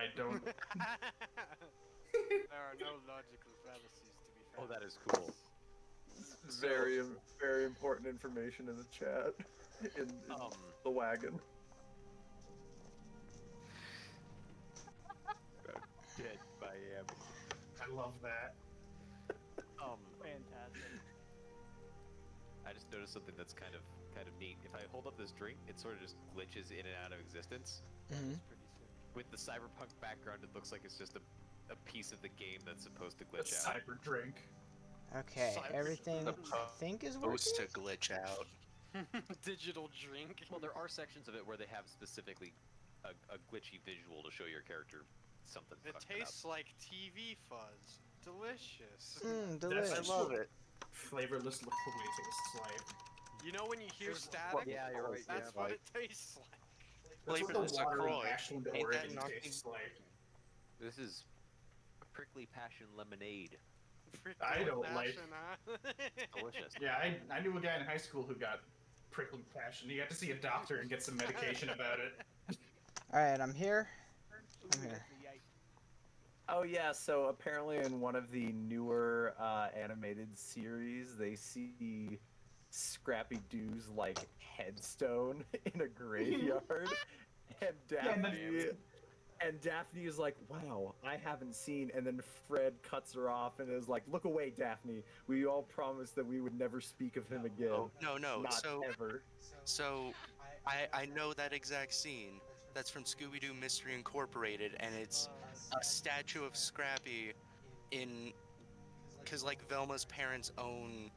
I don't. There are no logical fallacies to be found. Oh, that is cool. Very, very important information in the chat. In the wagon. Dead Miami. I love that. Fantastic. I just noticed something that's kind of neat. If I hold up this drink, it sort of just glitches in and out of existence. Mm-hmm. That's pretty sick. With the cyberpunk background, it looks like it's just a piece of the game that's supposed to A glitch out. cyber drink. Okay, Cyber- everything I think is working. Supposed to glitch out. Digital drink. Well, there are sections of it where they have specifically a glitchy visual to show your character something. It fucked up. tastes like TV fuzz. Delicious. Delicious. That's I love it. Flavorless liquid tastes like. You know when you hear static? Yeah, you're right. That's yeah, what like, it tastes like. That's what Flavorless the water LaCroix. in Ashland, Ain't that Oregon nothing? tastes like. this is prickly passion lemonade. I don't like- Passion, huh? Delicious. Yeah, I knew a guy in high school who got prickly passion. He got to see a doctor and get some medication about it. Alright, I'm here. I'm here. Oh yeah, so apparently in one of the newer animated series, they see Scrappy Doo's like headstone in a graveyard, and Daphne is like, "Wow, I haven't seen." And then Fred cuts her off and is like, "Look away, Daphne. We all promised that we would never speak of him again. Oh, no. Not ever." So I know that exact scene. That's from Scooby-Doo Mystery Incorporated, and it's a statue of Scrappy because like Velma's parents own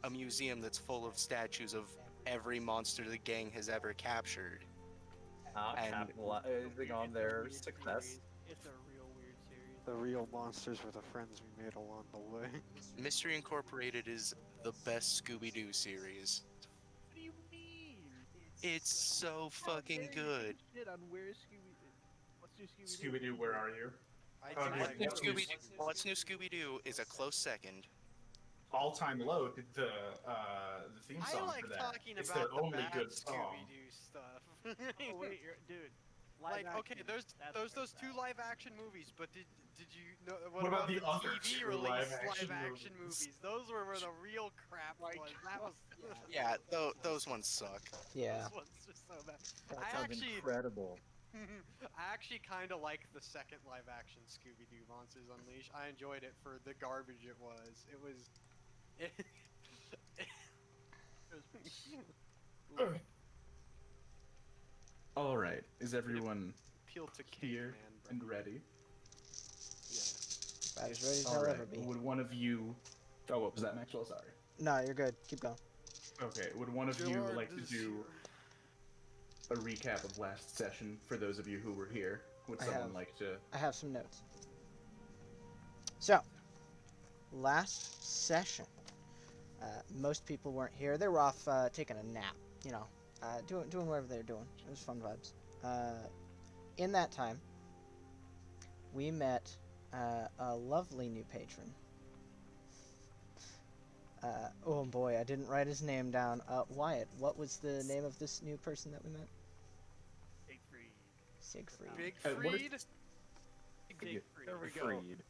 a museum that's full of statues of every monster the gang has ever captured. And- Capitalizing on their success. It's a real weird series. The real monsters were the friends we made along the way. Mystery Incorporated is the best Scooby-Doo series. What do you mean? It's so fucking good. Shit on where is Scooby? What's new Scooby? Scooby Doo, where are you? I Oh, do yeah. like New What's those. new- What's New Scooby-Doo is a close second. All-time low. The theme I song like for that. talking It's about their the only bad good song. Scooby-Doo stuff. Oh wait, dude. Like, okay, there's those two live-action movies, but did you know What about the other TV two release live-action live-action movies? movies? Those were where the real crap was. That was Yeah, those ones suck. Yeah. those ones are so bad. That I sounds actually- incredible. I actually kind of like the second live-action Scooby-Doo Monsters Unleashed. I enjoyed it for the garbage it was. It was. All right, is everyone Appeal to here caveman, and ready? About as ready as All I'll right. ever be. Would one of you? Oh, what was that, Maxwell? Sorry. No, you're good. Keep going. Okay. Would one of you like to do a recap of last session for those of you who were here? Would I someone have. like to? I have some notes. So, last session, most people weren't here. They were off taking a nap, you know, doing whatever they were doing. It was fun vibes. In that time, we met a lovely new patron. Oh boy, I didn't write his name down. Wyatt, what was the name of this new person that we met? Siegfried. Big what is- Freed? There we go. Freed.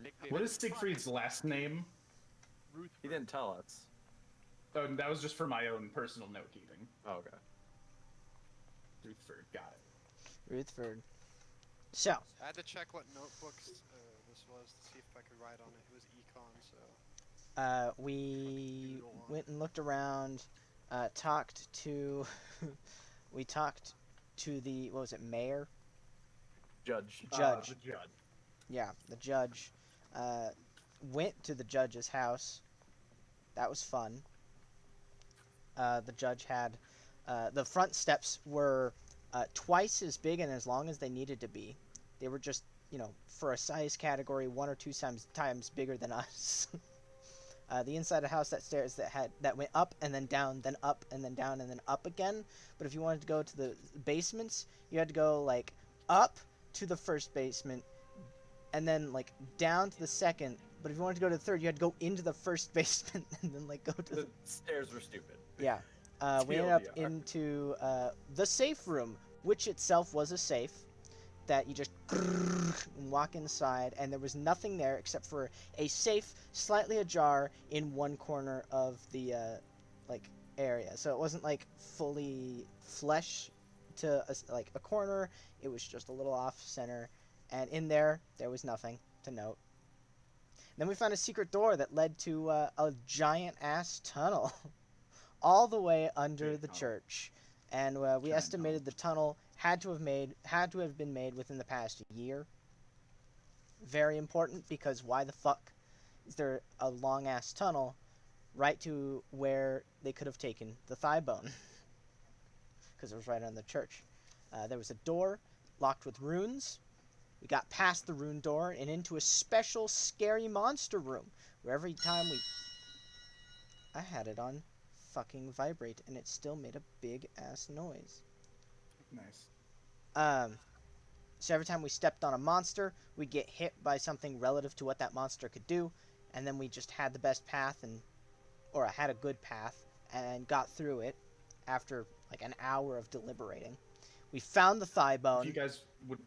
Nickname What it- is Siegfried's last name? He didn't tell us. Oh, that was just for my own personal note keeping. Oh, okay. Ruthford, got it. Ruthford. So, I had to check what notebooks this was to see if I could write on it. It was econ, so. we Doodle on. went and looked around, talked to, we talked to the, what was it, mayor? Judge. Judge. The judge. Yeah, the judge. Went to the judge's house. That was fun. The judge had, the front steps were twice as big and as long as they needed to be. They were just, you know, for a size category, 1 or 2 times bigger than us. The inside of the house, that stairs that went up and then down, then up and then down and then up again. But if you wanted to go to the basements, you had to go like up to the first basement and then like down to the second. But if you wanted to go to the third, you had to go into the first basement and then like go to The stairs were stupid. yeah. We ended up TLDR. into the safe room, which itself was a safe. that you just walk inside, and there was nothing there except for a safe, slightly ajar in one corner of the like area. So it wasn't like fully flush to like a corner. It was just a little off center, and in there was nothing to note. Then we found a secret door that led to a giant ass tunnel, all the way under Big the tunnel. church, and we Giant estimated the tunnel had to have been made within the past year. Very important, because why the fuck is there a long ass tunnel right to where they could have taken the thigh bone? Because it was right on the church. There was a door locked with runes. We got past the rune door and into a special scary monster room where every time we... I had it on fucking vibrate and it still made a big ass noise. Nice. So every time we stepped on a monster, we'd get hit by something relative to what that monster could do, and then we just had the best path, or I had a good path, and got through it after like an hour of deliberating. We found the thigh bone. If you guys would,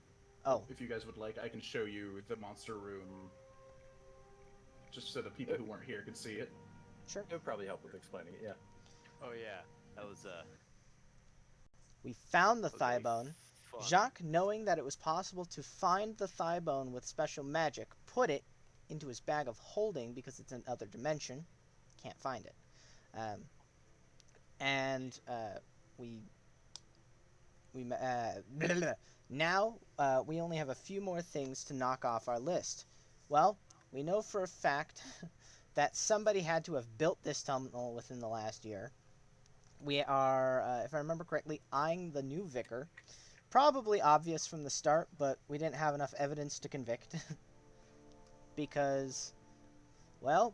Oh. if you guys would like, I can show you the monster room, just so the people who weren't here could see it. Sure. It would probably help with explaining it, yeah. Oh yeah, that was We found the that was thigh very bone. fun. Jacques, knowing that it was possible to find the thigh bone with special magic, put it into his bag of holding because it's another dimension. Can't find it. Now we only have a few more things to knock off our list. Well, we know for a fact that somebody had to have built this tunnel within the last year. We are, if I remember correctly, eyeing the new vicar. Probably obvious from the start, but we didn't have enough evidence to convict. Because, well,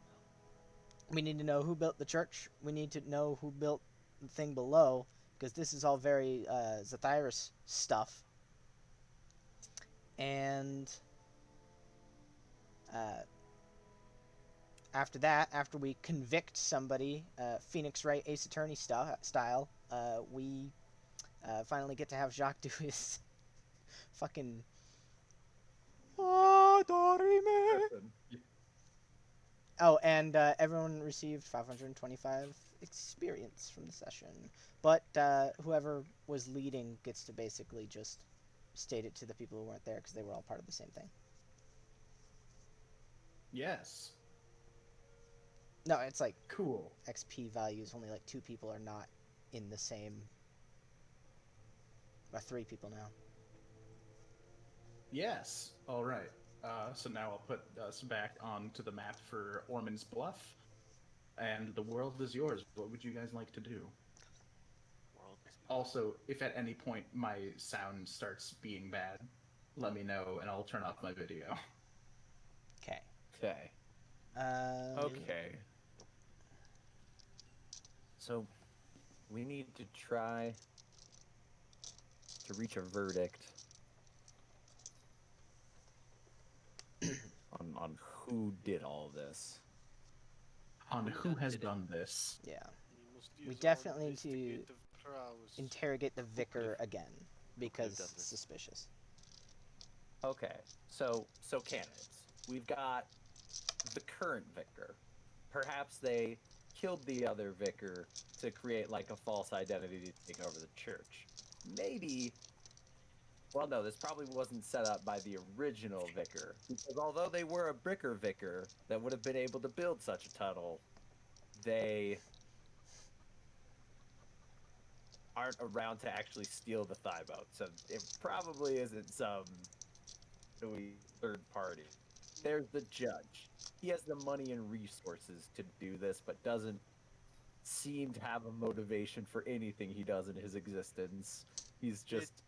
we need to know who built the church. We need to know who built the thing below, because this is all very Zathyrus stuff. And after that, after we convict somebody, Phoenix Wright Ace Attorney style, we finally get to have Jacques do his fucking... Oh, and everyone received 525 experience from the session. But whoever was leading gets to basically just state it to the people who weren't there because they were all part of the same thing. Yes. No, it's like Cool. XP values. Only like 2 people are not in the same... Or 3 people now. Yes. All right. So now I'll put us back onto the map for Ormond's Bluff, and the world is yours. What would you guys like to do? Also, if at any point my sound starts being bad, let me know and I'll turn off my video. Okay. Okay. Okay. So, we need to try to reach a verdict on who did all this. On who has done this? Yeah. You must We use definitely all need to investigative prowess. Interrogate the vicar again because done it's this? suspicious. Okay, so candidates. We've got the current vicar. Perhaps they killed the other vicar to create like a false identity to take over the church. Maybe. Well, no, this probably wasn't set up by the original vicar, because although they were a bricker vicar that would have been able to build such a tunnel, they aren't around to actually steal the thigh bone. So it probably isn't some third party. There's the judge. He has the money and resources to do this, but doesn't seem to have a motivation for anything he does in his existence. He's just...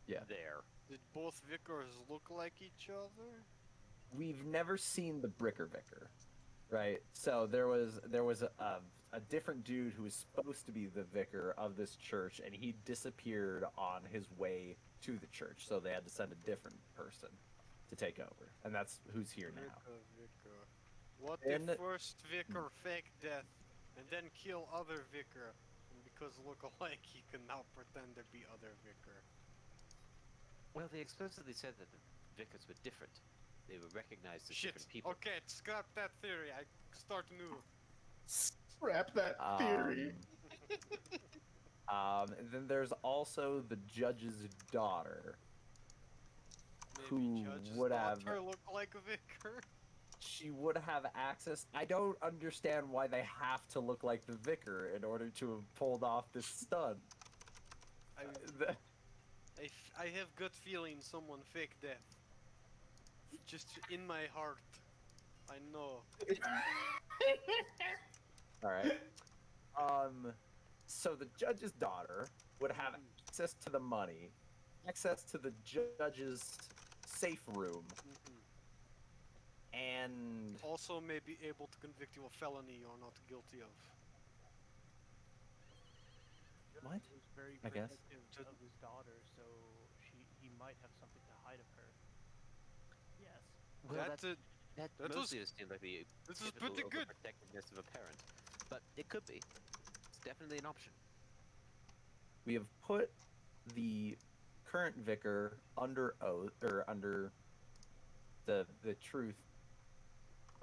Yeah. There. Did both vicars look like each other? We've never seen the Bricker Vicar, right? So there was a different dude who was supposed to be the vicar of this church, and he disappeared on his way to the church. So they had to send a different person to take over, and that's who's here now. Vicar. What And- if first vicar fake death and then kill other vicar, and because look alike, he can now pretend to be other vicar? Well, they explicitly said that the vicars were different. They were recognized as Shit. different people. Okay, scrap that theory. I start new. Scrap that theory. And then there's also the judge's daughter, Maybe who Judge's would have daughter look like a vicar. she would have access. I don't understand why they have to look like the vicar in order to have pulled off this stunt. I, The- I have gut feeling someone fake death. Just in my heart. I know. All right. So the judge's daughter would have access to the money, access to the judge's safe room, and Also may be able to convict you of felony you're not guilty of. what? Was very I guess. protective of his daughter, so he might have something to hide of her. Yes. Well, That that that mostly just seemed like the this is typical pretty good. overprotectiveness of a parent, but it could be. It's definitely an option. We have put the current vicar under oath, or under the truth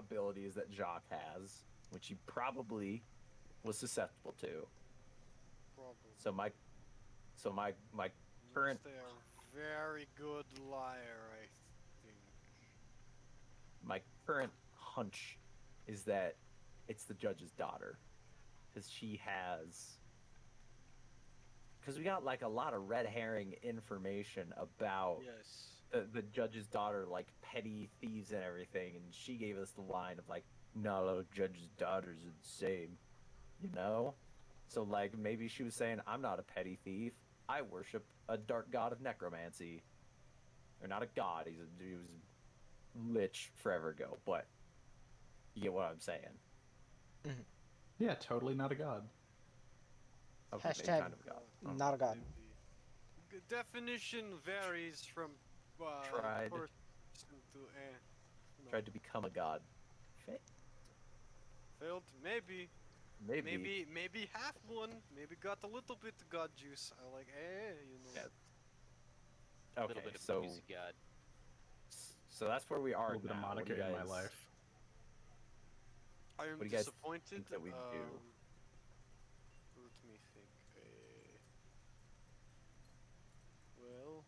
abilities that Jacques has, which he probably was susceptible to. Probably. So my current They are very good liar, I think. my current hunch is that it's the judge's daughter, because we got like a lot of red herring information about Yes. the judge's daughter, like petty thieves and everything, and she gave us the line of like, no, judge's daughters are the same, you know. So like maybe she was saying, I'm not a petty thief, I worship a dark god of necromancy, or not a god, he was lich forever ago, but you get what I'm saying. Yeah, totally not a god. Okay, maybe Hashtag kind of a god. not a god. Maybe. Definition varies from Tried. person to no. Tried to become a god. Failed. Maybe. Maybe. Maybe half one. Maybe got a little bit of god juice. I like, you know. Yeah. A Okay, little bit of so music god. so that's where we A are little bit of now. What do Monica you in my guys- life. I am What do you guys disappointed. think that we do? Let me think. Well,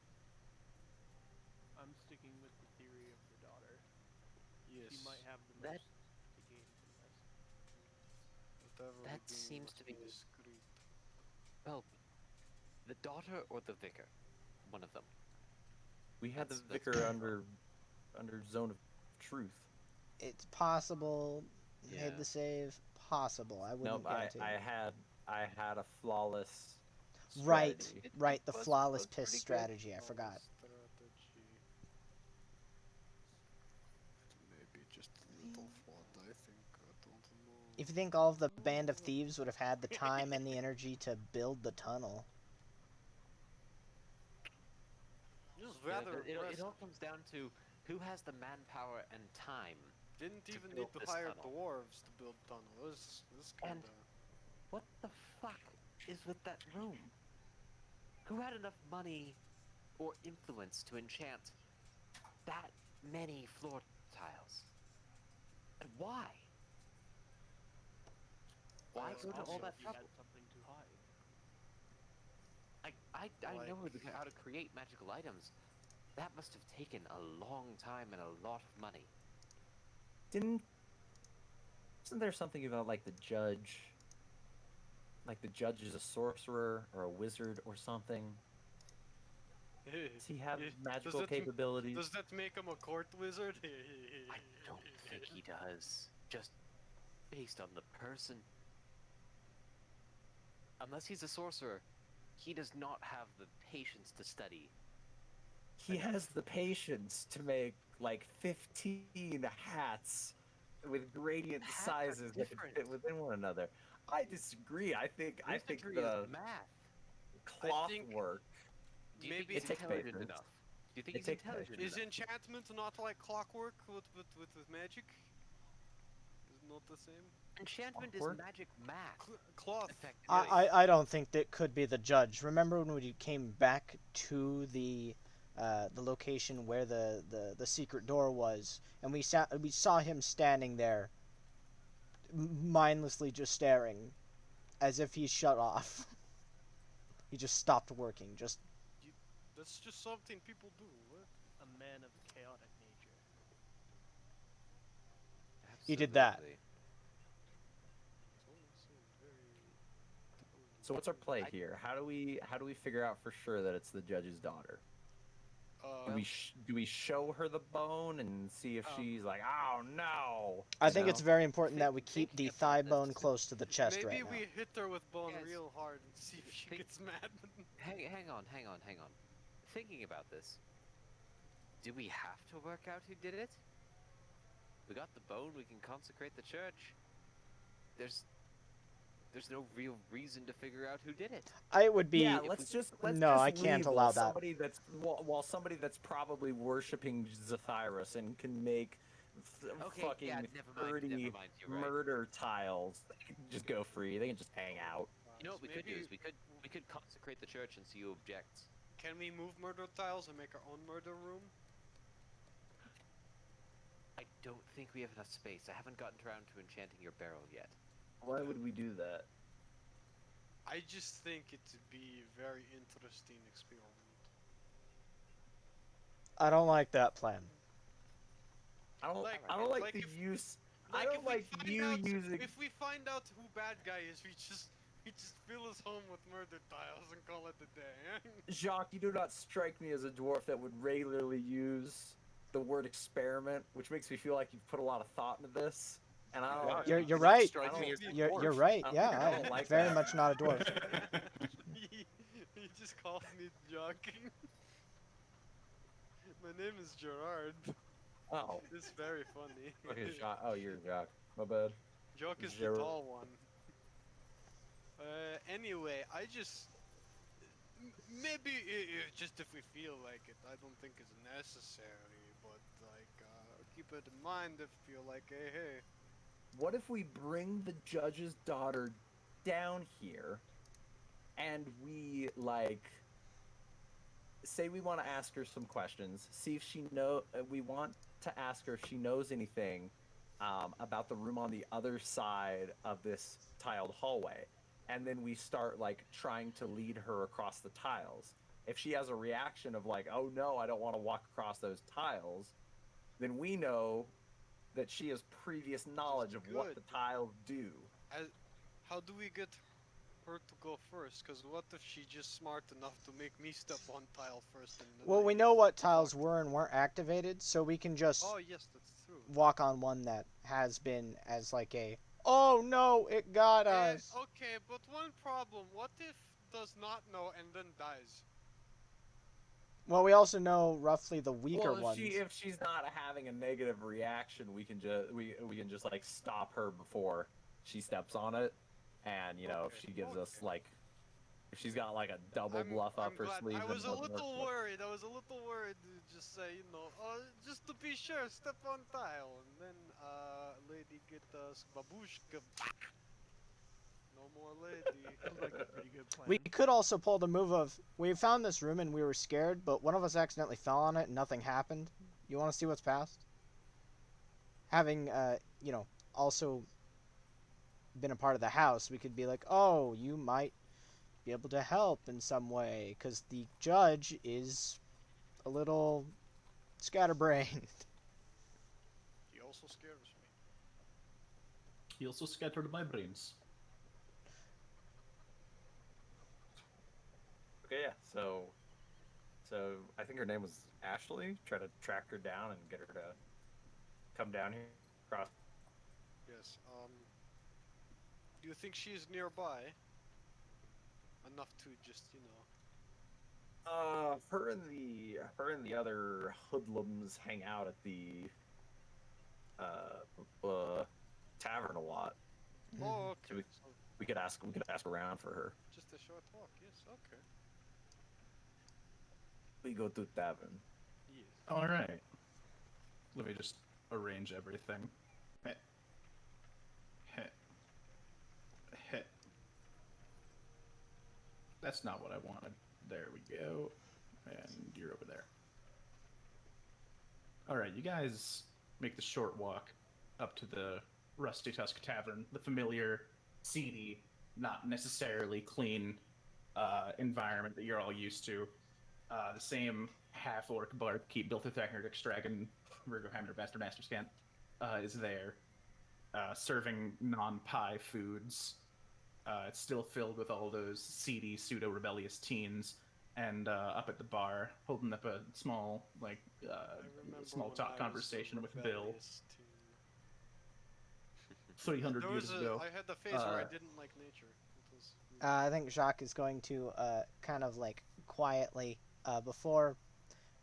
I'm sticking with the theory of the daughter. yes. She might have the That- most to gain from this. Whatever we That do, seems must to be- discreet. Well, the daughter or the vicar, one of them. We had the That's vicar under zone of truth. It's possible. Yeah. Made the save. Possible. I wouldn't Nope, I guarantee. had a flawless Right. strategy. Right. The was- flawless was piss pretty good. strategy. I forgot. Strategy. Maybe just a little flawed, I think. I don't know. If you think all of the band of thieves would have had the time and the energy to build the tunnel, Just Yeah, rather but it impressive. all comes down to who has the manpower and time. Didn't to even need build to this hire tunnel. dwarves to build tunnel. This kind And- of. What the fuck is with that room? Who had enough money or influence to enchant that many floor tiles? And why? Why go to all Also, that he trouble? had something to hide. I know Like- how to create magical items. That must have taken a long time and a lot of money. Isn't there something about like the judge? Like the judge is a sorcerer or a wizard or something? Does he have Yeah, magical that- capabilities? Does that make him a court wizard? I don't think he does. Just based on the person. Unless he's a sorcerer, he does not have the patience to study. He has the patience to make like 15 hats with gradient Hats are sizes that can different. fit within one another. I disagree. I think Wizardry the is math. cloth think work. Do you Maybe think he's it takes intelligent patience. enough? Do you think It he's takes intelligent Is enough? enchantment not like clockwork with magic? Is it not the same? Enchantment is Clockwork? magic math. Cloth. Effectively. I don't think that could be the judge. Remember when we came back to the the location where the secret door was, and we saw him standing there, mindlessly just staring, as if he's shut off. He just stopped working. That's just something people do. What? A man of chaotic nature. He did that. Absolutely. So what's our play here? How do we figure out for sure that it's the judge's daughter? Do we show her the bone and see if she's like, oh no? I think know? it's very important that we keep the Thinking thigh about bone this- close to the chest Maybe right now. we hit her with bone Yes. real hard and see if she Think- gets mad. Hang on. Thinking about this, do we have to work out who did it? We got the bone, we can consecrate the church. There's no real reason to figure out who did it. It would be. Yeah, let's just No, I leave can't while allow that. Somebody that's while somebody that's probably worshiping Zethyrus and can make Okay, fucking yeah, never 30 mind, you're right. murder tiles. They can just go free. They can just hang out. You know what we could do Maybe- is we could consecrate the church and see who objects. Can we move murder tiles and make our own murder room? I don't think we have enough space. I haven't gotten around to enchanting your barrel yet. Why would we do that? I just think it'd be a very interesting experiment. I don't like that plan. I don't Like- I don't like, like the if- use. Like I don't if we like find you out, using. If we find out who bad guy is, we just fill his home with murder tiles and call it a day. Jacques, you do not strike me as a dwarf that would regularly use the word experiment, which makes me feel like you've put a lot of thought into this. And I don't. You're right. Strike me as a You're dwarf. right. I Yeah, don't I'm like very that. much not a dwarf. he just called me joking. My name is Gerard. Oh, It's very funny. okay, Jacques. Oh, you're Jacques. My bad. Joke is Gerard. the tall one. Anyway, I just maybe just if we feel like it, I don't think it's necessary, but like keep it in mind if you feel like hey. What if we bring the judge's daughter down here, and we say we want to ask her some questions, see if we want to ask her if she knows anything about the room on the other side of this tiled hallway, and then we start trying to lead her across the tiles. If she has a reaction of oh no, I don't want to walk across those tiles, then we know that she has previous knowledge of what Good. the tiles do. How do we get her to go first? Because what if she's just smart enough to make me step on tile first? And then Well, I we get know what tiles fucked? were and weren't activated, so we can just Oh yes, that's true. walk on one that has been as oh no, it got us. Okay, but one problem. What if does not know and then dies? Well, we also know roughly the weaker Well, ones. if she's not having a negative reaction, we can just stop her before she steps on it, and if Okay, she gives us okay. if she's got a double bluff up her glad. sleeve. I was then a we'll little work. worried. I was a little worried to just say, just to be sure, step on tile, and then lady get us babushka back. No more lady. Sounds like a pretty good plan. We could also pull the move of, we found this room and we were scared, but one of us accidentally fell on it and nothing happened. You want to see what's past? Having, also been a part of the house, we could be like, oh, you might be able to help in some way, because the judge is a little scatterbrained. He also scares me. He also scattered my brains. Okay, yeah. So I think her name was Ashley. Try to track her down and get her to come down here. Cross. Yes. Do you think she's nearby? Enough to just, Her and the other hoodlums hang out at the tavern a lot. Oh, So okay. So we could ask around for her. just a short walk. Yes. Okay. We go to tavern. Yes. All right. Let me just arrange everything. Heh. Heh. Heh. That's not what I wanted. There we go. And you're over there. All right, you guys make the short walk up to the Rusty Tusk Tavern, the familiar, seedy, not necessarily clean environment that you're all used to. The same half-orc barkeep built with Techneric Dragon, Virgoheimer Bastard Masterscant, is there, serving non-pie foods. It's still filled with all those seedy, pseudo-rebellious teens, and up at the bar, holding up a small, I remember small when talk I was conversation with Bill. rebellious too. 300 years ago. I had the phase where I didn't like nature. It was weird. I think Jacques is going to kind of like quietly, before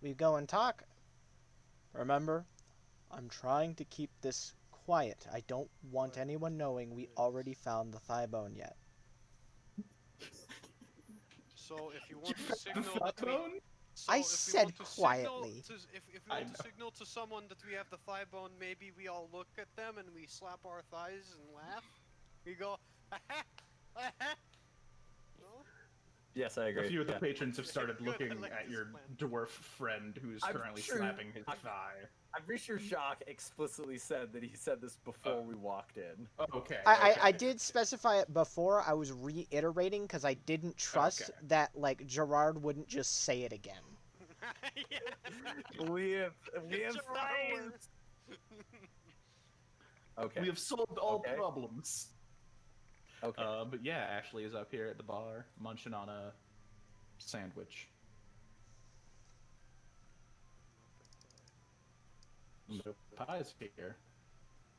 we go and talk. Remember, I'm trying to keep this quiet. I don't want anyone knowing we already found the thigh bone yet. So if you want to signal that we, Bone? so I if we said want to quietly. if we want to signal to someone that we have the thigh bone, maybe we all look at them and we slap our thighs and laugh. We go, no? Yes, I agree. A few of the yeah. patrons have started Good, I looking like at this your plan. dwarf friend who's I'm currently sure- slapping his I'm- thigh. I'm pretty sure Jacques explicitly said that he said this before we walked in. Okay. I did specify it before. I was reiterating because I didn't trust Okay. that like Gerard wouldn't just say it again. Yeah. We have Gerard thighs! Okay. We have solved all Okay. problems. Okay. But yeah, Ashley is up here at the bar, munching on a sandwich. No pies here.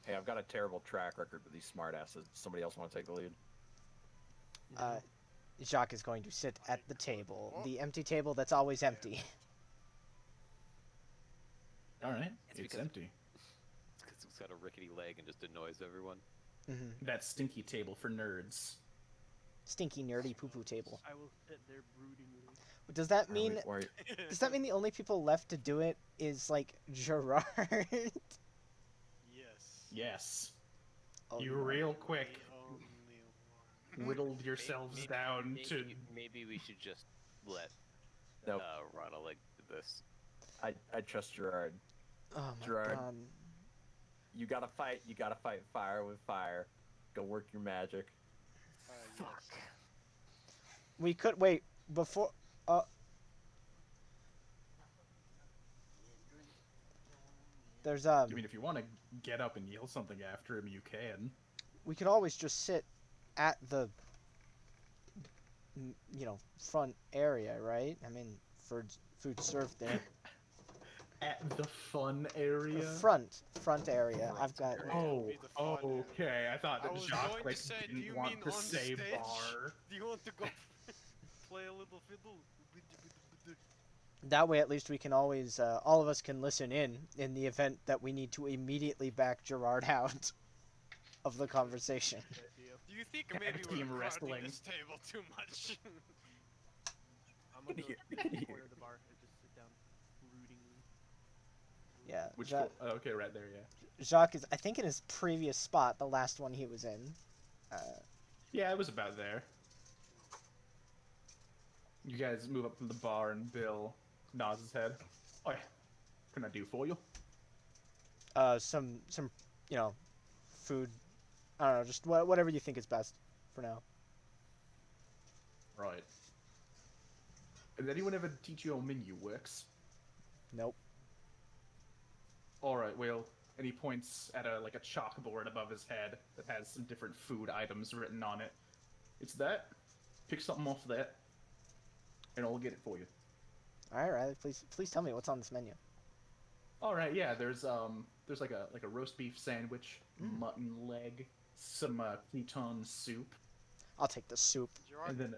Hey, I've got a terrible track record with these smartasses. Somebody else want to take the lead? Jacques is going to sit at the table, the empty table that's always empty. All right, It's it's because- empty. It's because it's got a rickety leg and just annoys everyone. That stinky table for nerds. Stinky nerdy poo poo table. I will sit there broodingly. Does that mean Or- does that mean the only people left to do it is like Gerard? Yes. Yes. Oh, You no. real quick The only one. whittled yourselves down to. Maybe we should just let Nope. Ronald do this. I trust Gerard. Oh my Gerard. god. You gotta fight. You gotta fight fire with fire. Go work your magic. Yes. We could wait before. There's I mean, if you want to get up and yell something after him, you can. we could always just sit at the front area, right? I mean, for food served there. At the fun area. Front area. I've got. Oh, Be the fun area. okay. I thought I that was Jacques going to say, do didn't you want mean to on say stage? bar. Do you want to go play a little fiddle? That way, at least we can always, all of us can listen in the event that we need to immediately back Gerard out of the conversation. Good idea. Do you think Tag maybe team we're crowding wrestling. this table too much? I'm gonna go to the corner of the bar and just sit down broodingly. Yeah, Which? Okay, right there. Yeah. Jacques is, I think, in his previous spot, the last one he was in. Yeah, it was about there. You guys move up to the bar, and Bill nods his head. Oh, yeah. Can I do for you? Some, food. I don't know, just whatever you think is best for now. Right. Did anyone ever teach you how menu works? Nope. All right. Well, and he points at a chalkboard above his head that has some different food items written on it. It's that. Pick something off that, and I'll get it for you. All right, Riley, please tell me what's on this menu. All right. Yeah. There's like a roast beef sandwich, mutton leg, some crouton soup, I'll take the soup. Gerard, and then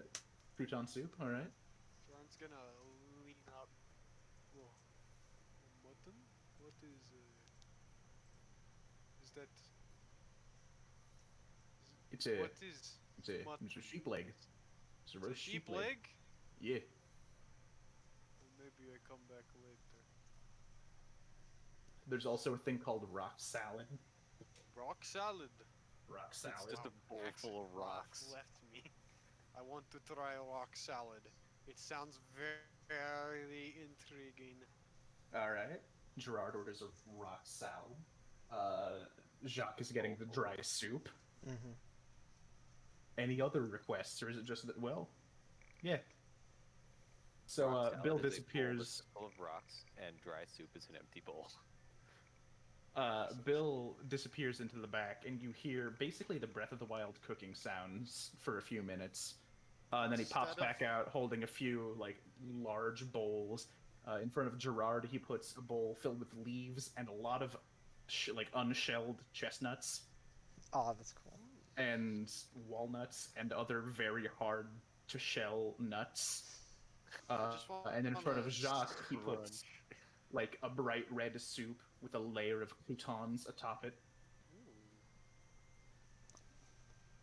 crouton soup. All right. Gerard's gonna lean up. Whoa. Mutton? What is that? It's a What is mutton? it's a sheep leg. It's a It's a roast sheep leg? Yeah. Well, maybe I come back later. There's also a thing called rock salad. Rock salad. Rock salad. It's just a bowl full of rocks. Left me. I want to try rock salad. It sounds very intriguing. All right. Gerard orders a rock salad. Jacques is getting the dry soup. Mm-hmm. Any other requests, or is it just that? Well, yeah. So Rock salad Bill is a bowl disappears. that's full of rocks, and dry soup is an empty bowl. Bill disappears into the back, and you hear basically the Breath of the Wild cooking sounds for a few minutes. And then he pops Instead of- back out holding a few like large bowls. In front of Gerard, he puts a bowl filled with leaves and a lot of like unshelled chestnuts Oh, that's cool. and walnuts and other very hard to shell nuts. Just want- And then in front of wanna Jacques, he crunch. puts like a bright red soup with a layer of croutons atop it.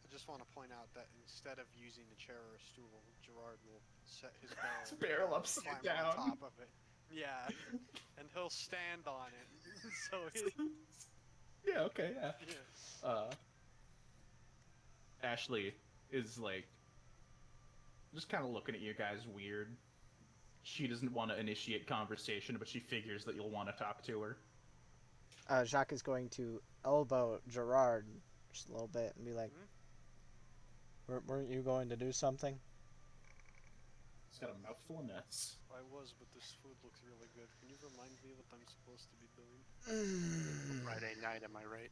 I just want to point out that instead of using a chair or a stool, Gerard will set his His barrel, barrel upside climb down. on top of it. Yeah, and he'll stand on it. So Yeah, okay, yeah. yeah. Ashley is like just kind of looking at you guys weird. She doesn't want to initiate conversation, but she figures that you'll want to talk to her. Jacques is going to elbow Gerard just a little bit and be like, weren't you going to do something? He's got a mouthful of nuts. I was, but this food looks really good. Can you remind me what I'm supposed to be doing? Friday night, am I right?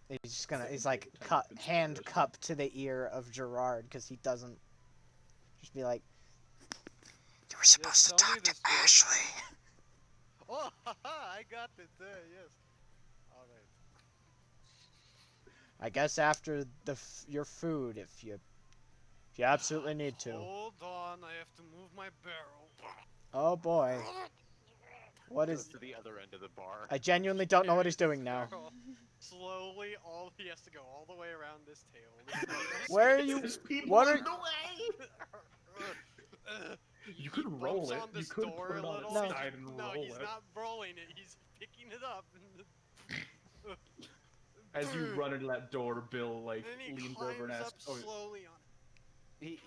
He's just gonna, he's like, hand cup to the ear of Gerard because he doesn't, just be like, you were supposed to tell me talk to this, Joe. Ashley. Oh, haha, I got it there, yes. Alright. I guess after your food, if you absolutely need to. Hold on, I have to move my barrel. Oh boy. What Goes is... to the other end of the bar. I genuinely don't know what he's doing now. Barrel. Slowly, he has to go all the way around this table. Where are you... There's people What are... in the way! You could He roll bumps it. on You this could door put it a on little. its side and No, roll he's it. not rolling it. He's picking it up. As you run into that door, Bill like And then he leans climbs over and up asks, "Oh, slowly on it.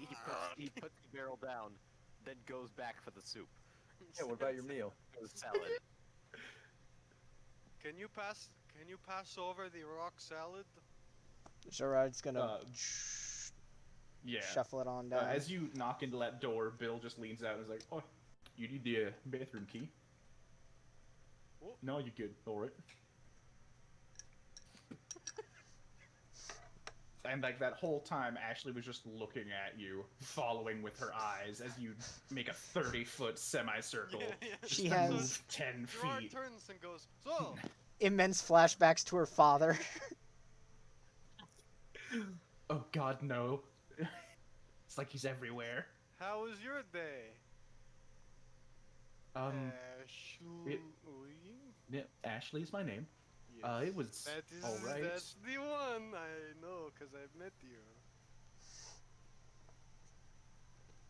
He puts the barrel down, then goes back for the soup. Yeah, what about your meal? The salad. Can you pass over the rock salad? Gerard's gonna yeah." shuffle it on down. As you knock into that door, Bill just leans out and is like, "Oh, you need the bathroom key?" Oh. No, you're good. All right. And like that whole time, Ashley was just looking at you, following with her eyes as you make a 30-foot semicircle. She Just has- move 10 Gerard feet. turns and goes, so, Immense flashbacks to her father. Oh God, no! It's like he's everywhere. how was your day? Ashley? Yeah, Ashley's my name. Yes. It was That is, all right. That's the one I know, because I've met you.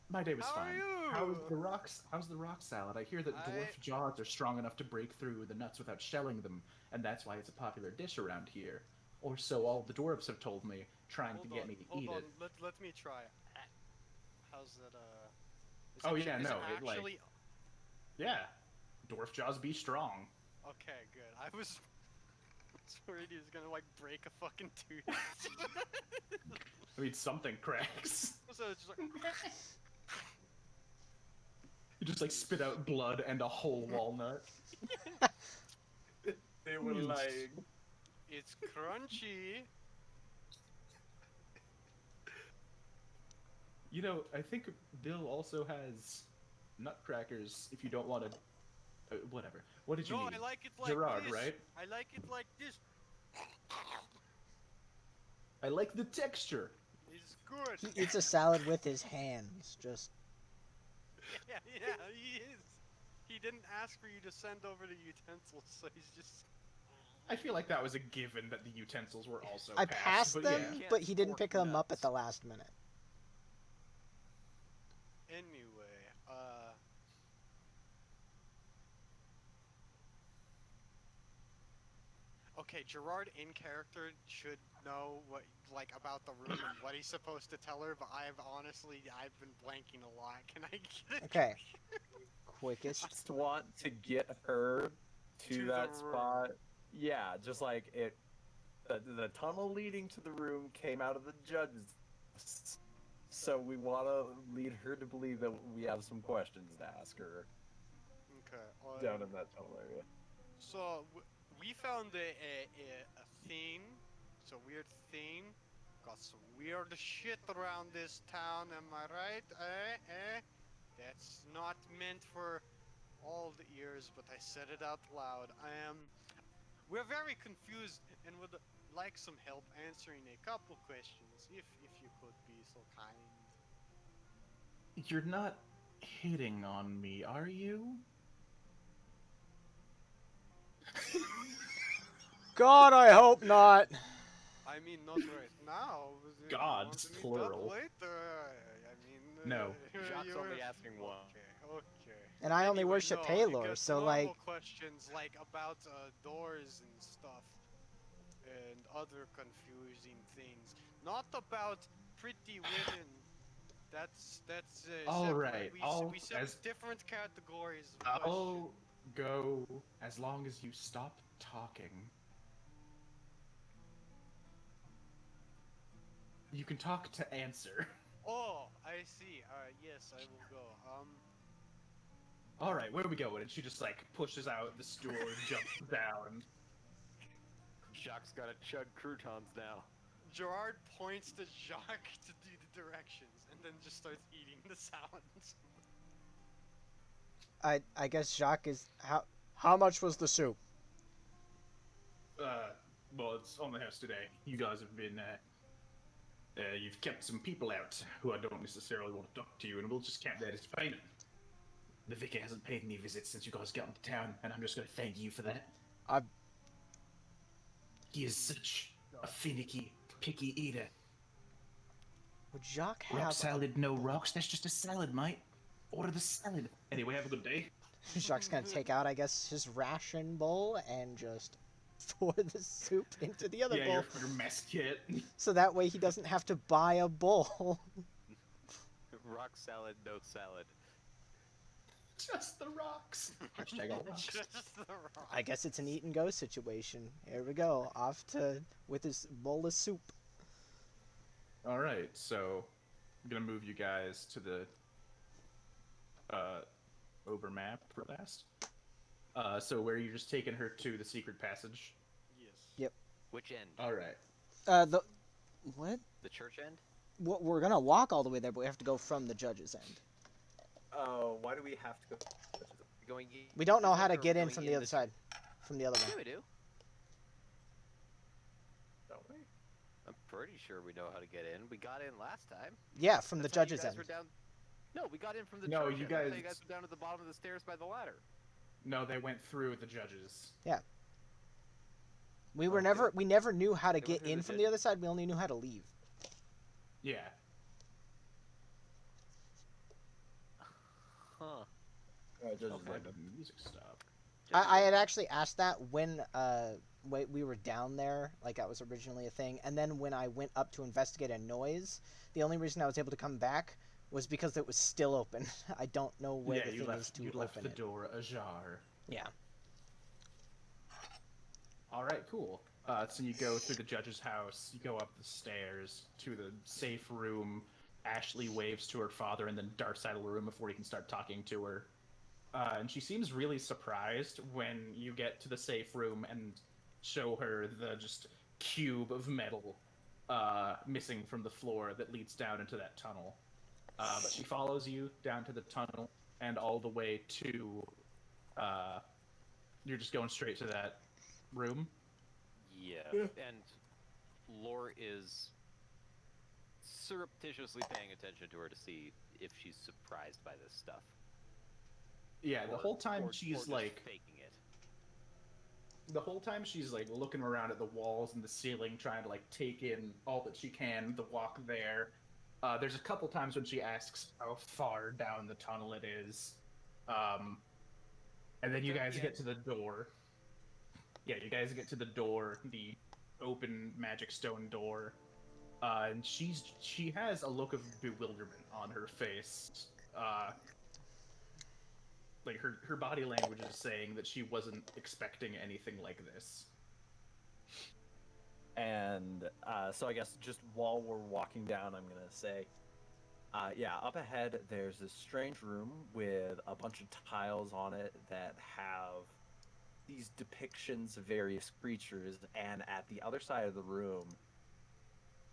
My day was How are fine. you? How's the rock salad? I hear that I- dwarf jaws are strong enough to break through the nuts without shelling them, and that's why it's a popular dish around here. Or so all the dwarves have told me, trying to get me to eat it. Let me try. How's that? Is Oh, it- yeah, is no, It it, like- actually. Yeah, dwarf jaws be strong. Okay, good. I was worried he was gonna like break a fucking tooth. I mean, something cracks. So it's just like. You just like spit out blood and a whole walnut. They were lying. It's crunchy. You know, I think Bill also has nutcrackers. If you don't want to, whatever. What did you No, need? I like it like Gerard, this. right? I like it like this. I like the texture. It's good. He eats a salad with his hands. Just Yeah, he is. He didn't ask for you to send over the utensils, so he's just. I feel like that was a given that the utensils were also I passed but them, yeah. but he didn't fork pick them up nuts. at the last minute. Anyway, okay, Gerard in character should know what, like, about the room and what he's supposed to tell her, but I've been blanking a lot. Can I get it? Okay. quickest. Just want to get her to To that the spot. Yeah, just like it. The tunnel leading to the room came out of the judge's. So we want to lead her to believe that we have some questions to ask her Okay. down in that tunnel area. So we found a thing. It's a weird thing. Got some weird shit around this town. Am I right? That's not meant for all the ears, but I said it out loud. We're very confused and would like some help answering a couple questions, if you could be so kind. You're not hitting on me, are you? God, I hope not. I mean, not right now. But if you want Gods, to meet plural. up later, I mean. No. Jacques you only were- asking one. Okay. And I only Anyway, worship no, Palor, just so normal like, questions like about doors and stuff and other confusing things. Not about pretty women. That's All separate. right, We set different categories of question. I'll go as long as you stop talking. You can talk to answer. Oh, I see. Yes, I will go. All right, where are we going? And she just like pushes out the stool and jumps down. Jacques got to chug croutons now. Gerard points to Jacques to do the directions, and then just starts eating the sounds. I guess Jacques is how much was the soup? Well, it's on the house today. You guys have been, you've kept some people out who I don't necessarily want to talk to you, and we'll just count that as payment. The Vicar hasn't paid any visits since you guys got into town, and I'm just going to thank you for that. He is such a finicky, picky eater. Would Jacques Rock have salad, no rocks. That's just a salad, mate. Order the salad. Anyway, have a good day. Jacques gonna take out, I guess, his ration bowl and just pour the soup into the other Yeah, bowl, your mess kit. so that way he doesn't have to buy a bowl. Rock salad, no salad. Just the rocks. Hashtag all rocks. Just the rock. I guess it's an eat and go situation. Here we go, off to with his bowl of soup. All right, so I'm gonna move you guys to the over map for last. So where you're just taking her to the secret passage. Yes. Yep. Which end? All right. The what? The church end? We're gonna walk all the way there, but we have to go from the judge's end. Oh, why do we have to go? Going We don't know how to or get in going from the other side, from the other Yeah, way. we do. Don't we? I'm pretty sure we know how to get in. We got in last time. Yeah, from the That's how you judge's guys end. were down... No, we got in from the No, church you end. That's how guys- you guys were down at the bottom of the stairs by the ladder. No, they went through the judges. We were Okay. we never knew how to They went get through in the from the other side. We only knew how to leave. Yeah. Huh. Okay, the music stopped. I had actually asked that when we were down there, like that was originally a thing, and then when I went up to investigate a noise, the only reason I was able to come back was because it was still open. I don't know where Yeah, the you thing is left. to You open left the it. door ajar. Yeah. All right, cool. So you go through the judge's house. You go up the stairs to the safe room. Ashley waves to her father and then darts out of the room before he can start talking to her. And she seems really surprised when you get to the safe room and show her the just cube of metal missing from the floor that leads down into that tunnel. But she follows you down to the tunnel and all the way to. You're just going straight to that room. Yeah. And Lore is surreptitiously paying attention to her to see if she's surprised by this stuff. Yeah, the whole time or she's just like. faking it. The whole time she's like looking around at the walls and the ceiling, trying to like take in all that she can. The walk there. There's a couple times when she asks how far down the tunnel it is, and then you guys get to the door. Yeah, you guys get to the door, the open magic stone door, and she has a look of bewilderment on her face. like her body language is saying that she wasn't expecting anything like this. And so I guess just while we're walking down, I'm gonna say, yeah, up ahead there's this strange room with a bunch of tiles on it that have these depictions of various creatures, and at the other side of the room,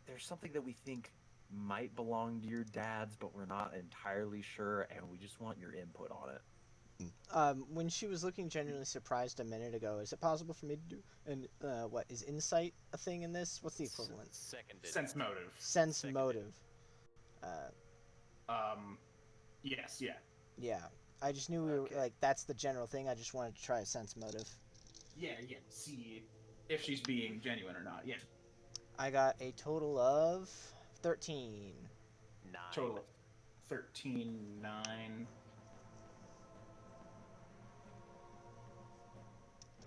there's something that we think might belong to your dad's, but we're not entirely sure, and we just want your input on it. When she was looking genuinely surprised a minute ago, is it possible for me to do what is insight a thing in this? What's the equivalent? Seconded. Sense motive. Sense Seconded. motive. Yes, yeah. Yeah. I just knew we were, Okay. like, that's the general thing. I just wanted to try a sense motive. Yeah. See if she's being genuine or not. Yeah. I got a total of 13. 9. Total of 13, 9.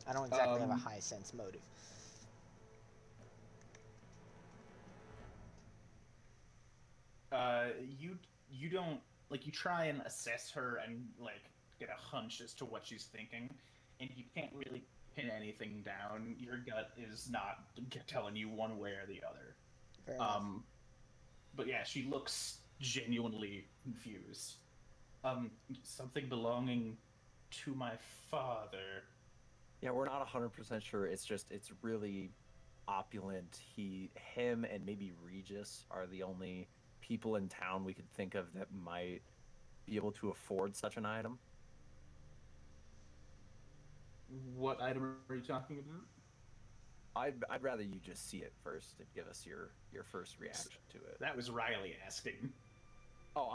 I don't exactly have a Um, high sense motive. You don't, like, you try and assess her and, like, get a hunch as to what she's thinking, and you can't really pin anything down. Your gut is not telling you one way or the other. Fair enough. But yeah, she looks genuinely confused. Something belonging to my father. Yeah, we're not 100% sure. It's just, it's really opulent. Him, and maybe Regis are the only people in town we could think of that might be able to afford such an item. What item are you talking about? I'd rather you just see it first and give us your first reaction to it. That was Riley asking. Oh,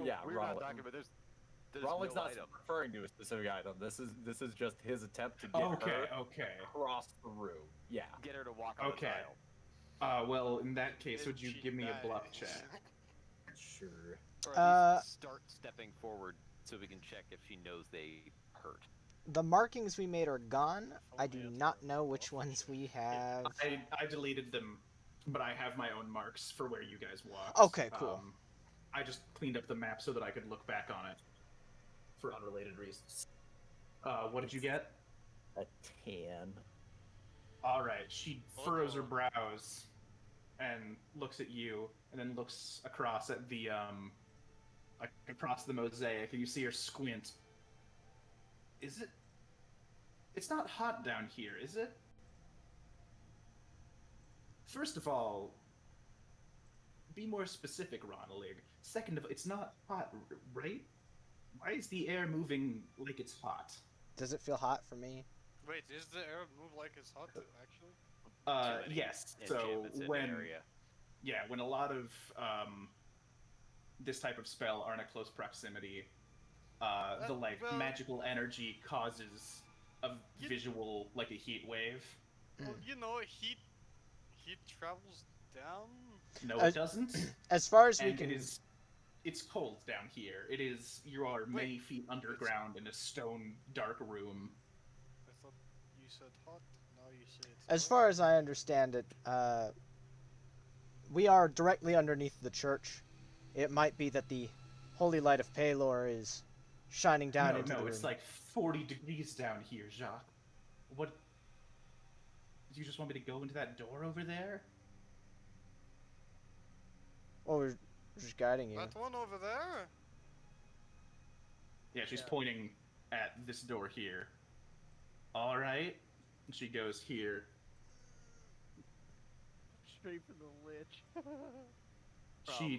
yeah, We're not talking about there's Rawling's no not item. referring to a specific item. This is just his attempt to get her Okay. across the room. Yeah. Get her to walk on Okay. the tile. Well, in that case, Did would you she give me a die? bluff check? Sure. Or at least start stepping forward so we can check if she knows they hurt. The markings we made are gone. I do only it's not for know a which bluff ones check. we have. I deleted them, but I have my own marks for where you guys walked. Okay, cool. I just cleaned up the map so that I could look back on it for unrelated reasons. What did you get? A 10. All right. She furrows her Oh. brows and looks at you, and then looks across at the across the mosaic, and you see her squint. Is it? It's not hot down here, is it? First of all, be more specific, Ronalig. Second of all, it's not hot, right? Why is the air moving like it's hot? Does it feel hot for me? Wait, is the air move like it's hot actually? Too many Yes. So enchantments in when the area. when a lot of this type of spell are in a close proximity, the well- magical energy causes a You- visual, like a heat wave. Well, you know, heat travels down. No, Uh, it doesn't. As far as we And can, it's cold down here. You are many feet underground in a stone dark room. I thought you said hot. Now you say it's. as cold. far as I understand it, we are directly underneath the church. It might be that the holy light of Palor is shining down into the room. It's like 40 degrees down here, Jacques. What? Do you just want me to go into that door over there? Oh, we're just guiding you. That one over there. Yeah, she's Yeah. pointing at this door here. All right. And she goes here. Straight for the lich.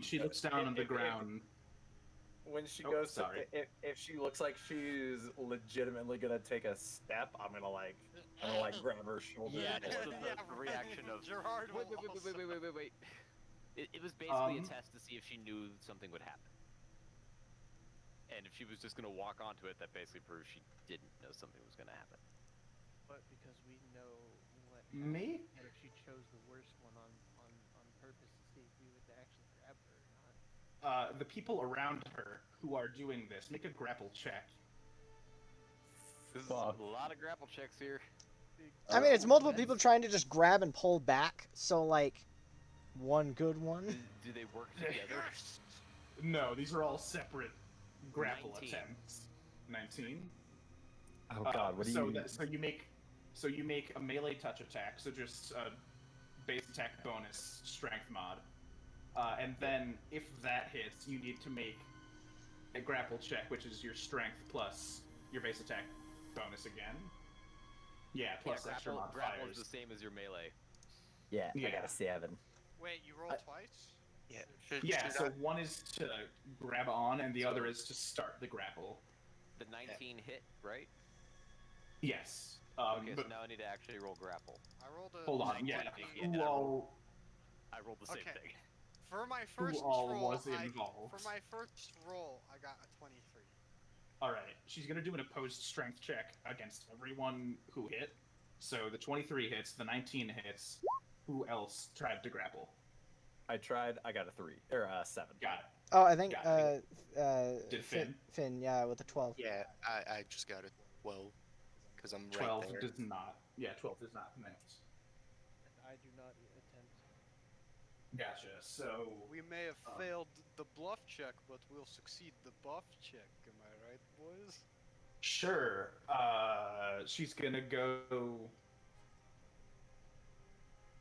She looks down on the if- ground. When she Oh, goes sorry. to, if she looks like she's legitimately gonna take a step, I'm gonna grab her shoulder. Yeah, and just pull the, her. the reaction of Gerard wait. will also- It was basically a Um, test to see if she knew something would happen. And if she was just gonna walk onto it, that basically proves she didn't know something was gonna happen. But because we know what Me? happened, what if she chose the worst one on purpose to see if we would actually grab her or not? The people around her who are doing this, make a grapple check. This is Fuck. a lot of grapple checks here. I mean, it's multiple people trying to just grab and pull back, so like, one good one. Do they work together? No, these are all separate grapple 19. attempts. 19. Oh god, what do so you? so you make a melee touch attack, so just a base attack bonus strength mod, and then if that hits, you need to make a grapple check, which is your strength plus your base attack bonus again. Yeah, plus extra grapple is modifiers. the same as your melee. Yeah, I Yeah. got a 7. Wait, you rolled twice? Yeah. Yeah, so one is to grab on, and the other is to start the grapple. The 19 hit, right? Yes. Okay, so But now I need to actually roll grapple. I rolled a. hold on, yeah. 20. Who all? I rolled the same Okay. thing. For my first all roll, was involved? for my first roll, I got a 23. All right, she's gonna do an opposed strength check against everyone who hit. So the 23 hits, the 19 hits. Who else tried to grapple? I tried. I got a 3 or a 7. Got it. Oh, I think Got Did Finn, Finn? yeah, with a 12. Yeah, I just got a 12 because I'm 12 right there. does not. Yeah, 12 does not connect. I do not attempt. Gotcha. So We may have failed the bluff check, but we'll succeed the buff check. Am I right, boys? sure. She's gonna go.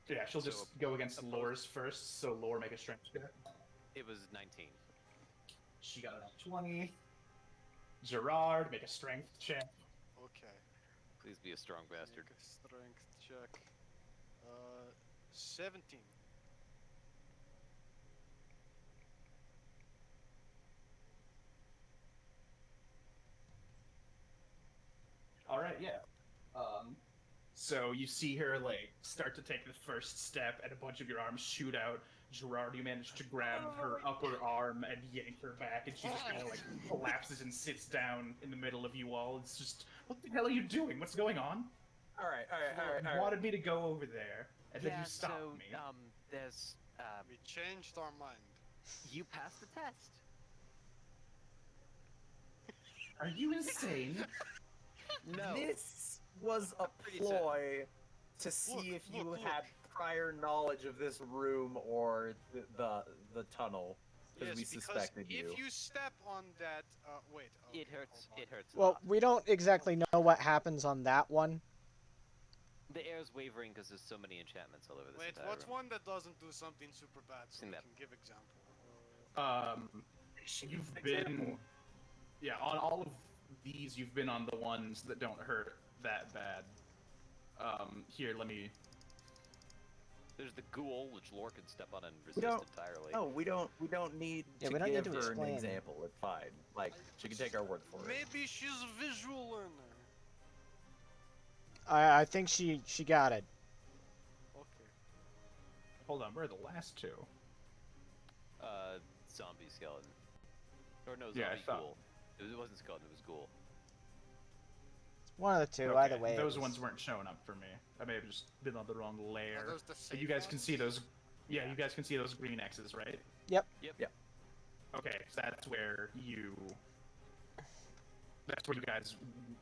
Yeah, she'll just So go against opposed- Lore's first. So Lore make a strength check. It was 19. She got a 20. Gerard make a strength check. Okay. Please be a strong bastard. Make a strength check. 17. All right, yeah. So you see her like start to take the first step, and a bunch of your arms shoot out. Gerard, you manage to grab her upper arm and yank her back, and she just kind of like collapses and sits down in the middle of you all. It's just, what the hell are you doing? What's going on? All right. You wanted me to go over there, and then you stopped so, me. there's, We changed our mind. you passed the test. Are you insane? No. This was a Pretty sad. ploy to see if you had prior knowledge of this room or the tunnel, because we suspected you. If you step on that, wait. Okay, It hurts. hold on. It hurts. a Well, lot. we don't exactly know what happens on that one. The air's wavering because there's so many enchantments all over this Wait, entire what's room. one that doesn't do something super bad so Sing we that. can give example? You've been, yeah, on all of these, you've been on the ones that don't hurt that bad. Here, let me. There's the ghoul, which Lore can step on and We resist don't- entirely. No, we don't need Yeah, to we don't need give to her explain. an example. It's fine. Like, she can take our word for it. Maybe she's a visual learner. I think she got it. Okay. Hold on, where are the last two? Zombie skeleton. Or no, zombie Yeah, I thought- ghoul. It wasn't skeleton, it was ghoul. One of the two, Okay, either way. it those was- ones weren't showing up for me. I may have just been on the wrong Are layer. those the But safe you guys can ones? see those. Yeah, you guys can see those green X's, right? Yep. Okay, so that's where you. That's where you guys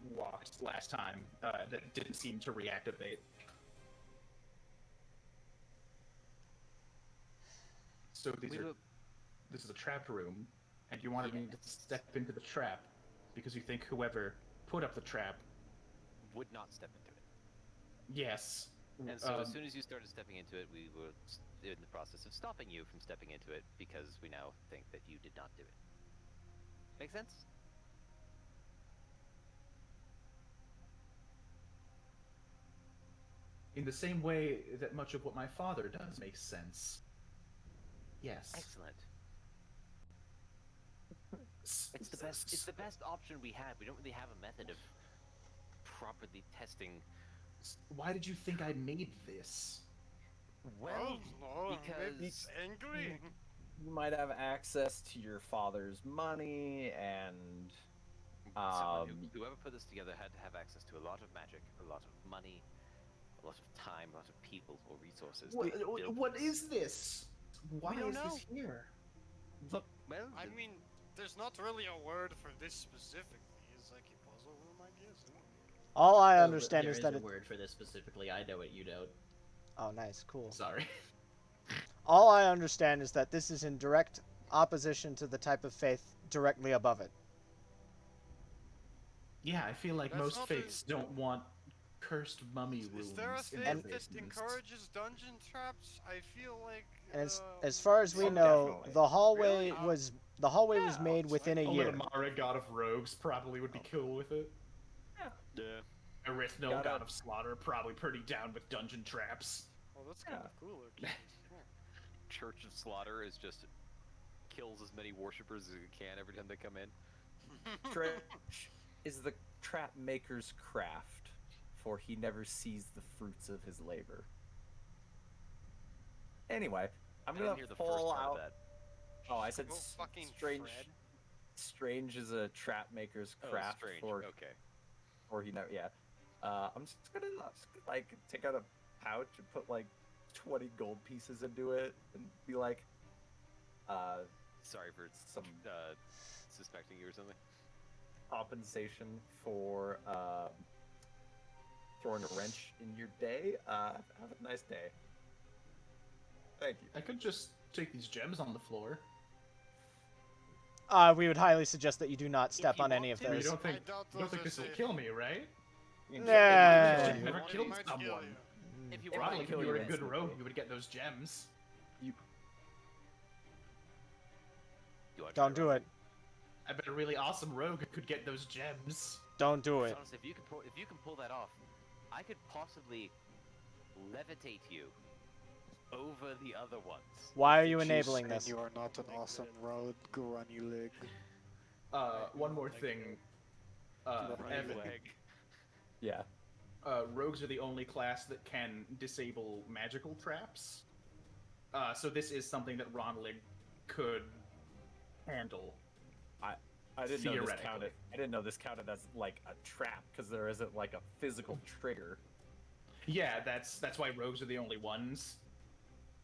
walked last time. That didn't seem to reactivate. So these We are. were- This is a trapped room, and you wanted me to step into the trap because you think whoever put up the trap. Would not step into it. Yes. And so as soon as you started stepping into it, we were in the process of stopping you from stepping into it because we now think that you did not do it. Make sense? In the same way that much of what my father does makes sense. Yes. Excellent. It's the best. It's the best option we had. We don't really have a method of properly testing. Why did you think I made this? Well, no, maybe because it's angry. You might have access to your father's money and someone whoever put this together had to have access to a lot of magic, a lot of money, a lot of time, a lot of people or resources. to build What this. is this? Why don't is know. this here? Look, well, I mean, there's not really a word for this specifically. It's like a puzzle room, I guess. All I Oh, understand there is that a it. word for this specifically. I know it. You don't. Oh, nice, cool. Sorry. All I understand is that this is in direct opposition to the type of faith directly above it. Yeah, I feel like That's most not fakes don't want cursed mummy rooms. Is there a in thing their that basements. encourages dungeon traps? I feel like. And as far as we Oh, know, definitely. the hallway Really? was Yeah, made within a year. Olimara, god of rogues, probably would be cool with it. Yeah. Erythnil, Gotta- god of slaughter, probably pretty down with dungeon traps. Oh, that's kind of cooler. Jesus. Cool. Church of Slaughter is just kills as many worshippers as it can every time they come in. Stretch is the trap maker's craft, for he never sees the fruits of his labor. Anyway, I'm I didn't gonna hear the fall first part out. of that. Oh, I said Oh, fucking strange. Fred. Strange is a trap maker's craft, Oh, strange. for Okay. he never. Yeah. I'm just gonna like take out a pouch and put like 20 gold pieces into it and be like, Sorry for some suspecting you or something. compensation for throwing a wrench in your day. Have a nice day. Thank you. I could just take these gems on the floor. We would highly suggest that you do not step you on any of want to, You those. don't think, I doubt you don't think those this are will safe. kill me, right? Nah. You've never It killed might kill someone. you. If you It want might Probably if kill you you were a good instantly. rogue, you would get those gems. you want to Don't try do to it. I bet a really awesome rogue could get those gems. Don't do it. Honestly, if you can pull that off, I could possibly levitate you over the other ones. Why are you She's enabling saying this? You are not an awesome road, Granny leg. One more thing. Right Evan, leg. Yeah. rogues are the only class that can disable magical traps. So this is something that Ronlig could handle. I didn't know this Theoretically. counted. I didn't know this counted as like a trap because there isn't like a physical trigger. Yeah, that's why rogues are the only ones.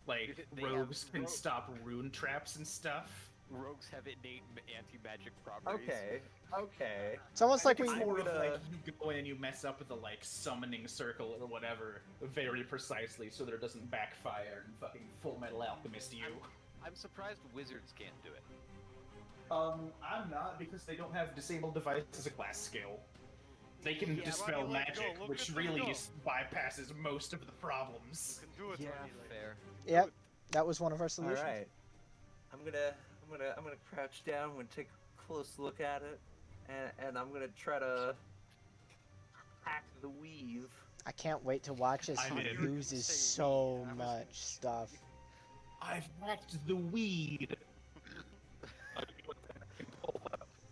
Like, They have rogues can ro- stop rune traps and stuff. Rogues have innate anti-magic properties. Okay. It's almost like we. It's more of gonna- like you go in and you mess up with the like summoning circle or whatever very precisely so that it doesn't backfire and fucking Full Metal Alchemist you. I'm surprised wizards can't do it. I'm not, because they don't have disabled device as a class skill. They can Yeah, dispel Ronnie, let magic, go. Look which at them really go. bypasses most of the problems. You can do it, Yeah, Ronnie, like- fair. Yep, that was one of our All solutions. right. I'm gonna crouch down. I'm gonna take a close look at it, and I'm gonna try to hack the weave. I can't wait to watch as I'm he in. loses Say so weed. I was much gonna stuff. I've hacked the weed.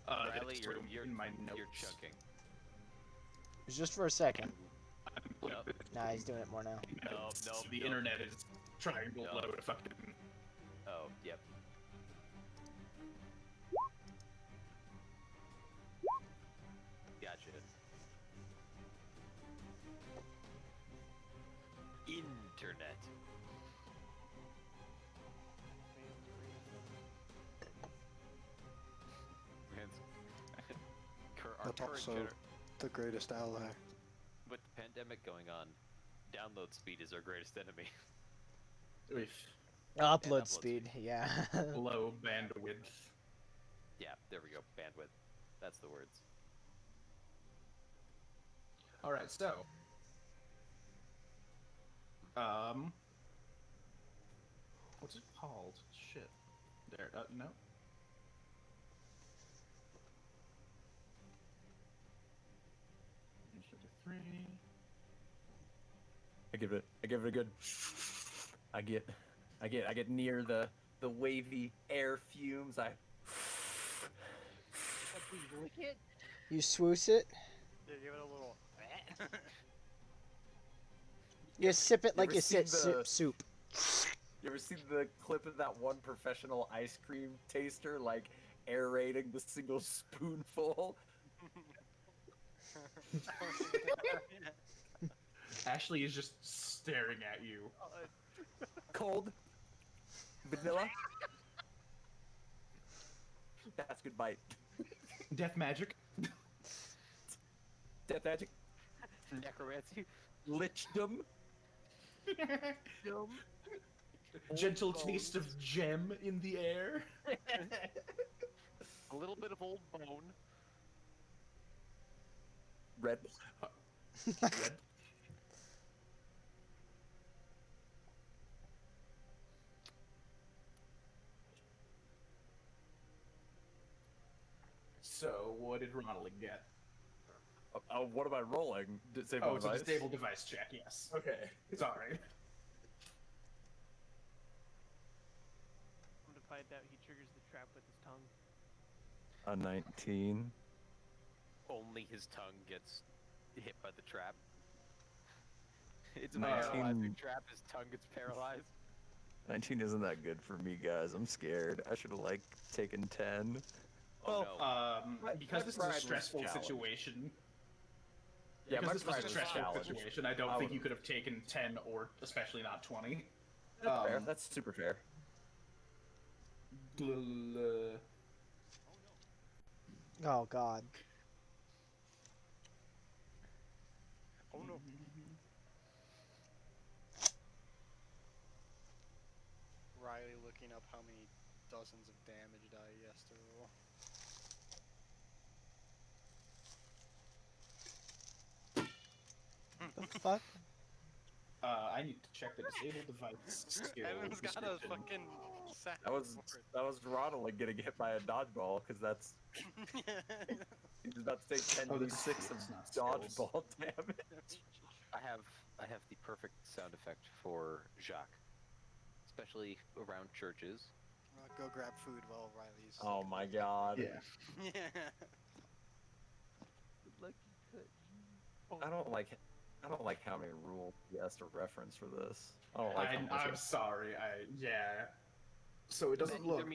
Riley, that's you're in my you're notes. chunking. It was just for a second. Nope. Nah, he's doing it more now. No, The no. internet is trying to No. load a fucking. Oh, yep. Gotcha. Internet. Our That's current also gener- the greatest ally. with the pandemic going on, download speed is our greatest enemy. Oof. Upload upload speed, yeah. Low bandwidth. Yeah, there we go. Bandwidth. That's the words. Alright, so. What's it called? Shit. There, no. Three. I give it a good. I get near the wavy air fumes. You swoos it. Yeah, give it a little. You sip it like ever you sip seen the- soup. You ever seen the clip of that one professional ice cream taster like aerating the single spoonful? Ashley is just staring at you. Cold vanilla. That's good bite. Death magic. Death magic. Necromancy. Lichdom. Gentle taste of gem in the air. A little bit of old bone. Red. Red. So, what did Ronald get? What am I rolling? Disable Oh, it's a device? disable device check, yes. Okay. Sorry. To find out, he triggers the trap with his tongue. A 19. Only his tongue gets hit by the trap. It's a 19. paralyzing trap. His tongue gets paralyzed. 19 isn't that good for me, guys. I'm scared. I should have, like, taken 10. Oh no. Because this is pride a was stressful challenged. situation. Yeah, Because my this was pride a was stressful challenged. situation, I don't think you could have taken 10 or especially not 20. That's fair. That's super fair. Oh God. Oh no. Riley looking up how many dozens of damage die he has to roll. The fuck? I need to check the disabled device skill Evan's got a description. fucking sack. That was Ronald getting hit by a dodgeball, because that's... He's about to take 10 Oh, d that's 6 of it's not skills. dodgeball damage. I have the perfect sound effect for Jacques, especially around churches. Go grab food while Riley's. Oh my god. Yeah. Yeah. I don't like how many rules he has to reference for this. I don't like how much I'm sorry. Yeah. So it doesn't look.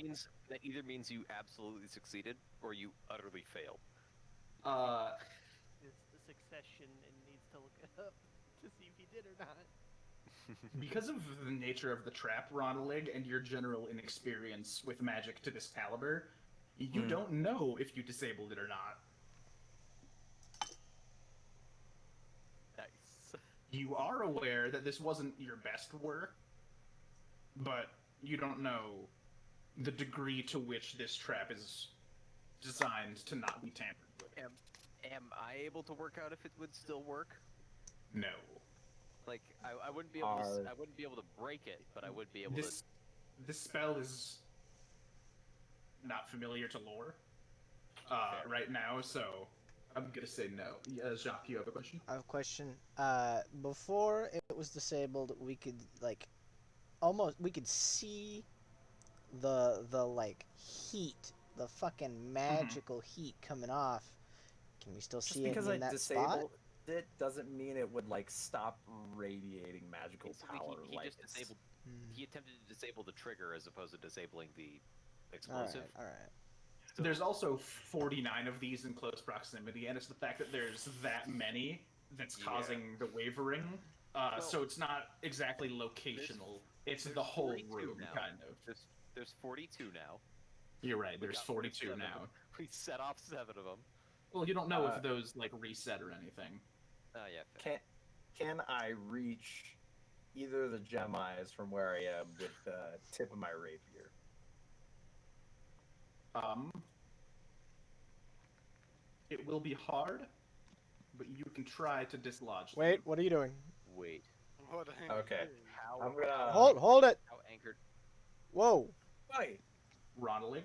That either means you absolutely succeeded or you utterly failed. It's the succession and needs to look it up to see if he did or not. Because of the nature of the trap, Ronalig, and your general inexperience with magic to this caliber, you don't know if you disabled it or not. Nice. You are aware that this wasn't your best work, but you don't know the degree to which this trap is designed to not be tampered with. Am I able to work out if it would still work? No. Like I wouldn't be able to. I wouldn't be able to break it, but I would be able to. This spell is not familiar to lore right now, so I'm gonna say no. Yeah, Jacques, you have a question? I have a question. Before it was disabled, we could we could see the like heat, the fucking magical heat coming off. Can we still see it in that spot? It doesn't mean it would like stop radiating magical Basically, power. he like just disabled. He attempted to disable the trigger as opposed to disabling the explosive. All right. So there's also 49 of these in close proximity, and it's the fact that there's that many that's causing the wavering. So it's not exactly locational. It's the whole room, now. kind of. There's 42 now. You're right. There's 42 now. We set off 7 of them. Well, you don't know if those like reset or anything. Oh yeah. Fair. Can I reach either of the gem eyes from where I am with the tip of my rapier? It will be hard, but you can try to dislodge them. Wait, what are you doing? Wait. What Okay. How? I'm gonna Hold it. How anchored? Whoa. Wait. Ronalig?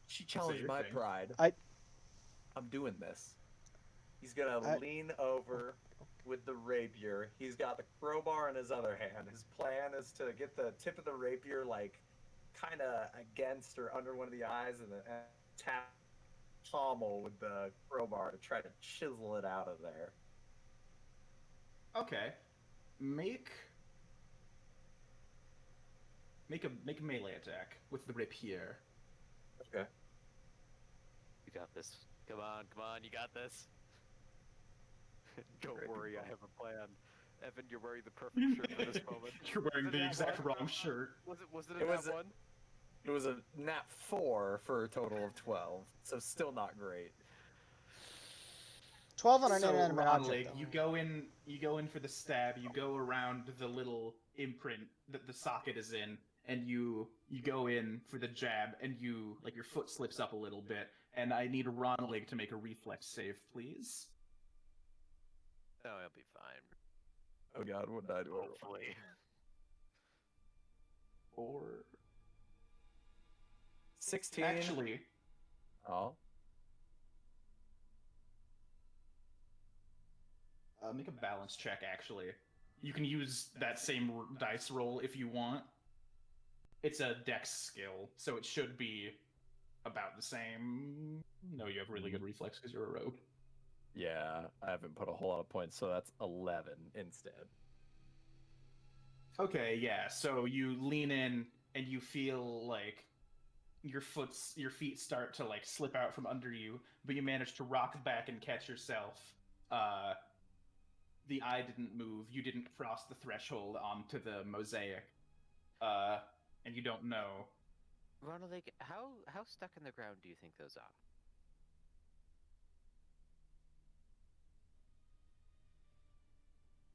She challenged your my thing. pride. I- I'm doing this. He's gonna lean over with the rapier. He's got the crowbar in his other hand. His plan is to get the tip of the rapier, like, kind of against or under one of the eyes, and then tap pommel with the crowbar to try to chisel it out of there. Okay. Make a melee attack with the rapier. Okay. You got this. Come on, you got this. Don't worry, I have a plan. Evan, you're wearing the perfect shirt for this moment. You're wearing the exact wrong shirt. Was it a nat 1? It was a nat 4 for a total of 12, so still not great. 12 on an So, inanimate object. Ronalig, you go in for the stab. You go around the little imprint that the socket is in, and you go in for the jab, and your foot slips up a little bit. And I need Ronalig to make a reflex save, please. be fine. Oh god, what did I do? Hopefully. 4. 16. Actually, Oh. make a balance check. Actually, you can use that same dice roll if you want. It's a dex skill, so it should be about the same. No, you have really good reflex because you're a rogue. Yeah, I haven't put a whole lot of points, so that's 11 instead. Okay, yeah. So you lean in and you feel like your feet start to like slip out from under you, but you manage to rock back and catch yourself. The eye didn't move. You didn't cross the threshold onto the mosaic, and you don't know. Ronald, like, how stuck in the ground do you think those are?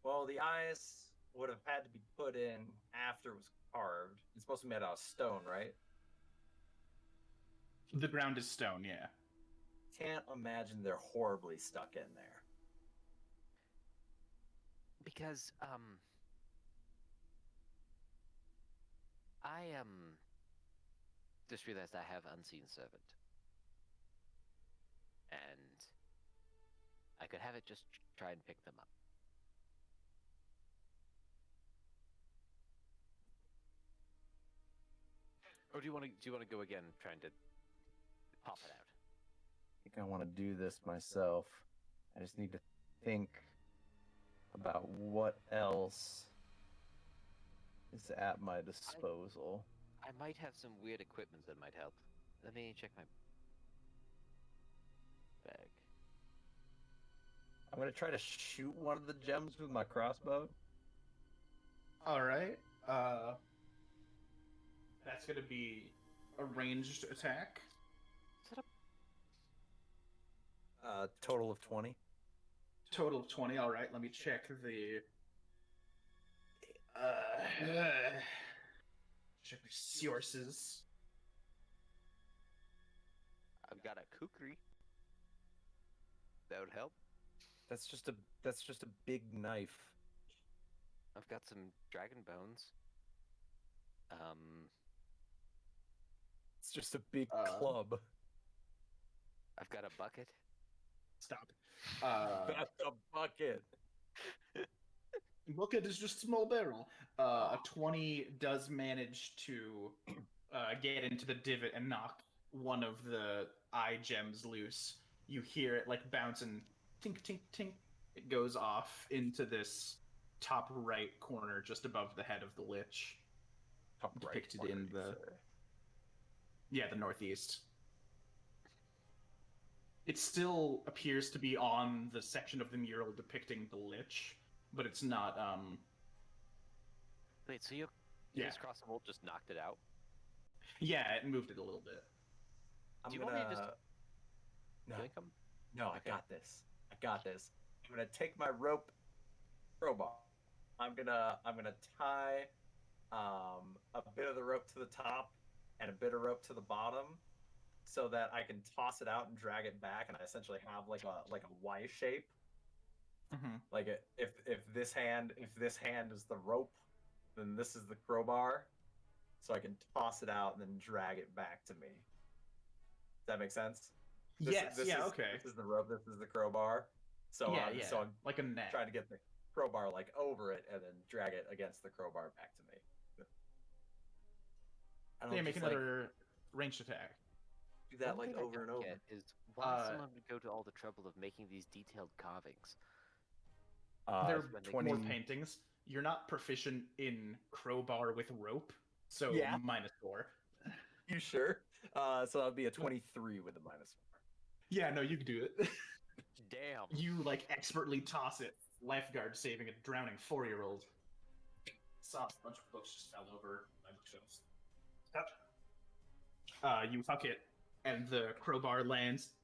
Well, the eyes would have had to be put in after it was carved. It's supposed to be made out of stone, right? The ground is stone. Yeah. Can't imagine they're horribly stuck in there. Because I just realized I have unseen servant, and I could have it just try and pick them up. Or do you want to go again, trying to pop it out? I think I want to do this myself. I just need to think about what else is at my disposal. I might have some weird equipment that might help. Let me check my bag. I'm gonna try to shoot one of the gems with my crossbow. All right. That's gonna be a ranged attack. Is that Total of 20. Total of 20. All right. Let me check the. Check the sources. I've got a kukri. That would help. That's just a big knife. I've got some dragon bones. It's just a big club. I've got a bucket. Stop. That's a bucket. Bucket is just a small barrel. A 20 does manage to get into the divot and knock one of the eye gems loose. You hear it like bounce and tink, tink, tink. It goes off into this top right corner just above the head of the lich. Top right Depicted corner, in you the- say. Yeah, the northeast. It still appears to be on the section of the mural depicting the lich, but it's not, Wait, so you Yeah. just cross the bolt, just knocked it out? Yeah, it moved it a little bit. Do you want me to just No, blink 'em? no, I got this. I got this. I'm gonna take my rope crowbar. I'm gonna tie a bit of the rope to the top and a bit of rope to the bottom, so that I can toss it out and drag it back, and I essentially have like a Y shape. Mm-hmm. Like if this hand is the rope, then this is the crowbar, so I can toss it out and then drag it back to me. Does that make sense? Yes, yeah, okay. This is the rope. This is the crowbar. So Yeah, I'm, yeah, so I'm like a net. trying to get the crowbar like over it and then drag it against the crowbar back to me. I don't Yeah, make just, like, another ranged attack. do that One like thing I over and don't over. get is why Uh, someone would go to all the trouble of making these detailed carvings. They're when they- 20. more paintings. You're not proficient in crowbar with rope, so Yeah. -4. You sure? So that would be a 23 with a -4. Yeah, no, you can do it. Damn. You like expertly toss it. Lifeguard saving a drowning 4-year-old. Saw a bunch of books just fell over my bookshelves. You huck it, and the crowbar lands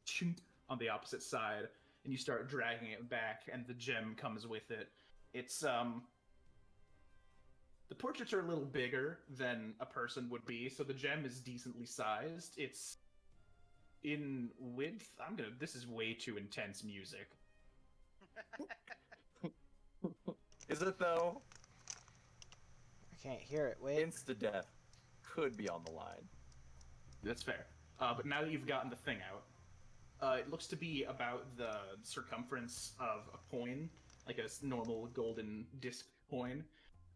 on the opposite side, and you start dragging it back, and the gem comes with it. It's the portraits are a little bigger than a person would be, so the gem is decently sized. It's in width. This is way too intense music. Is it though? I can't hear it. Wait. Insta-death could be on the line. That's fair. But now that you've gotten the thing out, it looks to be about the circumference of a coin, like a normal golden disc coin,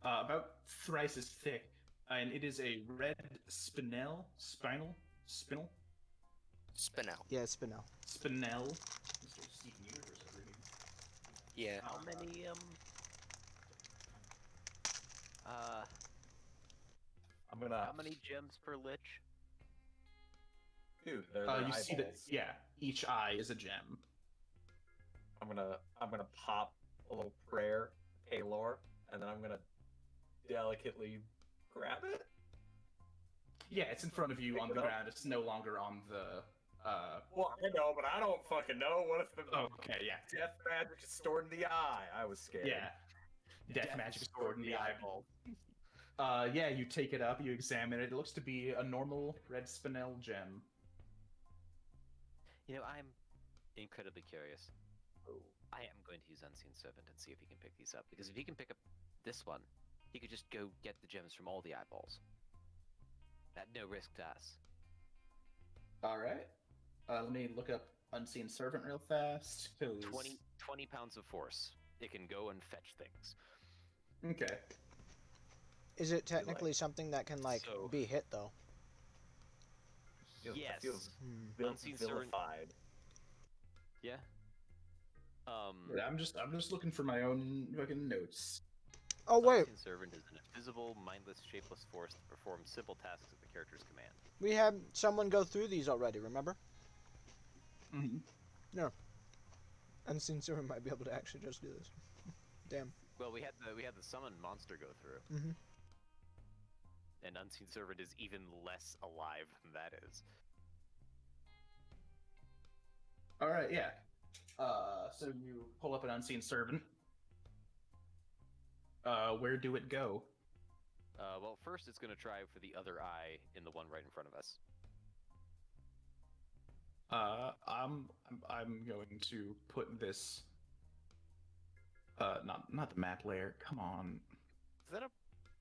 about thrice as thick, and it is a red spinel. Spin out. Yeah, spinel. Spinel. Mr. Steven Universe over here. Yeah. How many I'm gonna. how many gems per lich? Dude, they're You see that? eyeballs. Yeah, each eye is a gem. I'm gonna pop a little prayer, Paylor, and then I'm gonna delicately grab it. Yeah, it's in front of you Pick on it the up. ground. It's no longer on the. Well, I know, but I don't fucking know. What if the Oh, okay, yeah, death magic is stored in the eye? I was scared. yeah. Death magic is stored in the eyeball. Yeah, you take it up, you examine it. It looks to be a normal red spinel gem. You know, I'm incredibly curious. Oh. I am going to use Unseen Servant and see if he can pick these up. Because if he can pick up this one, he could just go get the gems from all the eyeballs. At no risk to us. All right. Let me look up Unseen Servant real fast. 'Cause... 20 pounds of force. It can go and fetch things. Okay. Is it technically something that can like So- be hit though? I Yes. feel Unseen Servant. vilified. Yeah. I'm just looking for my own fucking notes. Oh wait, Unseen Servant is an invisible, mindless, shapeless force that performs simple tasks at the character's command. we had someone go through these already. Remember? Mm-hmm. Unseen Servant might be able to actually just do this. Damn. Well, we had the summoned monster go through. Mhm. And Unseen Servant is even less alive than that is. All right, yeah. So you pull up an Unseen Servant. Where do it go? Well, first it's going to try for the other eye in the one right in front of us. I'm going to put this. Not the map layer. Come on. Is that a...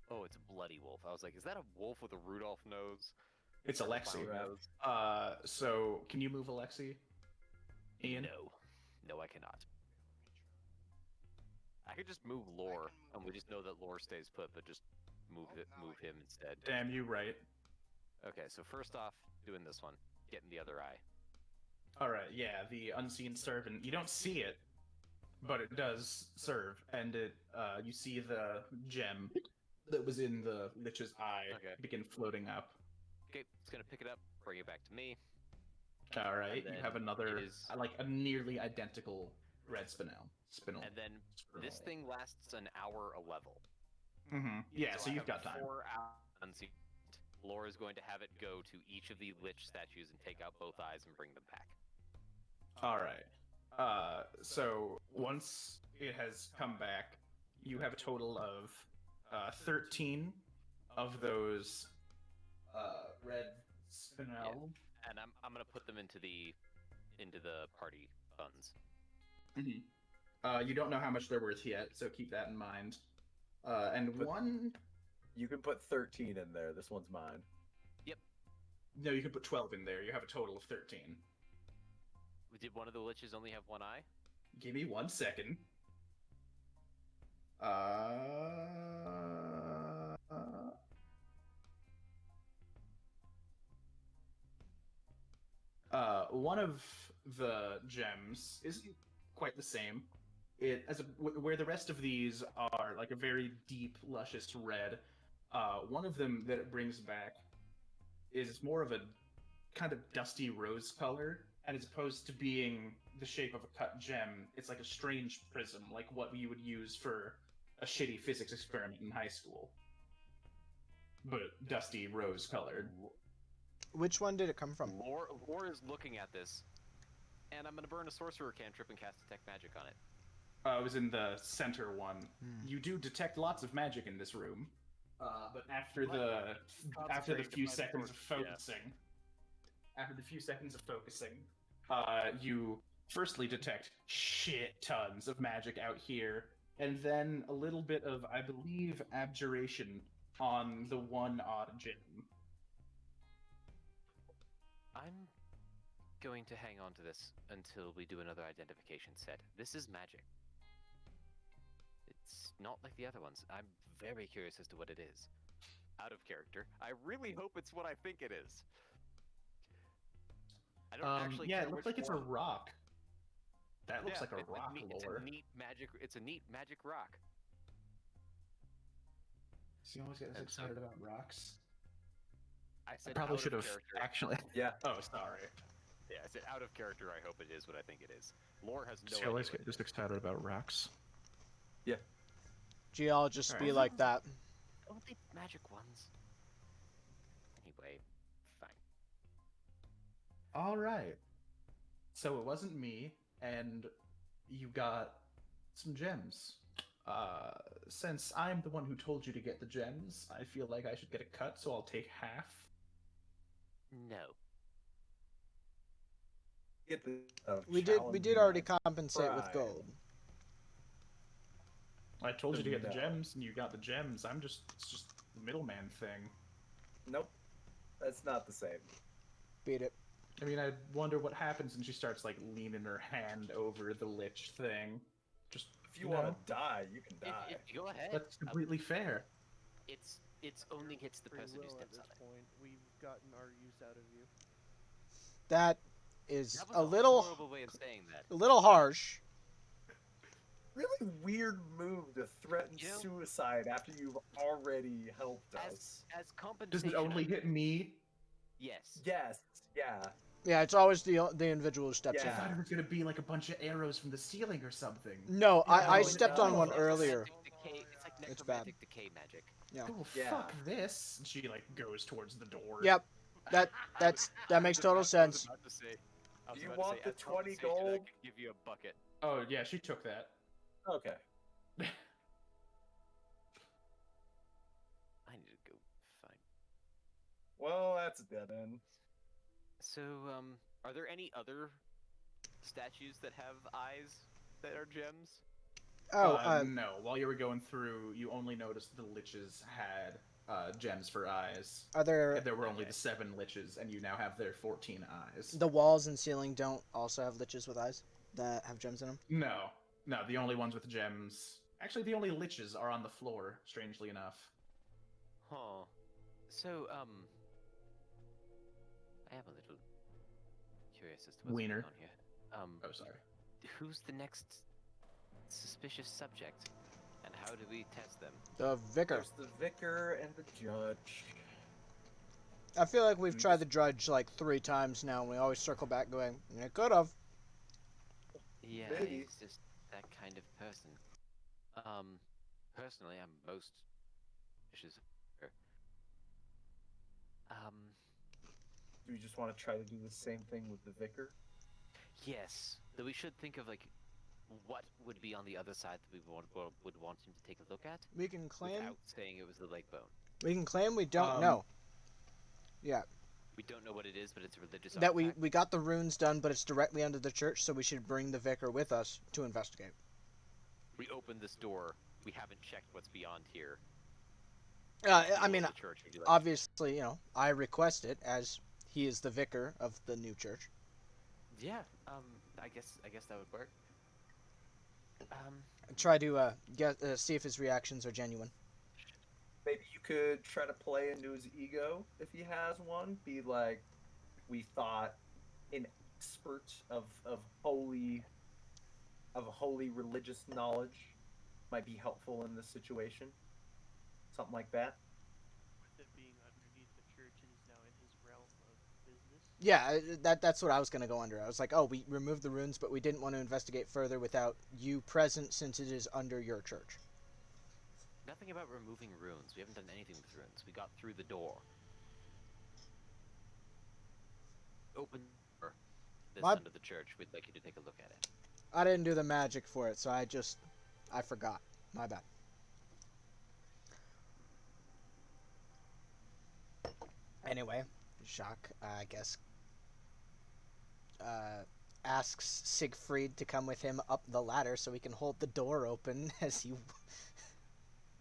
Oh, it's a bloody wolf. I was like, is that a wolf with a Rudolph nose? It's Alexi. Nose? So can you move Alexi? Ian? No, I cannot. I could just move Lore, and we just know that Lore stays put, but just move him instead. Damn, you right. Okay, so first off, doing this one, getting the other eye. All right, yeah, the Unseen Servant. You don't see it, but it does serve, and it you see the gem that was in the Lich's eye begin floating up. Okay, it's gonna pick it up, bring it back to me. All right, And you then have another, it is- like a nearly identical red spinel. And then this thing lasts an hour a level. Mm-hmm. Yeah, so I you've have got time. 4 hours unseen. Laura is going to have it go to each of the Lich statues and take out both eyes and bring them back. All right. So once it has come back, you have a total of 13 of those red spinel. And I'm gonna put them into the party funds. Mm-hmm. You don't know how much they're worth yet, so keep that in mind. And But- one... You can put 13 in there. This one's mine. No, you can put 12 in there. You have a total of 13. Did one of the Liches only have one eye? Give me 1 second. One of the gems isn't quite the same. Where the rest of these are like a very deep, luscious red. One of them that it brings back is more of a kind of dusty rose color, and as opposed to being the shape of a cut gem, it's like a strange prism, like what you would use for a shitty physics experiment in high school. But dusty rose colored. Which one did it come from? Lore is looking at this, and I'm gonna burn a sorcerer cantrip and cast detect magic on it. It was in the center one. You do detect lots of magic in this room, but after the few seconds of focusing, you firstly detect shit tons of magic out here and then a little bit of, I believe, abjuration on the one odd gem. I'm going to hang on to this until we do another identification set. This is magic. It's not like the other ones. I'm very curious as to what it is. Out of character. I really hope it's what I think it is. I don't actually Yeah, care it looks which like it's a one. rock. That looks Yeah, like a it's rock neat, lore. It's a neat magic rock. So you always get us And so- excited about rocks. I I said probably out should of have character. actually. Yeah. Oh, sorry. Yeah, I said out of character. I hope it is what I think it is. Lore has no So you idea. always what get it just is. excited about rocks. Geologists be Alright. like that. Only magic ones. Anyway, fine. All right. So it wasn't me, and you got some gems. Since I'm the one who told you to get the gems, I feel like I should get a cut, so I'll take half. No. Get the We did already compensate with pride. gold. I told you to get the No. gems, and you got the gems. It's just the middleman thing. Nope. That's not the same. Beat it. I mean, I wonder what happens, and she starts like leaning her hand over the lich thing. Just If you want to die, you can die. Go ahead. that's completely fair. It's only hits the Free person who will at steps this on it. point. We've gotten our use out of you. That is That was a little horrible way of saying that. harsh. Really weird move to threaten You know- suicide after you've already helped us. As Does compensation. it only hit me? Yes. Yes. Yeah. Yeah, it's always the individual who steps I Yeah. in. thought it was gonna be like a bunch of arrows from the ceiling or something. No, I No, stepped on no. one earlier. Decay, it's like It's bad. necromantic decay magic. Oh, Yeah. fuck this! And she like goes towards the door. Yep, that makes total sense. I was about to say. I was Do you about want to say, the as 20 compensation, I gold? could give you a bucket. Oh yeah, she took that. Okay. I need to go. Fine. Well, that's a dead end. So, are there any other statues that have eyes that are gems? Oh, No. While you were going through, you only noticed the liches had gems for eyes. are there And there were only Okay. the 7 liches, and you now have their 14 eyes. the walls and ceiling don't also have liches with eyes that have gems in them? No. The only ones with gems. Actually, the only liches are on the floor, strangely enough. Huh. So, I am a little curious as to what's Wiener. going on here. Oh, sorry. Who's the next suspicious subject, and how do we test them? The vicar. There's the vicar and the judge. I feel like we've tried the drudge like 3 times now, and we always circle back going, it could have. Yeah, Maybe. he's just that kind of person. Personally, I'm most suspicious of her. Do we just want to try to do the same thing with the vicar? Yes, though we should think of like what would be on the other side that we would want him to take a look at We can claim without saying it was the leg bone. we don't know. Yeah, We don't know what it is, but it's a religious that artifact. we got the runes done, but it's directly under the church, so we should bring the vicar with us to investigate. We opened this door. We haven't checked what's beyond here. I mean, The church would be like, obviously, I request it as he is the vicar of the new church. yeah. I guess that would work. Try to see if his reactions are genuine. Maybe you could try to play into his ego if he has one. Be like, we thought an expert of holy religious knowledge might be helpful in this situation. Something like that. With it being underneath the church, it is now in his realm of business. Yeah, that's what I was gonna go under. I was like, oh, we removed the runes, but we didn't want to investigate further without you present, since it is under your church. Nothing about removing runes. We haven't done anything with runes. We got through the door. Open the door that's My- under the church. We'd like you to take a look at it. I didn't do the magic for it, so I forgot. My bad. Anyway, Jacques, I guess, asks Siegfried to come with him up the ladder so he can hold the door open as you.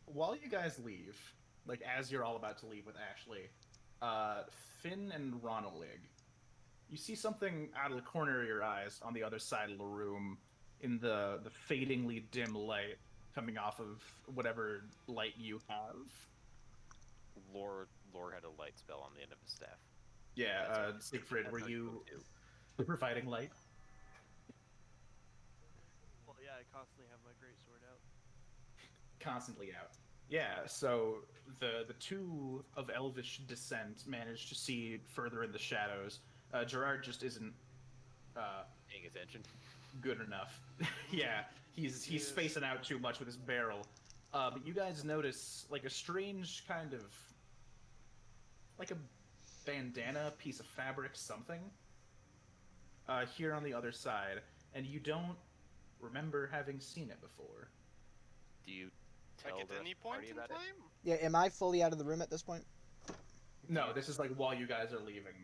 While you guys leave, like as you're all about to leave with Ashley, Finn and Ronalig, you see something out of the corner of your eyes on the other side of the room, in the fadingly dim light coming off of whatever light you have. Lore had a light spell on the end of his staff. Yeah, That's what- Siegfried, that's were how you do. providing light? Well, yeah, I constantly have my great sword out. Constantly out. Yeah, so the two of elvish descent managed to see further in the shadows. Gerard just isn't Paying attention. good enough. Yeah, he's Yes. spacing out too much with his barrel. But you guys notice like a strange kind of like a bandana, piece of fabric, something here on the other side, and you don't remember having seen it before. Do you tell Like at the any rest of the point party in about time? Yeah, am I fully out of the room at this point? No, this is like while you guys are leaving.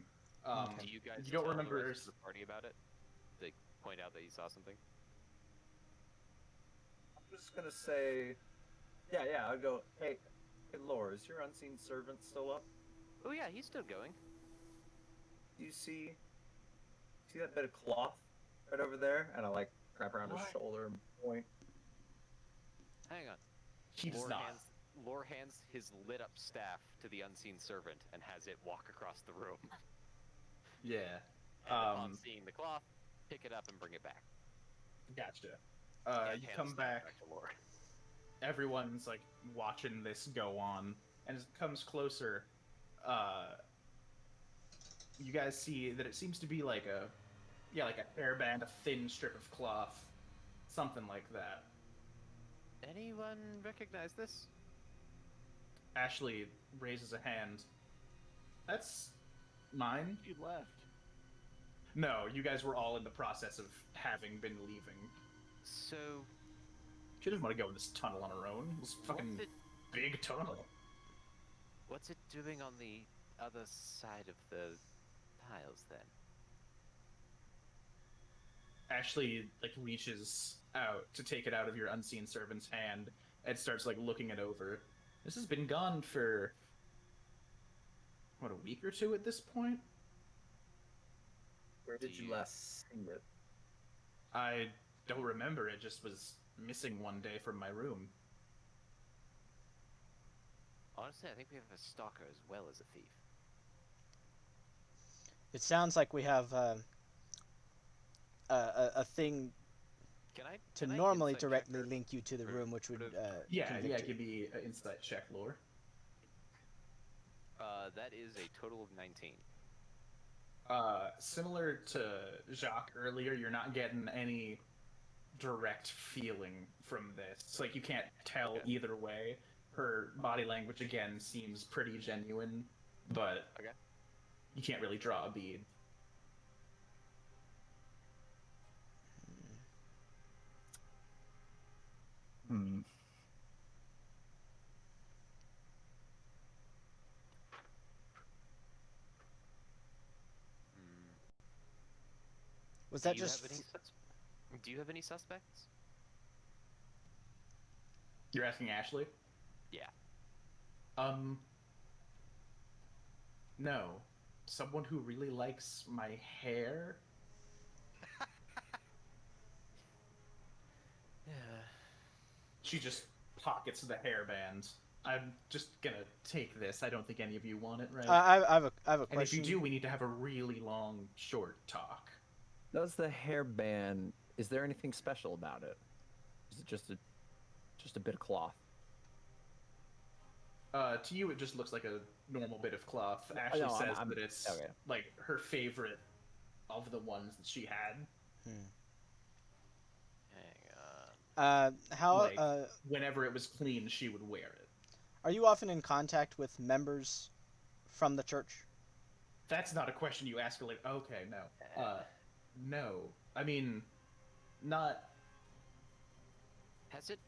it? Do you guys you don't tell remember the rest of the party about it? They point out that you saw something? I'm just gonna say, yeah. I'll go. Hey, Laura, is your unseen servant still up? Oh yeah, he's still going. Do you see that bit of cloth right over there? And I like wrap around his What? shoulder and point. Hang on. he does not. Lore hands his lit up staff to the unseen servant and has it walk across the room. Yeah. And upon seeing the cloth, pick it up and bring it back. Gotcha. And You hand come the staff back. to Lore. Everyone's like watching this go on, and as it comes closer, you guys see that it seems to be like a hairband, a thin strip of cloth, something like that. Anyone recognize this? Ashley raises a hand. That's mine. You left. No, you guys were all in the process of having been leaving. So, She doesn't want to go in this tunnel on her own. This fucking what's it, big tunnel. what's it doing on the other side of the tiles then? Ashley like reaches out to take it out of your unseen servant's hand and starts like looking it over. This has been gone for what, a week or two at this point? Where did Do you you- last see it? I don't remember. It just was missing one day from my room. Honestly, I think we have a stalker as well as a thief. It sounds like we have a thing to Can I normally insight check directly her? link you to the Or room, which would would've- Yeah, convict you. give me an insight check, Lore. That is a total of 19. Similar to Jacques earlier, you're not getting any direct feeling from this. It's like you can't tell Okay. either way. Her body language again seems pretty genuine, but Okay. you can't really draw a bead. Hmm. Hmm. Was Do that you just? have any Do you have any suspects? You're asking Ashley? Yeah. No. Someone who really likes my hair? Yeah. She just pockets the hairband. I'm just gonna take this. I don't think any of you want it, right? I have a and if question. you do, we need to have a really long, short talk. Does the hairband? Is there anything special about it? Is it just a bit of cloth? To you, it just looks like a normal bit of cloth. Ashley no, says I'm- that it's okay. like her favorite of the ones that she had. Hang on. How Like- Whenever it was clean, she would wear it. are you often in contact with members from the church? That's not a question you ask her. Like, okay, no, no. I mean, not. Has it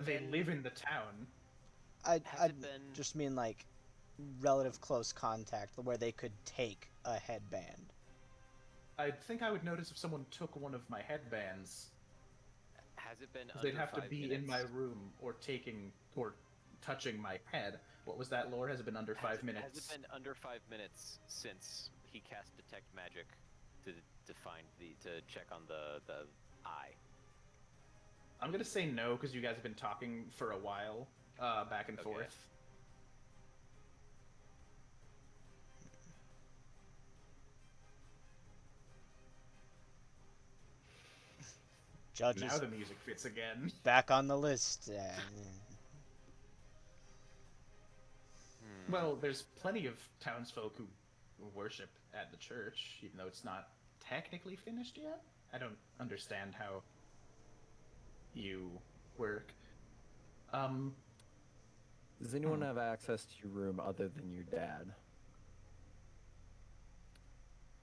They been live in the town. I Has it been just mean like relative close contact where they could take a headband. I think I would notice if someone took one of my headbands. Has it been 'Cause under they'd have to 5 be minutes? in my room or touching my head. What was that, lore? Has it been under 5 minutes? Has it been under 5 minutes since he cast detect magic to find to check on the eye? I'm gonna say no because you guys have been talking for a while, back and Okay. forth. Judge Now is the music fits again. back on the list. Well, there's plenty of townsfolk who worship at the church, even though it's not technically finished yet. I don't understand how you work. Does anyone have access to your room other than your dad?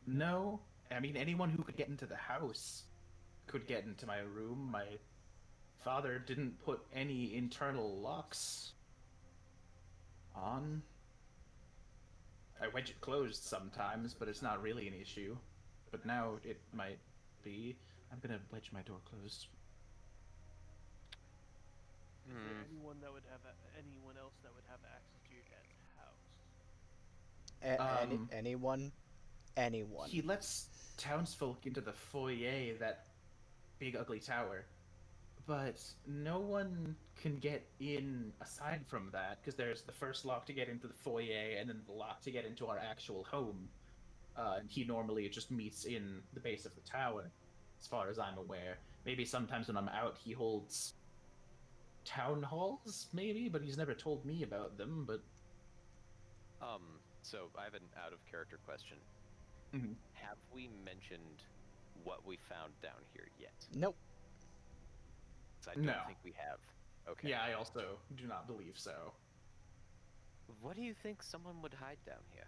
No. I mean, anyone who could get into the house could get into my room. My father didn't put any internal locks on. I wedge it closed sometimes, but it's not really an issue. But now it might be. I'm gonna wedge my door closed. Is there anyone that would have anyone else that would have access to your dad's house? Anyone? Anyone. He lets townsfolk into the foyer, that big ugly tower. But no one can get in aside from that, because there's the first lock to get into the foyer, and then the lock to get into our actual home. And he normally just meets in the base of the tower, as far as I'm aware. Maybe sometimes when I'm out, he holds town halls, maybe, but he's never told me about them. But So I have an out of character question. Mhm. Have we mentioned what we found down here yet? Nope. 'Cause I don't No. think we have. Okay. Yeah, I also do not believe so. What do you think someone would hide down here?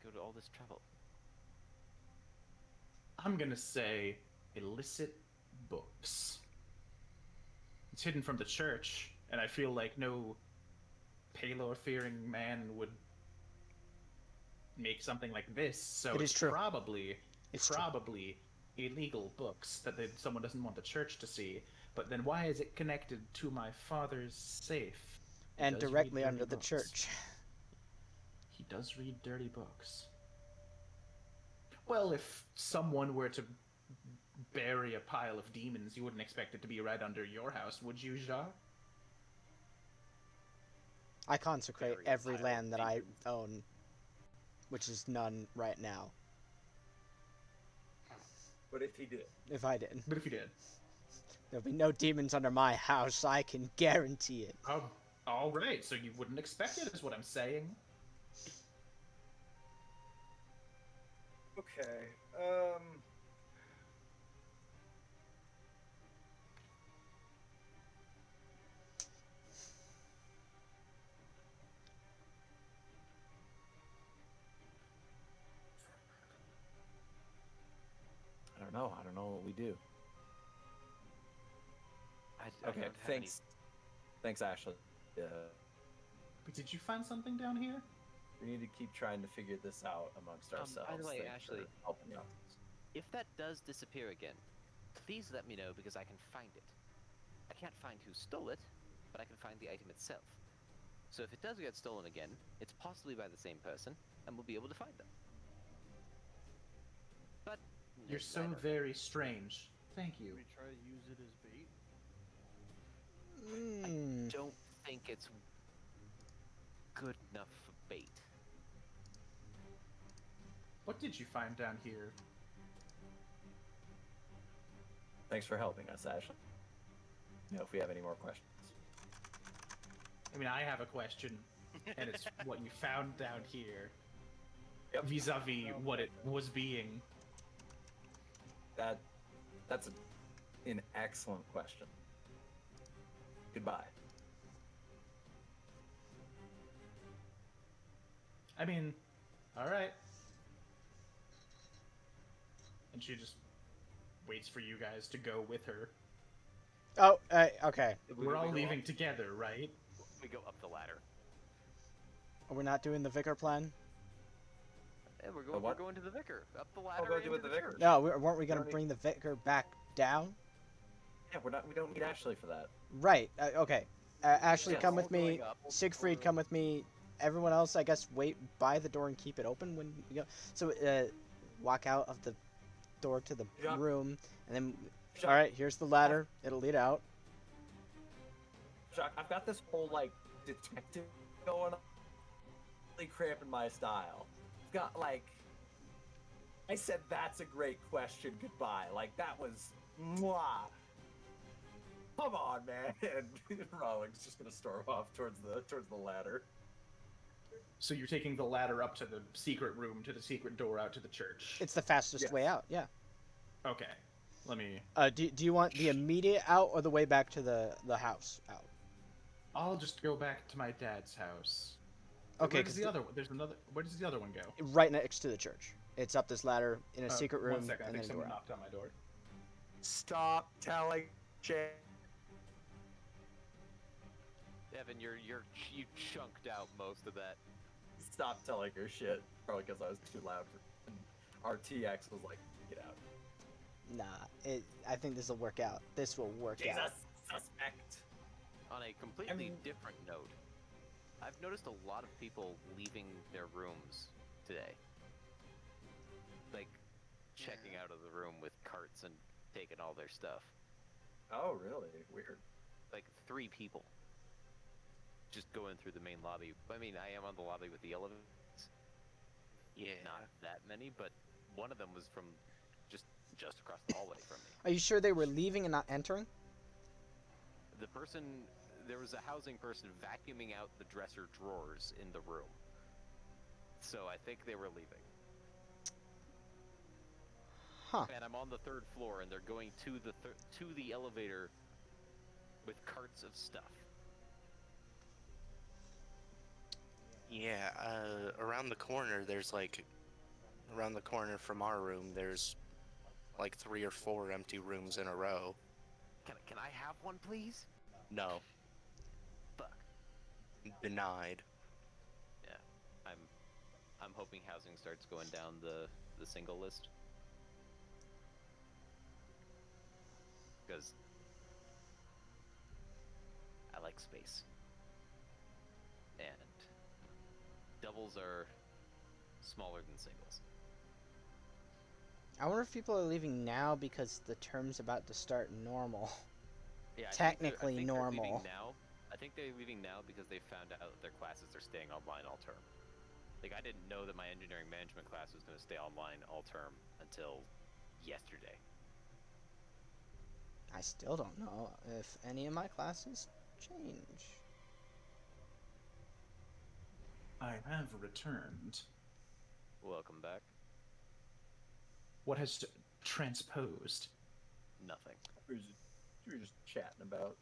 Go to all this trouble. I'm gonna say illicit books. It's hidden from the church, and I feel like no Palor-fearing man would make something like this. So It is it's true. probably It's true. illegal books that someone doesn't want the church to see. But then why is it connected to my father's safe? He And does read directly dirty under the books. church. He does read dirty books. Well, if someone were to bury a pile of demons, you wouldn't expect it to be right under your house, would you, Jacques? I consecrate Bury a every pile of land that I demons. own, which is none right now. But if he did. If I did. But if you did. There'll be no demons under my house, I can guarantee it. Oh, all right. So you wouldn't expect it, is what I'm saying. Okay. I don't know. I don't know what we do. I Okay. don't have Thanks. Thanks, Ashley. But did you find something down here? We need to keep trying to figure this out amongst by ourselves. the way, Thanks for Ashley, helping out. if that does disappear again, please let me know because I can find it. I can't find who stole it, but I can find the item itself. So if it does get stolen again, it's possibly by the same person, and we'll be able to find them. But You're so I don't know. very strange. Thank you. Should we try to use it as bait? Mm. Don't think it's good enough for bait. What did you find down here? Thanks for helping us, Ashley. You know, if we have any more questions. I mean, I have a question, and it's what you found down here, vis-a-vis what it was being. That's an excellent question. Goodbye. I mean, all right. And she just waits for you guys to go with her. Oh, okay. We're all leaving together, right? We go up the ladder. Are we not doing the Vicar plan? Hey, we're The going. We're what? going to the vicar. Up the I'll ladder. go do into with the vicar. church. No, weren't we gonna Don't need- bring the vicar back down? Yeah, we don't need Ashley for that. Right. Okay. Ashley, Yes. come All with me. going up, Siegfried, or- come with me. Everyone else, I guess, wait by the door and keep it open when we go. So, walk out of the door to the Yeah. room, and then. Jacques, All right, here's the ladder. It'll lead out. Jacques, I've got this whole like detective going on, really cramping my style. I've got like, I said that's a great question. Goodbye. Like that was, mwah. Come on, man. And Rawling's just gonna storm off towards the ladder. So you're taking the ladder up to the secret room, to the secret door out to the church. It's the fastest Yes. way out. Yeah. Okay. Let me. Do you want the immediate out or the way back to the house out? I'll just go back to my dad's house. Okay, Where 'cause does the other one? There's another. Where does the other one go? Right next to the church. It's up this ladder in a secret room, 1 second. I and think then a door someone out. knocked on my door. Stop telling Jay. Devin, you chunked out most of that. Stop telling her shit. Probably because I was too loud. And RTX was like, get out. Nah, I think this will work out. This will work Jesus, out. suspect. On a completely mean- different note, I've noticed a lot of people leaving their rooms today. Like, checking out of the room with carts and taking all their stuff. Oh, really? Weird. Like, 3 people. Just going through the main lobby. I mean, I am on the lobby with the elevators. Yeah. Not that many, but one of them was from just across the hallway from me. Are you sure they were leaving and not entering? The person, there was a housing person vacuuming out the dresser drawers in the room. So I think they were leaving. Huh. And I'm on the 3rd floor, and they're going to the elevator with carts of stuff. Yeah, around the corner, around the corner from our room, there's like 3 or 4 empty rooms in a row. Can I have one, please? No, Fuck. denied. Yeah, I'm hoping housing starts going down the single list. Because I like space. And doubles are smaller than singles. I wonder if people are leaving now because the term's about to start normal. Yeah, Technically they're normal. leaving now. I think they're leaving now because they found out that their classes are staying online all term. Like, I didn't know that my engineering management class was going to stay online all term until yesterday. I still don't know if any of my classes change. I have returned. Welcome back. What has transposed? Nothing. We were just chatting about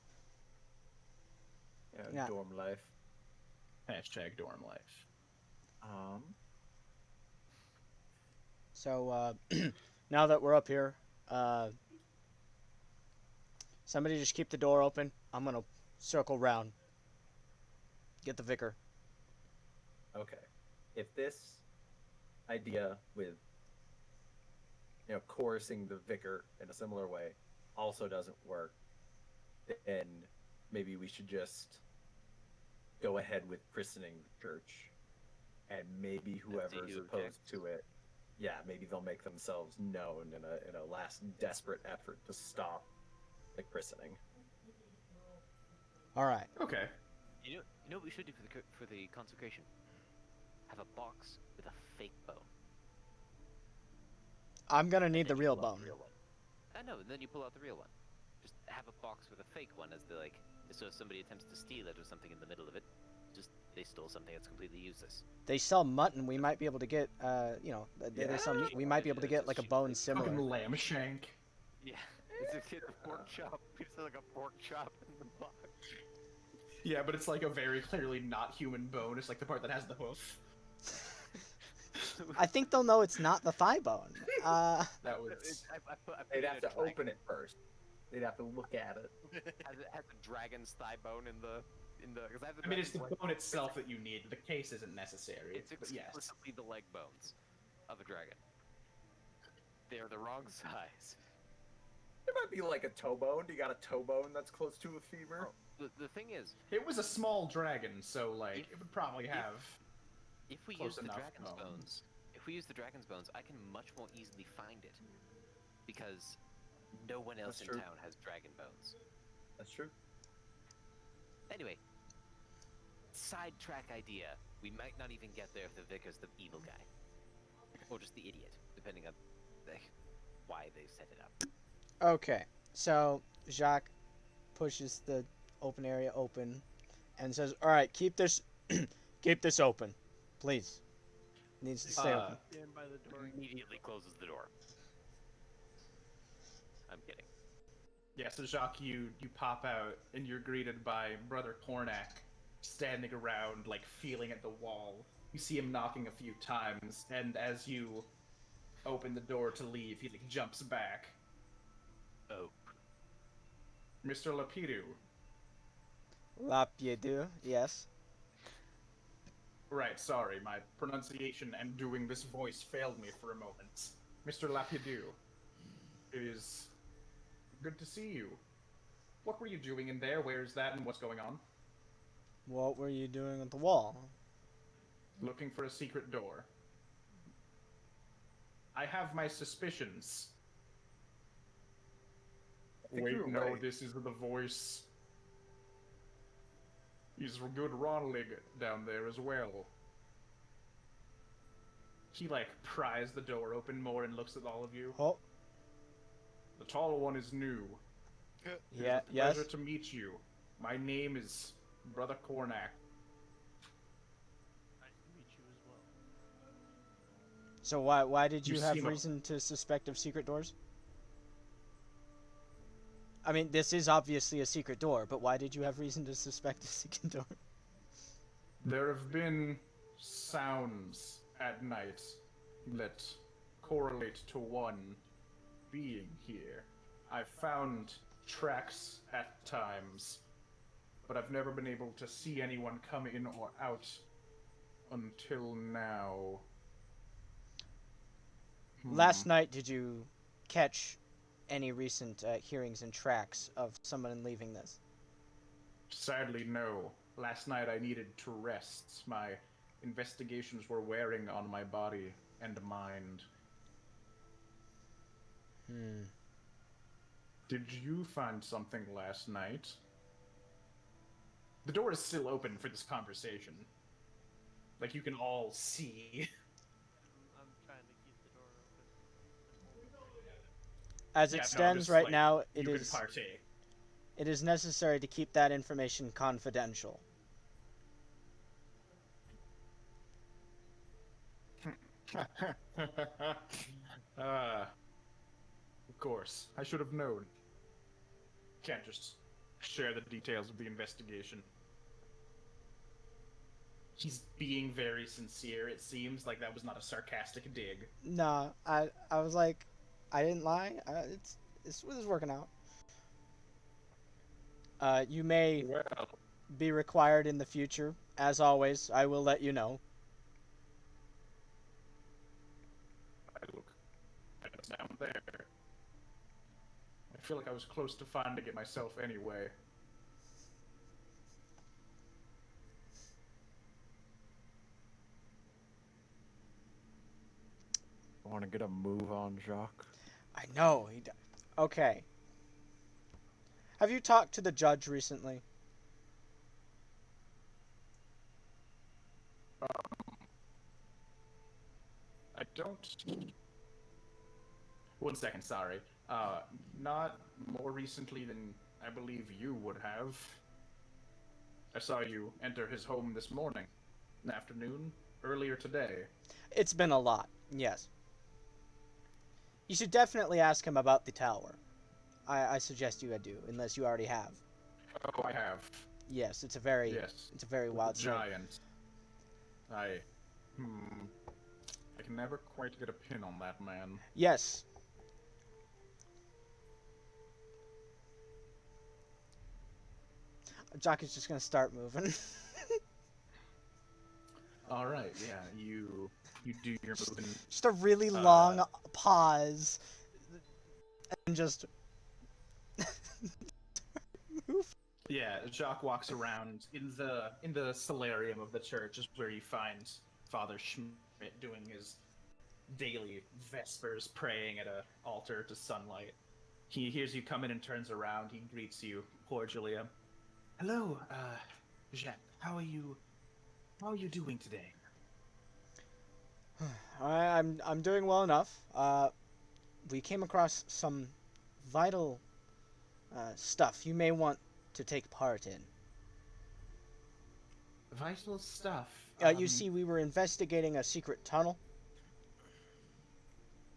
Yeah. dorm life. Hashtag dorm life. So, now that we're up here, somebody just keep the door open. I'm gonna circle round. Get the vicar. Okay. If this idea with coercing the vicar in a similar way also doesn't work, then maybe we should just go ahead with christening the church, and maybe whoever's who opposed objects. to it, yeah, maybe they'll make themselves known in a last desperate effort to stop the christening. All right. Okay. You know what we should do for the consecration? Have a box with a fake bone. I'm gonna need the Then you real pull out bone. the real one. I know, and then you pull out the real one. Just have a box with a fake one as the so if somebody attempts to steal it or something in the middle of it, just they stole something that's completely useless. They sell mutton. We might be able to get, they sell meat. We might be able to get like a bone Fucking similar. lamb shank. Yeah, it's a pork chop. We just like a pork chop in the box. Yeah, but it's like a very clearly not human bone. It's like the part that has the hoof. I think they'll know it's not the thigh bone. That was. They'd have to open it first. They'd have to look at it. Has a dragon's thigh bone in the. Cause I I mean, it's the dragon's leg- bone itself that you need. The case isn't necessary. It's but yes. explicitly the leg bones. of a dragon. They're the wrong size. It might be like a toe bone. You got a toe bone that's close to a femur. The thing is, It was a small dragon, so like If- it would probably have. if we Close use the enough dragon's bones. bones, if we use the dragon's bones, I can much more easily find it because no one else That's in true. town has dragon bones. That's true. Anyway, sidetrack idea. We might not even get there if the Vicar's the evil guy, or just the idiot, depending on why they set it up. Okay, so Jacques pushes the open area open and says, "All right, keep this, keep this open, please. Needs to stay open." Stand by the door. Immediately closes the door. I'm kidding. Yeah, so Jacques, you pop out and you're greeted by Brother Cornac, standing around like feeling at the wall. You see him knocking a few times, and as you open the door to leave, he like jumps back. Oh, Mr. Lapidu. Lapiedu, yes. Right, sorry, my pronunciation and doing this voice failed me for a moment. Mr. Lapidu, it is good to see you. What were you doing in there? Where is that and what's going on? What were you doing at the wall? Looking for a secret door. I have my suspicions. think Wait, you're no, right. this is the voice. He's a good Ronlig down there as well. He, like, pries the door open more and looks at all of you. Oh, The tall one is new. It is yeah, a yes. pleasure to meet you. My name is Brother Cornac. Nice to meet you as well. So why did You you have seem a- reason to suspect of secret doors? I mean, this is obviously a secret door, but why did you have reason to suspect a secret door? There have been sounds at night that correlate to one being here. I've found tracks at times, but I've never been able to see anyone come in or out until now. Last night, did you catch any recent hearings and tracks of someone leaving this? Sadly, no. Last night I needed to rest. My investigations were wearing on my body and mind. Hmm. Did you find something last night? The door is still open for this conversation. Like, you can all see. I'm trying to keep the door open. As Yeah, it no, stands just, right like, now, You it can is partake. it is necessary to keep that information confidential. Of course. I should have known. Can't just share the details of the investigation. He's being very sincere, it seems. Like that was not a sarcastic dig. Nah, I was like, I didn't lie. This is working out. You may Well, be required in the future. As always, I will let you know. I look down there. I feel like I was close to finding it myself anyway. Want to get a move on, Jacques? I know. Okay. Have you talked to the judge recently? I don't. 1 second, sorry. Not more recently than I believe you would have. I saw you enter his home this morning, afternoon, earlier today. It's been a lot. Yes. You should definitely ask him about the tower. I suggest you do, unless you already have. Oh, I have. Yes, it's a very Yes. it's a very With wild the story. giant. I can never quite get a pin on that man. Yes. Jock is just gonna start moving. All right, yeah, you you do your move and Just a really long pause, and just. yeah, Jacques walks around in the solarium of the church, is where you find Father Schmidt doing his daily vespers, praying at a altar to sunlight. He hears you come in and turns around. He greets you cordially. Hello, Jacques. How are you? How are you doing today? I'm doing well enough. We came across some vital stuff you may want to take part in. Vital stuff. You see, we were investigating a secret tunnel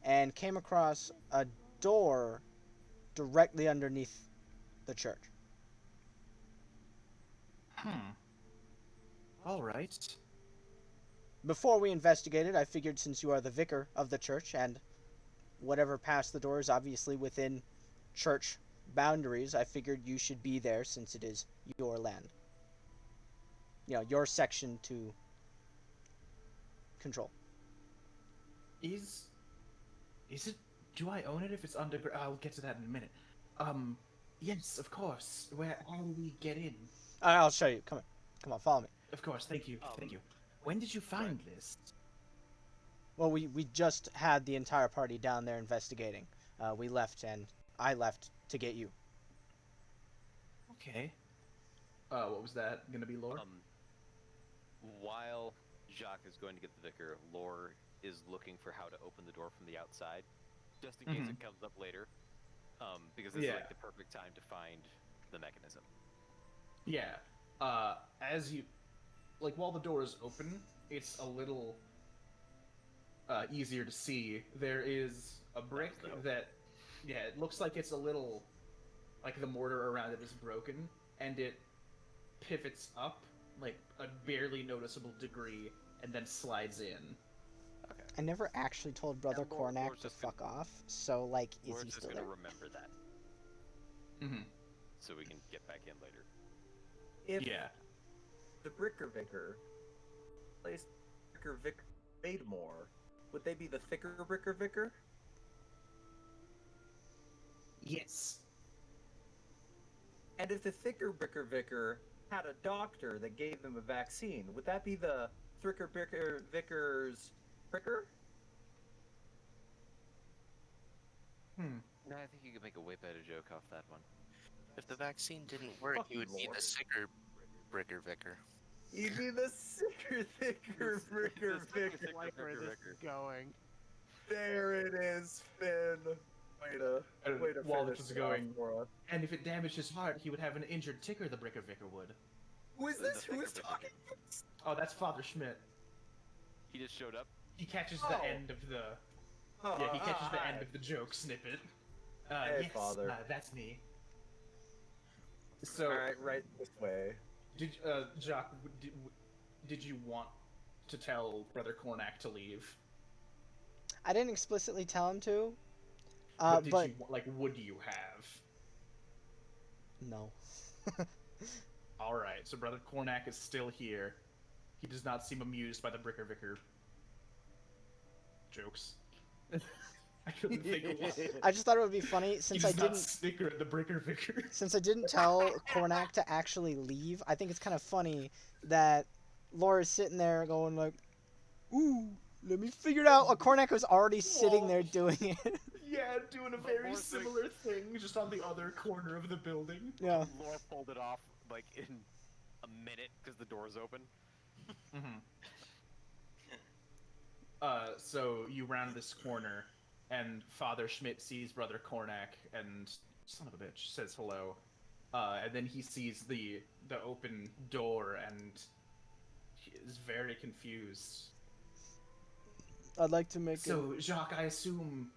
and came across a door directly underneath the church. All right. Before we investigated, I figured since you are the vicar of the church and whatever past the door is obviously within church boundaries, I figured you should be there since it is your land. You know, your section to control. Is it? Do I own it if it's underground? I'll get to that in a minute. Yes, of course. How do we get in? I'll show you. Come on, follow me. Of course. Thank you. Thank you. When did you find this? Well, we just had the entire party down there investigating. We left, and I left to get you. Okay. What was that gonna be, Lore? While Jacques is going to get the vicar, Lore is looking for how to open the door from the outside, just in case it comes up later. Because this is like the perfect time to find the mechanism. Yeah. As you, like, while the door is open, it's a little easier to see. There is a brick that, it looks like it's a little, like the mortar around it is broken, and it pivots up, like, a barely noticeable degree, and then slides in. Okay. I never actually told Brother Yeah, Lore's Cornac to just fuck off, so, like, is Lore's he just still gonna there? remember that, Mm-hmm. so we can get back in later. If Yeah. the Bricker Vicar placed Bricker Vicar Bademore, would they be the thicker Bricker Vicar? Yes. And if the thicker Bricker Vicar had a doctor that gave them a vaccine, would that be the thicker Bricker Vicar's pricker? No, I think you could make a way better joke off that one. If the vaccine didn't work, you would need a sicker Bricker Vicar. You'd be the sicker, thicker Bricker Vicar. Like where this is going. There it is, Finn. Way to While finish this is it off going, for us. and if it damaged his heart, he would have an injured ticker, the Bricker Vicar would. Who is this? Who thicker is Bricker talking? Oh, that's Father Schmidt. He just showed up. He catches Oh. the end of the... Yeah, he catches the end of the joke snippet. Hey, yes, Father. That's me. So, Alright, right this way. Jacques, did you want to tell Brother Cornac to leave? I didn't explicitly tell him to, But but would you have? no. Alright, so Brother Cornac is still here. He does not seem amused by the Bricker Vicar jokes. I couldn't think of one. I just thought it would be funny He since does I not didn't snicker at the Bricker Vicar. since I didn't tell Cornac to actually leave. I think it's kind of funny that Laura's sitting there going like, "Ooh, let me figure it out." Cornac was already sitting there doing it. Yeah, doing a very more similar thing, just on the other corner of the building. Yeah. Lore pulled it off like in a minute because the door's open. So you round this corner, and Father Schmidt sees Brother Cornac, and son of a bitch says hello. And then he sees the open door, and he is very confused. I'd like to make So Jacques, I assume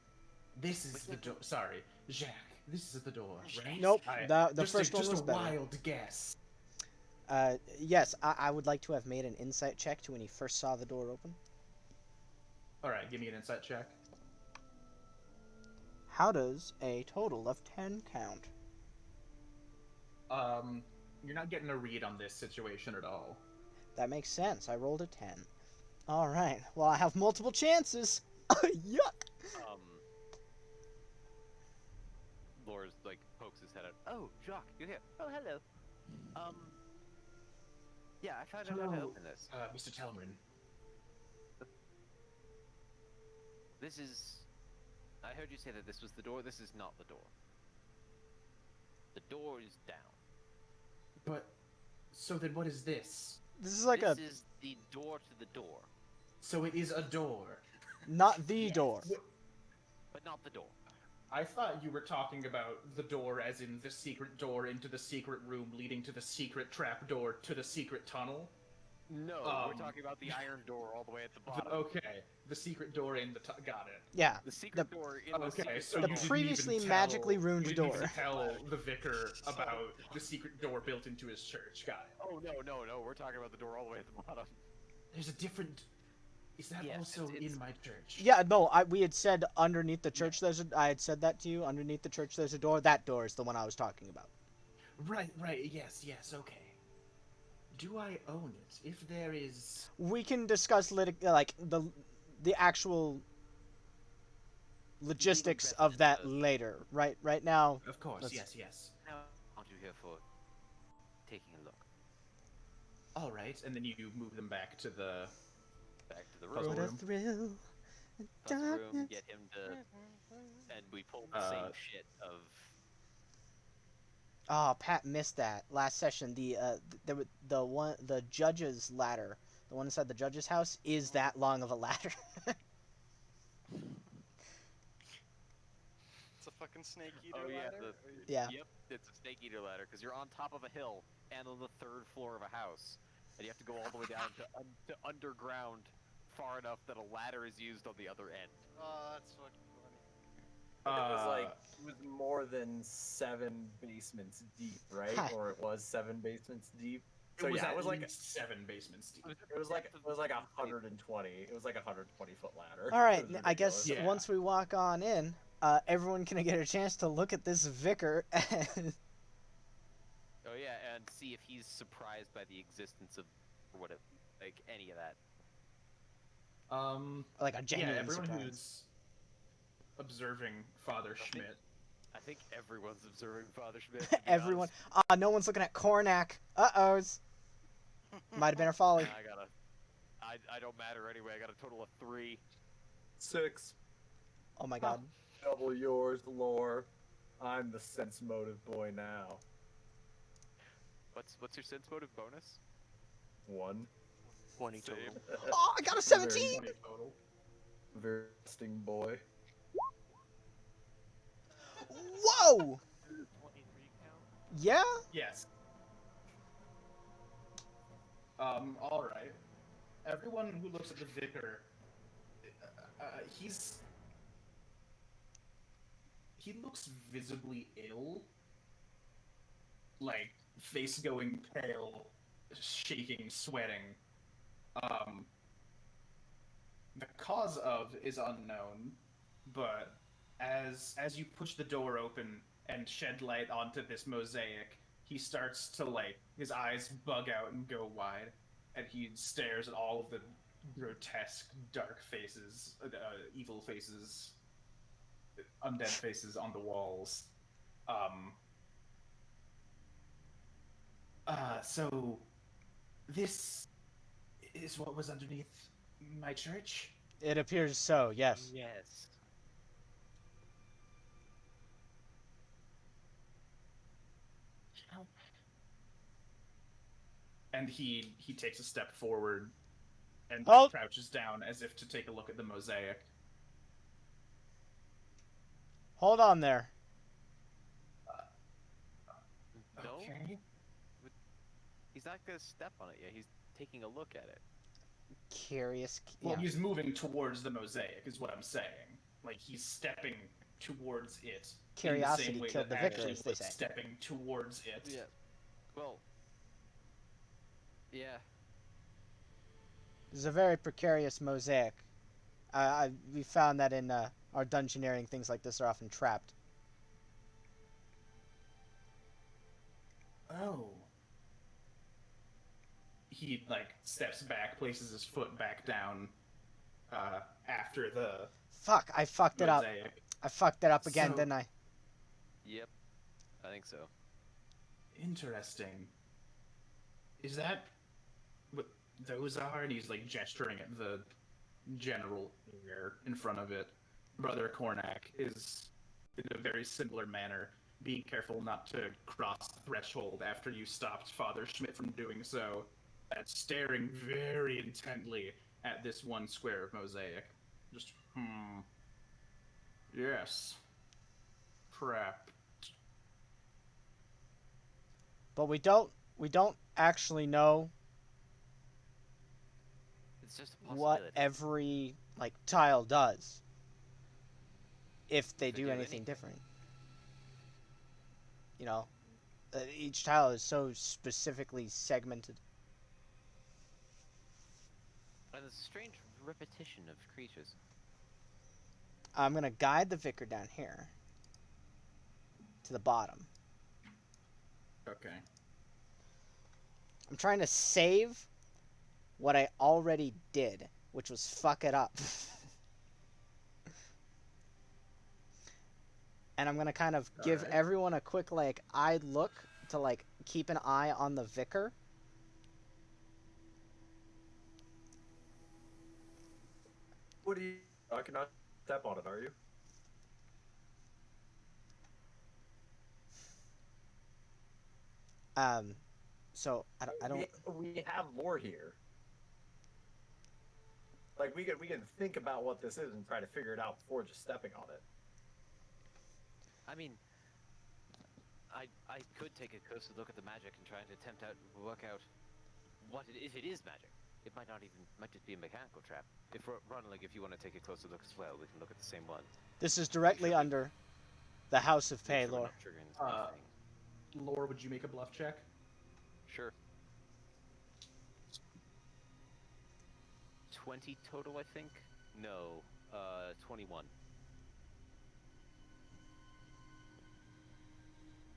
this is the door. Sorry, Jacques, this is the door, right? Nope, I- the just first a, one just was a better. wild guess. Yes, I would like to have made an insight check to when he first saw the door open. All right, give me an insight check. How does a total of 10 count? You're not getting a read on this situation at all. That makes sense. I rolled a 10. All right. Well, I have multiple chances. Yuck. Lors like pokes his head out. Oh, Jacques, you're here. Oh, hello. Yeah, I found out how to open this. Mr. Telmarin. This is. I heard you say that this was the door. This is not the door. The door is down. But, so then what is this? This is like This is the door to the door, So it is a door. not the door. but not the door. I thought you were talking about the door as in the secret door into the secret room leading to the secret trap door to the secret tunnel. No, we're talking about the iron door all the way at the bottom. Okay, the secret door in the got it. Yeah. The secret door in the Okay, secret so The you didn't previously even magically tell, ruined you didn't even door. tell the vicar about the secret door built into his church. Got it. Oh no! We're talking about the door all the way at the bottom. There's a different. Is that Yes, also it's- in my church? Yeah, no, we had said underneath the church there's a. I had said that to you. Underneath the church there's a door. That door is the one I was talking about. Right. Yes. Okay. Do I own it? If there is. We can discuss the actual logistics of that later. Right now. Of course. Let's- Yes. Now, I want you here for taking a look. All right, and then you move them back to the. Back to the Puzzle What room. a room. thrill. Puzzle room, Darkness. get him to, and we pull the same shit of. Oh, Pat missed that last session. The judge's ladder, the one inside the judge's house, is that long of a ladder. It's a fucking snake eater Oh yeah, ladder. Yeah. Yep, it's a snake eater ladder because you're on top of a hill and on the third floor of a house, and you have to go all the way down to underground, far enough that a ladder is used on the other end. Oh, that's fucking funny. It was more than 7 basements deep, right? Hi. Or it was 7 basements deep. So it was yeah, at it was like least 7 basements deep. it was like 120. It was like a 120-foot ladder. All right, It was I guess ridiculous. Yeah. once we walk on in, everyone can get a chance to look at this vicar, and Oh yeah, and see if he's surprised by the existence of whatever, like any of that. like a genuine yeah, everyone surprise. who's observing Father Schmidt. I think everyone's observing Father Schmidt. to be Everyone. honest. No one's looking at Cornac. Uh-ohs. Might have been our folly. I don't matter anyway. I got a total of 3. 6. Oh my god. Double yours, lore. I'm the sense motive boy now. What's your sense motive bonus? 1. 20 total. Same. Oh, I got a 17! 20 total. Very interesting boy. Whoa! 23 count. Yeah? Yes. All right. Everyone who looks at the vicar, he looks visibly ill. Like face going pale, shaking, sweating. The cause of is unknown, but as you push the door open and shed light onto this mosaic, he starts to his eyes bug out and go wide, and he stares at all of the grotesque, dark faces, evil faces, undead faces on the walls. So this is what was underneath my church? It appears so, yes. Yes. And he takes a step forward and Halt! crouches down as if to take a look at the mosaic. Hold on there. No, Okay. he's not gonna step on it yet. He's taking a look at it. Curious. Well, Yeah. he's moving towards the mosaic, is what I'm saying. Like he's stepping towards it. Curiosity in the same way killed that the vicar, Ashley as they was say. stepping towards it. Yeah. Well. Yeah. This is a very precarious mosaic. We found that in our dungeoneering, things like this are often trapped. Oh. he like steps back, places his foot back down after the Fuck, I fucked it up. mosaic. I fucked it up again, So- didn't I? Yep, I think so. Interesting. Is that what those are? And he's like gesturing at the general air in front of it. Brother Cornac is in a very similar manner, being careful not to cross the threshold after you stopped Father Schmidt from doing so, and staring very intently at this one square of mosaic. Just, yes. Crap. But we don't actually know It's just a what possibility. every like tile does. If they do anything different. You know, each tile is so specifically segmented. And there's a strange repetition of creatures. I'm gonna guide the vicar down here to the bottom. Okay. I'm trying to save what I already did, which was fuck it up. And I'm gonna kind of give Alright. everyone a quick like eye look to like keep an eye on the vicar. What are you? I cannot step on it. Are you? So I don't. We have more here. Like we can think about what this is and try to figure it out before just stepping on it. I mean, I could take a closer look at the magic and try to attempt out work out what it is. If it is magic, it might just be a mechanical trap. If Ronald, if you want to take a closer look as well, we can look at the same one. This is directly under the House of Make sure we're Paylor. not triggering the same thing. Lore, would you make a bluff check? Sure. 20 total, I think. No, 21.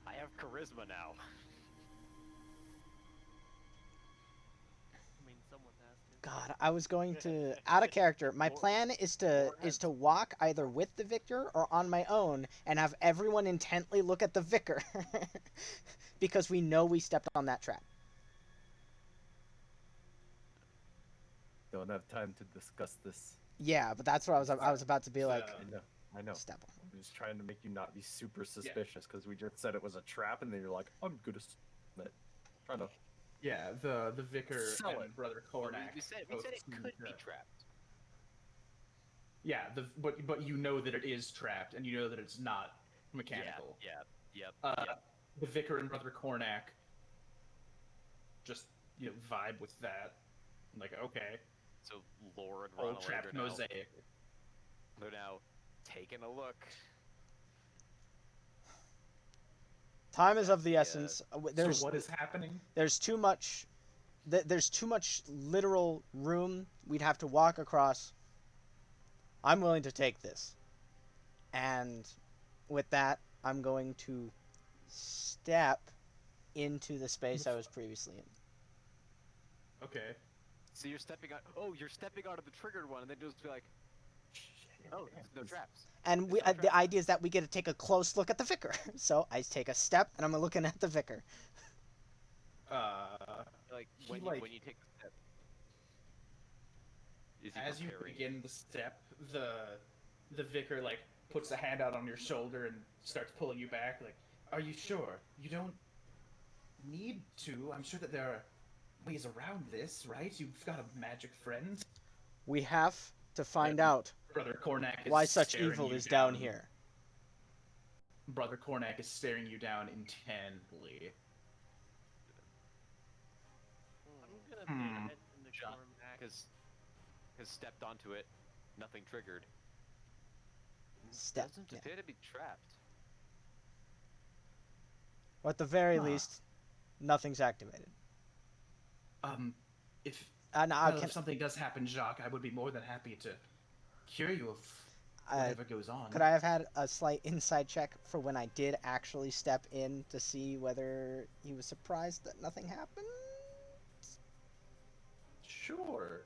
I have charisma now. I mean, someone has to. God, I was going to out of character. My plan is to walk either with the vicar or on my own and have everyone intently look at the vicar because we know we stepped on that trap. Don't have time to discuss this. Yeah, but that's what I was about to be like. I know. Step on. I'm just trying to make you not be super suspicious because we just said it was a trap, and then you're like, I'm good at it. Trying to. Yeah, the vicar Sell and it. Brother Cornac. We said both it seem could to- be trapped. Yeah, but you know that it is trapped, and you know that it's not mechanical. Yep. The vicar and Brother Cornac just vibe with that. Like, okay, So Laura and old Ronald trapped are now, mosaic. they're now taking a look. Time is of the essence. There's So what is happening? there's too much there's too much literal room we'd have to walk across. I'm willing to take this. And with that, I'm going to step into the space I was previously in. Okay. So you're stepping out. Oh, you're stepping out of the triggered one, and then just be like, oh, there's no traps. And we, the idea is that we get to take a close look at the vicar. So I take a step, and I'm looking at the vicar. Like He, when like- you take the step. Is he As you preparing? begin the step, the vicar like puts a hand out on your shoulder and starts pulling you back. Like, are you sure? You don't need to. I'm sure that there are ways around this, right? You've got a magic friend. We have to find out Brother Cornac is why such staring evil you is down here. Brother Cornac is staring you down intently. I'm gonna put Hmm. my head in the Cormac. Has stepped onto it. Nothing triggered. Step. Doesn't Yeah. appear to be trapped. Or at the very Huh. least, nothing's activated. If No, well, if something does happen, Jacques, I would be more than happy to cure you of whatever goes on. Could I have had a slight inside check for when I did actually step in to see whether he was surprised that nothing happened? Sure.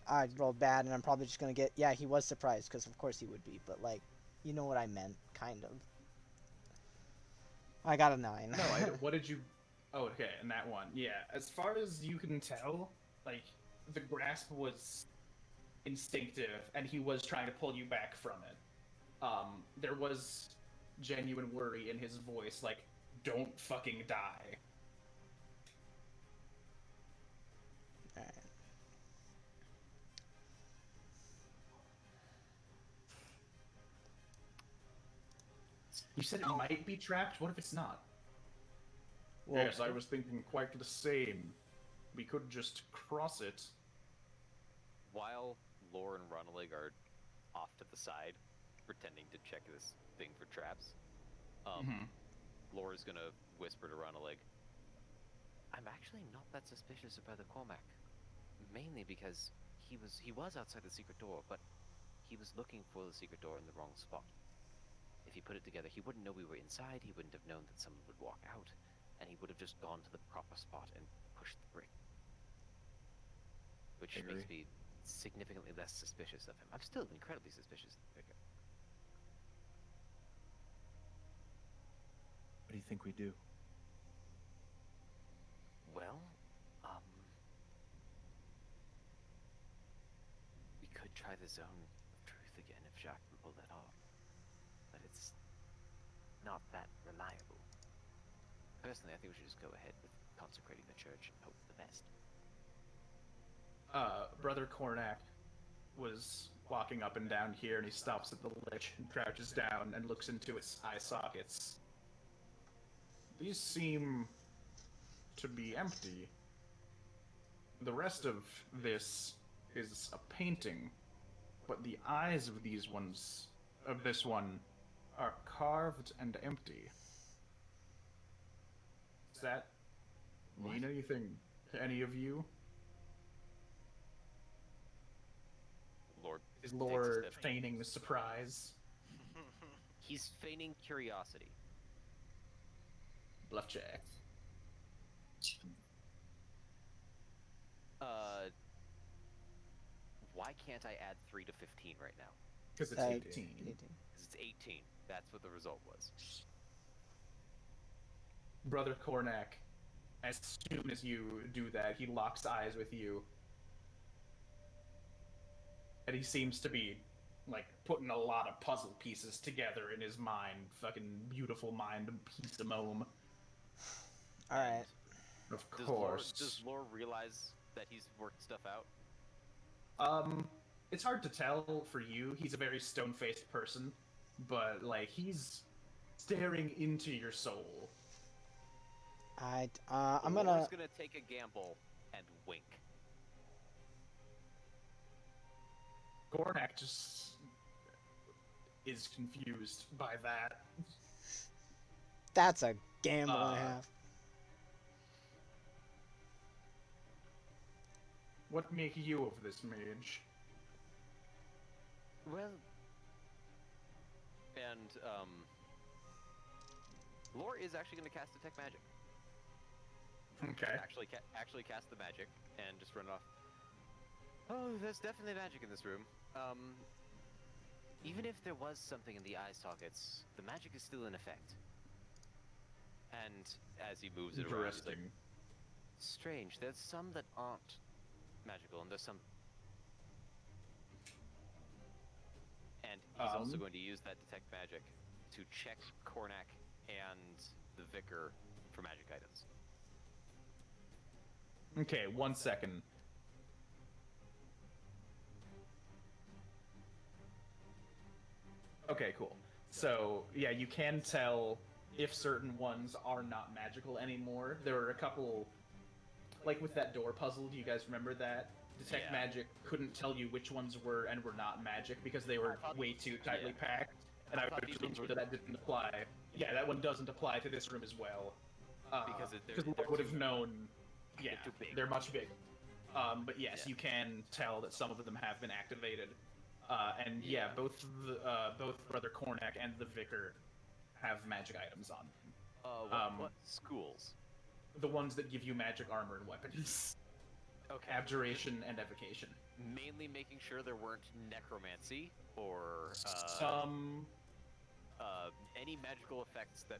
I rolled bad, and I'm probably just gonna get. Yeah, he was surprised because of course he would be, but like, you know what I meant, kind of. I got a 9. No, what did you? Oh, okay, and that one, yeah. As far as you can tell, like the grasp was instinctive, and he was trying to pull you back from it. There was genuine worry in his voice, like, "Don't fucking die." Alright. You said it might be trapped. What if it's not? Well, Yes, I was thinking quite the same. We could just cross it. While Lore and Ronalig are off to the side, pretending to check this thing for traps, Lore is gonna whisper to Ronalig, "I'm actually not that suspicious of Brother Cormac, mainly because he was outside the secret door, but he was looking for the secret door in the wrong spot. If he put it together, he wouldn't know we were inside, he wouldn't have known that someone would walk out, and he would have just gone to the proper spot and pushed the brick. Which makes me significantly less suspicious of him. I'm still incredibly suspicious of the Vicar." What do you think we do? Well, we could try the zone of truth again if Jacques can pull that off, but it's not that reliable. Personally, I think we should just go ahead with consecrating the church and hope for the best. Brother Cornac was walking up and down here, and he stops at the lich and crouches down and looks into its eye sockets. These seem to be empty. The rest of this is a painting, but the eyes of this one, are carved and empty. Does that mean anything to any of you? Lord Is takes a Lore step. feigning the surprise? He's feigning curiosity. Bluff check. Why can't I add 3 to 15 right now? Because it's 18. 18. Because it's 18. That's what the result was. Brother Cornac, as soon as you do that, he locks eyes with you. And he seems to be, like, putting a lot of puzzle pieces together in his mind. Fucking beautiful mind, piece of mome. Alright. Of Does course. Lore realize that he's worked stuff out? It's hard to tell for you. He's a very stone-faced person. But, like, he's staring into your soul. I'm Lore's gonna. gonna take a gamble and wink. Cornac just is confused by that. That's a gamble and a half. What make you of this mage? Well, and Lore is actually going to cast detect magic. Okay. Actually cast the magic and just run it off. Oh, there's definitely magic in this room. Even if there was something in the eye sockets, the magic is still in effect. And as he moves it around, he's like, Interesting. strange. There's some that aren't magical, and there's some. And he's also going to use that detect magic to check Cornac and the Vicar for magic items. Okay, 1 second. Okay, cool. So, yeah, you can tell if certain ones are not magical anymore. There were a couple, like with that door puzzle, do you guys remember that? Detect Yeah. Magic couldn't tell you which ones were and were not magic because they were way too tightly packed. And I thought would these assume ones were- that didn't apply. Yeah, that one doesn't apply to this room as well. Because they're Lord would have too- known. Yeah, too big. they're much bigger. But yes, Yeah. you can tell that some of them have been activated. And yeah, both Brother Cornac and the Vicar have magic items on them. What schools? the ones that give you magic armor and weapons. Okay. Abjuration and evocation. Mainly making sure there weren't necromancy or Some any magical effects that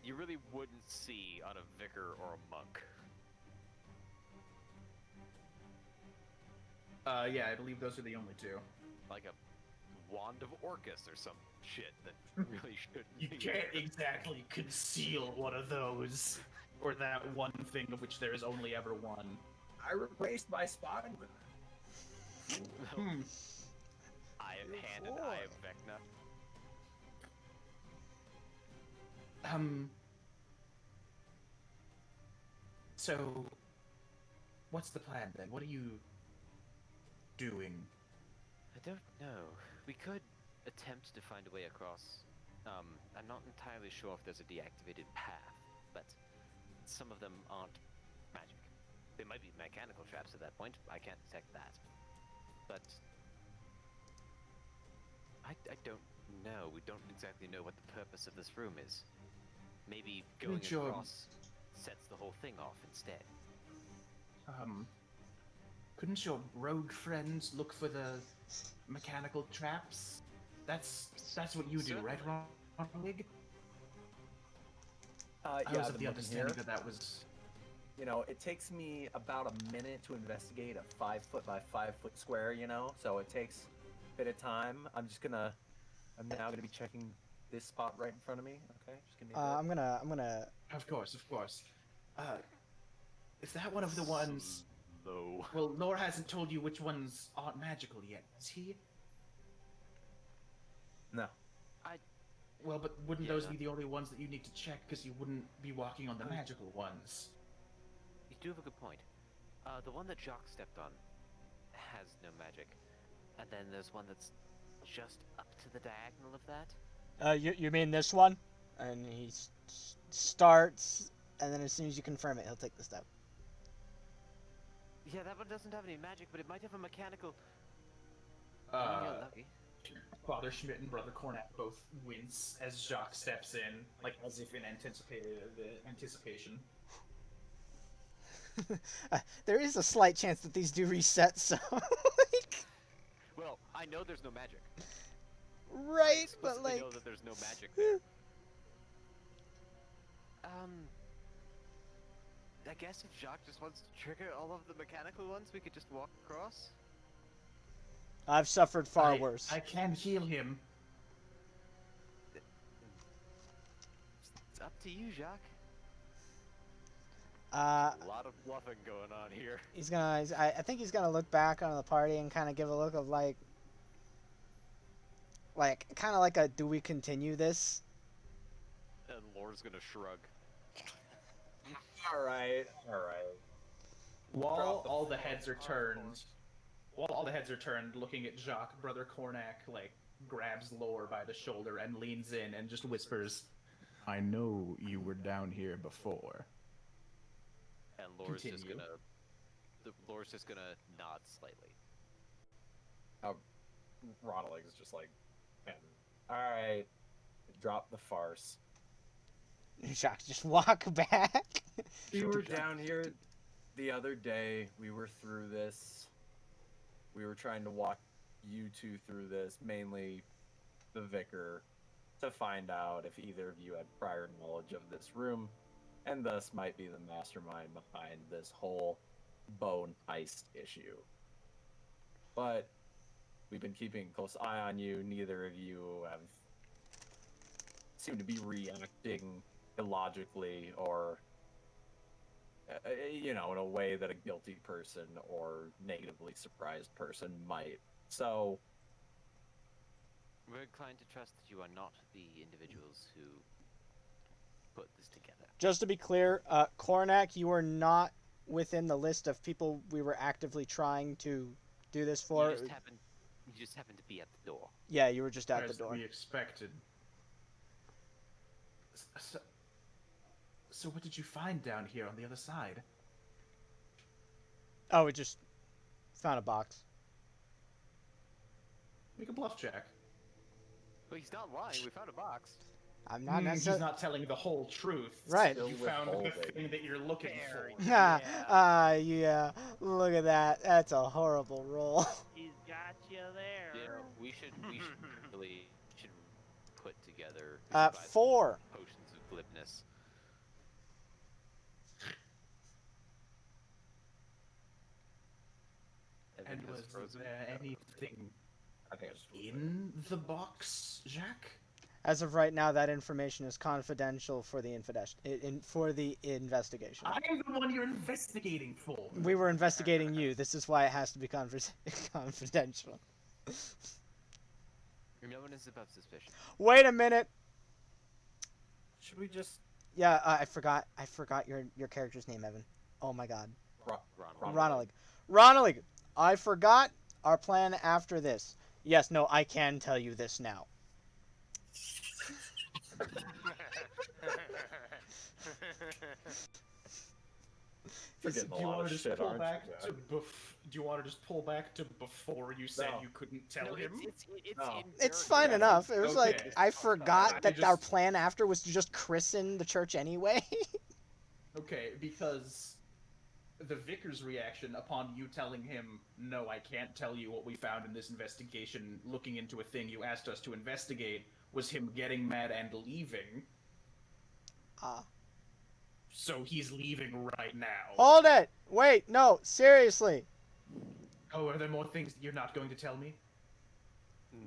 you really wouldn't see on a vicar or a monk. yeah, I believe those are the only two. Like a wand of Orcus or some shit that really shouldn't You be can't there. exactly conceal one of those, or that one thing of which there is only ever one. I replaced my spine with Hmm. Eye of hand and boy. eye of Vecna. So, what's the plan then? What are you doing? I don't know. We could attempt to find a way across. I'm not entirely sure if there's a deactivated path, but some of them aren't magic. They might be mechanical traps at that point. I can't detect that. But I don't know. We don't exactly know what the purpose of this room is. Maybe going Couldn't your- across sets the whole thing off instead. Couldn't your rogue friends look for the mechanical traps? That's what you do, right, Ronlig? I yeah, was I've of been the looking understanding here. that was. You know, it takes me about a minute to investigate a 5 foot by 5 foot square, you know, so it takes a bit of time. I'm now gonna be checking this spot right in front of me. Okay, just give me a bit. I'm gonna. Of course. Is that one of the ones? No. Well, Nor hasn't told you which ones aren't magical yet, has he? No. Well, but wouldn't Yeah, those no. be the only ones that you need to check? Because you wouldn't be walking on the magical ones. You do have a good point. The one that Jacques stepped on has no magic. And then there's one that's just up to the diagonal of that. You mean this one? And he starts, and then as soon as you confirm it, he'll take the step. Yeah, that one doesn't have any magic, but it might have a mechanical. You're lucky. Father Schmidt and Brother Cornett both wince as Jacques steps in, like as if in anticipation. There is a slight chance that these do reset, so like, Well, I know there's no magic. right, I but explicitly like, know that there's no magic there. I guess if Jacques just wants to trigger all of the mechanical ones, we could just walk across. I've suffered far worse. I can heal him. It's up to you, Jacques. Uh, A lot of bluffing going on here. I think he's gonna look back on the party and kind of give a look of like kind of like a, do we continue this? And Lore's gonna shrug. All right. While all the heads are turned, looking at Jacques, Brother Cornac grabs Lore by the shoulder and leans in and just whispers, "I know you were down here before." And Lore's just Continue. gonna nod slightly. Roddelig's just like, man, all right, drop the farce. Jacques, just walk back. We were down here the other day. We were through this. We were trying to walk you two through this, mainly the vicar, to find out if either of you had prior knowledge of this room, and thus might be the mastermind behind this whole bone heist issue. But we've been keeping a close eye on you. Neither of you have seemed to be reacting illogically or in a way that a guilty person or negatively surprised person might. So We're inclined to trust that you are not the individuals who put this together. Just to be clear, Cornac, you are not within the list of people we were actively trying to do this for. You just happened to be at the door. Yeah, you were just at the As door. we expected. So what did you find down here on the other side? Oh, we just found a box. Make a bluff check. Well, he's not lying. We found a box. I'm not He's necessarily. not telling the whole truth. Right. Still You found the withholding. thing that you're looking There for. you Yeah. Look at that. That's a horrible roll. He's got you there. You know, we should really should put together. We should buy some 4. potions of glibness. And Evan has was frozen. there anything I think it's in the box, Jacques? As of right now, that information is confidential for the investigation. I'm the one you're investigating for. We were investigating you. This is why it has to be confidential. No one is above suspicion. Wait a minute. Should we just Yeah, I forgot your character's name, Evan. Oh my god. Ronald. Ronald, I forgot our plan after this. Yes, no, I can tell you this now. forgetting Do a you lot want of to just shit, pull aren't back you, to Jack? Do you want to just pull back to before you said No. you couldn't tell No, him? it's No. in It's character. fine enough. It was Okay. like I forgot I that our just- plan after was to just christen the church anyway. Okay, because the vicar's reaction upon you telling him, "No, I can't tell you what we found in this investigation, looking into a thing you asked us to investigate," was him getting mad and leaving. Ah. So he's leaving right now. Hold it. Wait, no, seriously. Oh, are there more things that you're not going to tell me?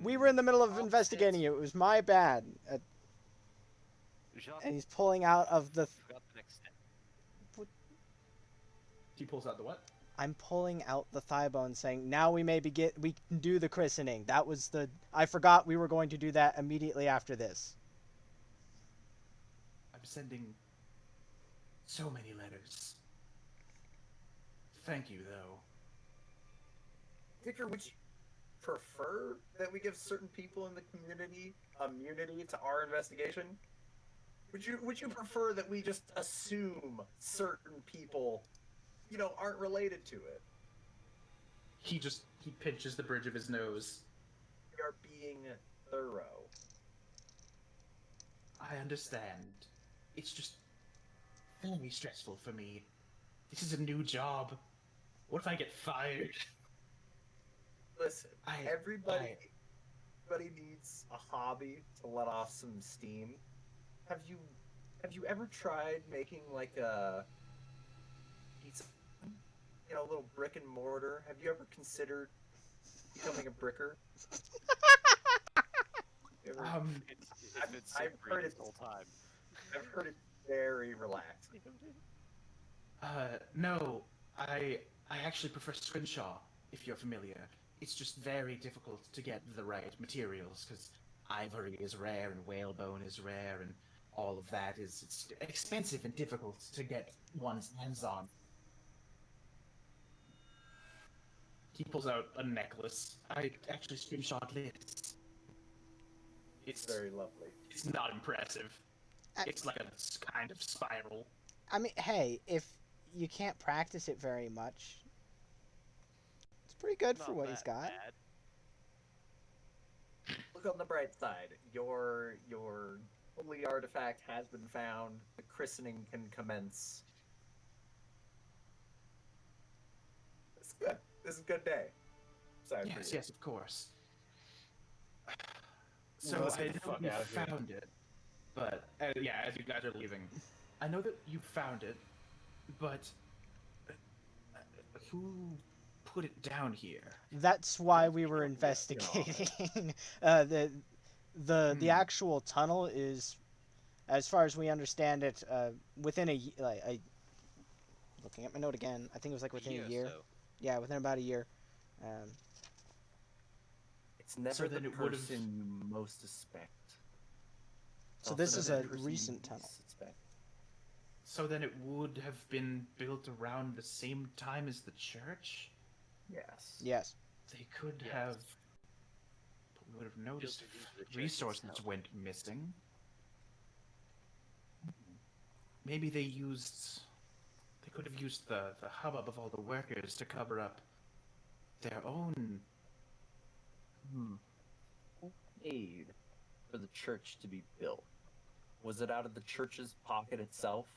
We were in the middle of Oh, investigating you. It was my bad. Jacques And he's pulling out of the. forgot the next step. He pulls out the what? I'm pulling out the thigh bone, saying, "Now we we can do the christening." That was the. I forgot we were going to do that immediately after this. I'm sending so many letters. Thank you, though. Vicar, would you prefer that we give certain people in the community immunity to our investigation? Would you prefer that we just assume certain people, aren't related to it? He pinches the bridge of his nose. We are being thorough. I understand. It's just very stressful for me. This is a new job. What if I get fired? Listen, everybody needs a hobby to let off some steam. Have you ever tried making like a pizza? A little brick and mortar. Have you ever considered becoming a bricker? You ever- I've heard it the whole time. I've heard it very relaxing. No. I actually prefer scrimshaw, if you're familiar. It's just very difficult to get the right materials, because ivory is rare and whalebone is rare, and all of that it's expensive and difficult to get one's hands on. He pulls out a necklace. I actually scrimshawed this. It's very lovely. It's not impressive. I- It's like a kind of spiral. I mean, hey, if you can't practice it very much, it's pretty good for Not what he's that got. bad. Look on the bright side. Your holy artifact has been found. The christening can commence. It's good. This is a good day. Sorry for Yes, you. yes, of course. Well, So let's I get the know fuck you out of here. found it, but yeah, as you guys are leaving, I know that you found it, but who put it down here? That's why we were investigating. The actual tunnel is, as far as we understand it, within looking at my note again, I think it was like within a year. So. Yeah, within about a year. It's never So the then it would've- person you most suspect. So Often this the is a person you recent least tunnel. suspect. So then it would have been built around the same time as the church? Yes. Yes. They could Yes. have. But we would have noticed Built it into the church resources itself. went missing. Maybe they could have used the hubbub of all the workers to cover up their own. Aid for the church to be built. Was it out of the church's pocket itself?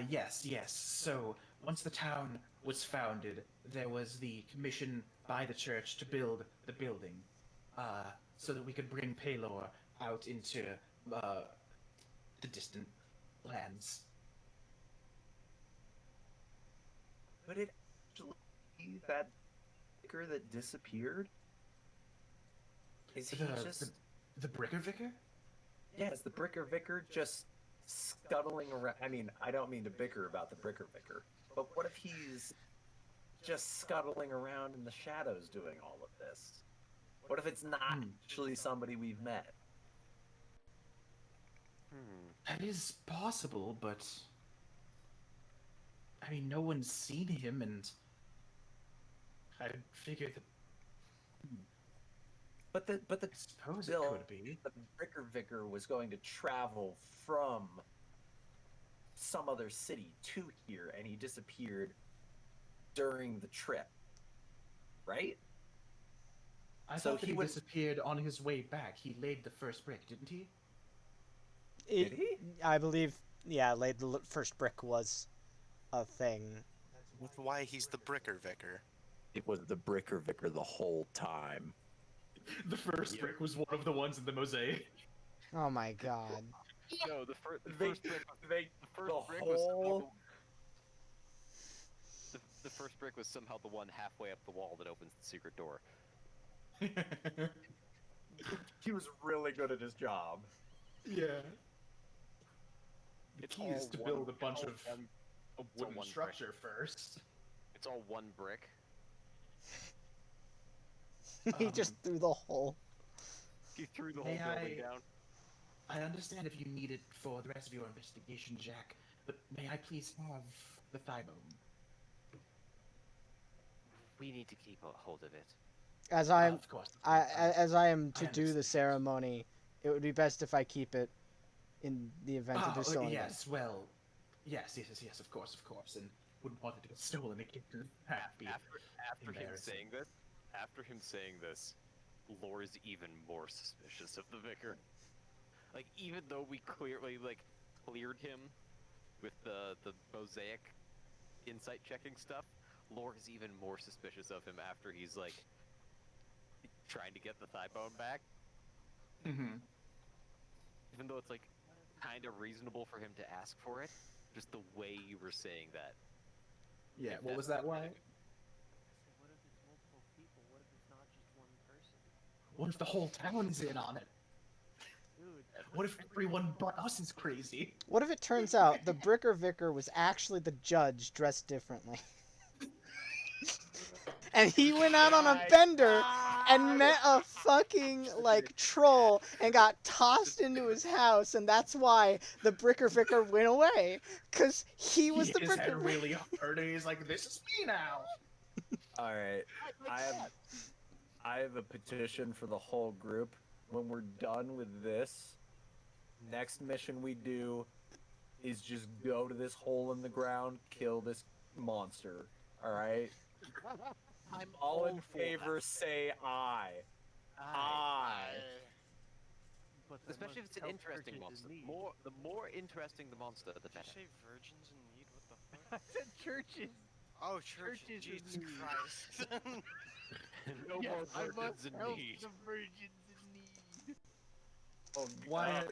Yes. So, once the town was founded, there was the commission by the church to build the building, so that we could bring Paylor out into the distant lands. Could it actually be that vicar that disappeared? Is he just... The Bricker Vicar? Yeah, is the Bricker Vicar just scuttling around? I mean, I don't mean to bicker about the Bricker Vicar, but what if he's just scuttling around in the shadows doing all of this? What if it's not actually somebody we've met? That is possible, but I mean, no one's seen him, and I figured that But the I suppose it Bill, could be. the Bricker Vicar was going to travel from some other city to here, and he disappeared during the trip, right? I So thought that he he would- disappeared on his way back. He laid the first brick, didn't he? Did he? I believe, yeah, laid the first brick was a thing. That's why he's the Bricker Vicar. It was the Bricker Vicar the whole time. The first brick was one of the ones in the mosaic. Oh my god. No, the first They- brick. they- The first the brick was somehow whole- the first brick was somehow the one halfway up the wall that opens the secret door. He was really good at his job. Yeah. The It's key is all to one- build a bunch it's all of one- a it's all wooden one structure first. It's all one brick. He just threw the hole. He threw the May whole building I- down. I understand if you need it for the rest of your investigation, Jack, but may I please have the thigh bone? We need to keep a hold of it. As I am, Of course. as I am to I do the understand. ceremony, it would be best if I keep it in the event that there's stolen. yes, well, yes, of course, and wouldn't want it to get stolen again. That'd be After him embarrassing. saying this, Lore is even more suspicious of the vicar. Like, even though we clearly cleared him with the mosaic insight checking stuff, Lore is even more suspicious of him after he's trying to get the thigh bone back. Mm-hmm. Even though it's kind of reasonable for him to ask for it, just the way you were saying that. Yeah, If what was that's that like? What if it's multiple people? What if it's not just one person? What if the whole town's in on it? Dude, What if everyone but us is crazy? What if it turns out the Bricker Vicar was actually the judge dressed differently? And he went out on a bender and met a fucking troll and got tossed into his house, and that's why the Bricker Vicar went away, cause he was the His Bricker. head really hurt, and he's like, "This is me now." All right, I have a petition for the whole group. When we're done with this, next mission we do is just go to this hole in the ground, kill this monster. All right. I'm All in favor, say aye. Aye. but they Especially if must it's an help interesting churches in monster. need. The more interesting the monster, the Did better. you say virgins in need? What the I fuck? said churches. Oh, churches. Churches in Jesus need. Christ. No Yes, more I virgins must in help need. the virgins in need. Oh, Why?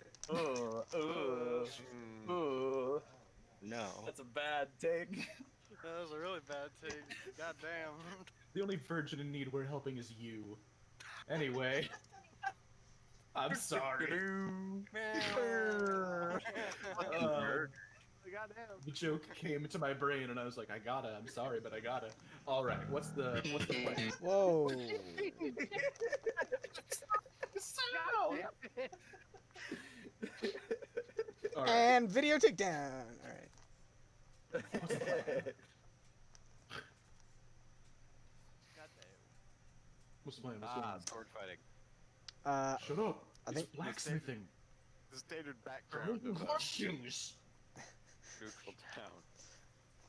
No. That's a bad take. That was a really bad take. God damn. The only virgin in need we're helping is you. Anyway, I'm sorry. Goddamn. The joke came into my brain, and I was like, "I gotta." I'm sorry, but I gotta. All right, what's the plan? Whoa. Sound! All right. And video takedown. All right. Goddamn. What's the plan? What's the plan? Sword fighting. Shut up. I It's think- blacksmithing. The standard No background of a questions. neutral town.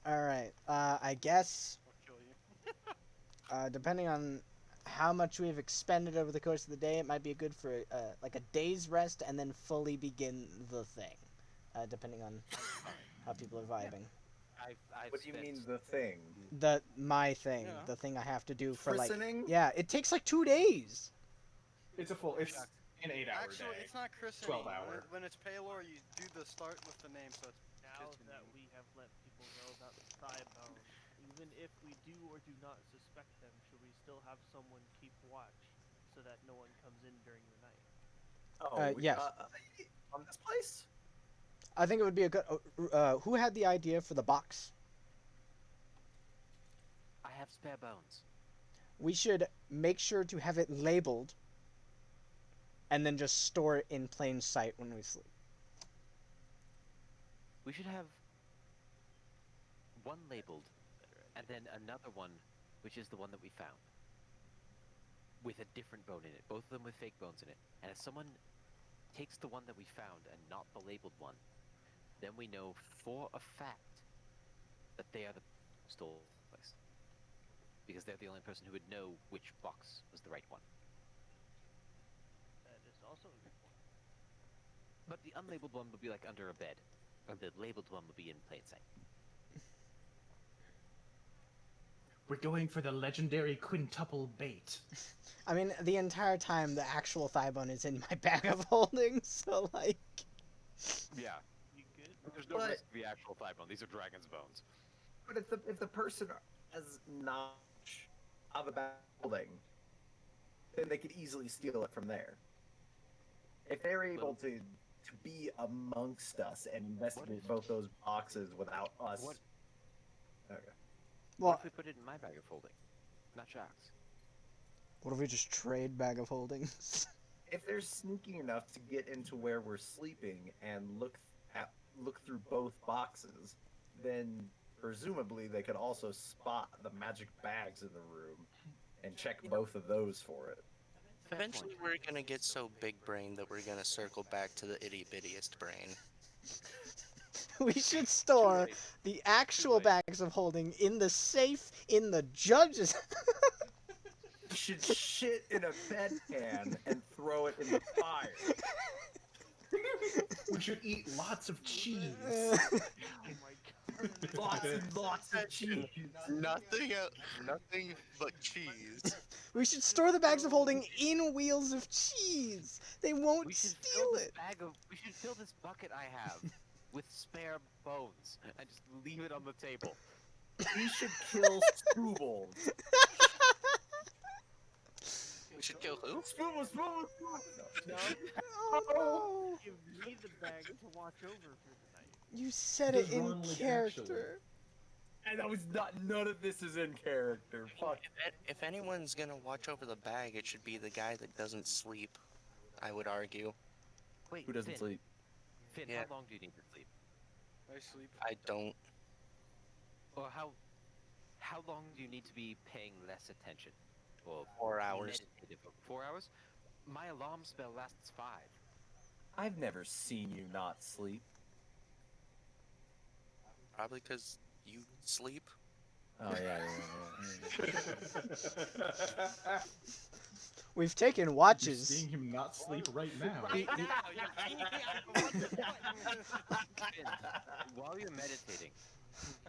All right. I guess I'll kill you. depending on how much we've expended over the course of the day. It might be good for like a day's rest and then fully begin the thing, depending on how people are vibing. I've What do you spent- mean the thing? My thing, Yeah. the thing I have to do for like Christening? yeah, it takes like 2 days. It's an 8-hour Actually, day. it's not christening. 12-hour. When it's Paylor, you do the start with the name, so it's Now christening. that we have let people know about the thigh bone, even if we do or do not suspect them, should we still have someone keep watch so that no one comes in during the night? Oh, yes. On this place? I think it would be a good. Who had the idea for the box? I have spare bones. We should make sure to have it labeled, and then just store it in plain sight when we sleep. We should have one labeled, and then another one, which is the one that we found, with a different bone in it. Both of them with fake bones in it. And if someone takes the one that we found and not the labeled one, then we know for a fact that they are the stole place. Because they're the only person who would know which box was the right one. That is also a good point. But the unlabeled one would be like under a bed, and the labeled one would be in plain sight. We're going for the legendary quintuple bait. I mean, the entire time the actual thigh bone is in my bag of holding, so like. Yeah. You good? There's no risk to the actual thigh bone. These are dragon's bones. But if the person has knowledge of about building, then they could easily steal it from there. If they're able to be amongst us and investigate both those boxes without us. What? Okay. What Well, if we put it in my bag of holding? Not Jack's. what if we just trade bag of holdings? If they're sneaky enough to get into where we're sleeping and look through both boxes, then presumably they could also spot the magic bags in the room and check both of those for it. Eventually, we're gonna get so big brain that we're gonna circle back to the itty bittiest brain. We should store late. the actual late. bags of holding in the safe in the judge's. You should shit in a bedpan and throw it in the fire. We should eat lots of cheese. Oh my god. Lots and lots of cheese. Nothing but cheese. We should store the bags of holding in wheels of cheese. They won't We should steal fill this it. bag of. We should fill this bucket I have with spare bones and just leave it on the table. We should kill Scoobles. We should kill who? Scoobles. No, Oh, give me the bag to watch over for the night. you said it Does in Ron League character. And that was not. None of this is in character. Fuck. If anyone's gonna watch over the bag, it should be the guy that doesn't sleep. I would argue. Wait, Who doesn't Finn, sleep? Finn, Yeah. how long do you need to sleep? I sleep. I don't. Or how long do you need to be paying less attention? Or 4 hours. meditative? 4 hours? My alarm spell lasts 5. I've never seen you not sleep. Probably because you sleep. Oh yeah. We've taken You're watches. seeing him not sleep right now. Finn, while you're meditating,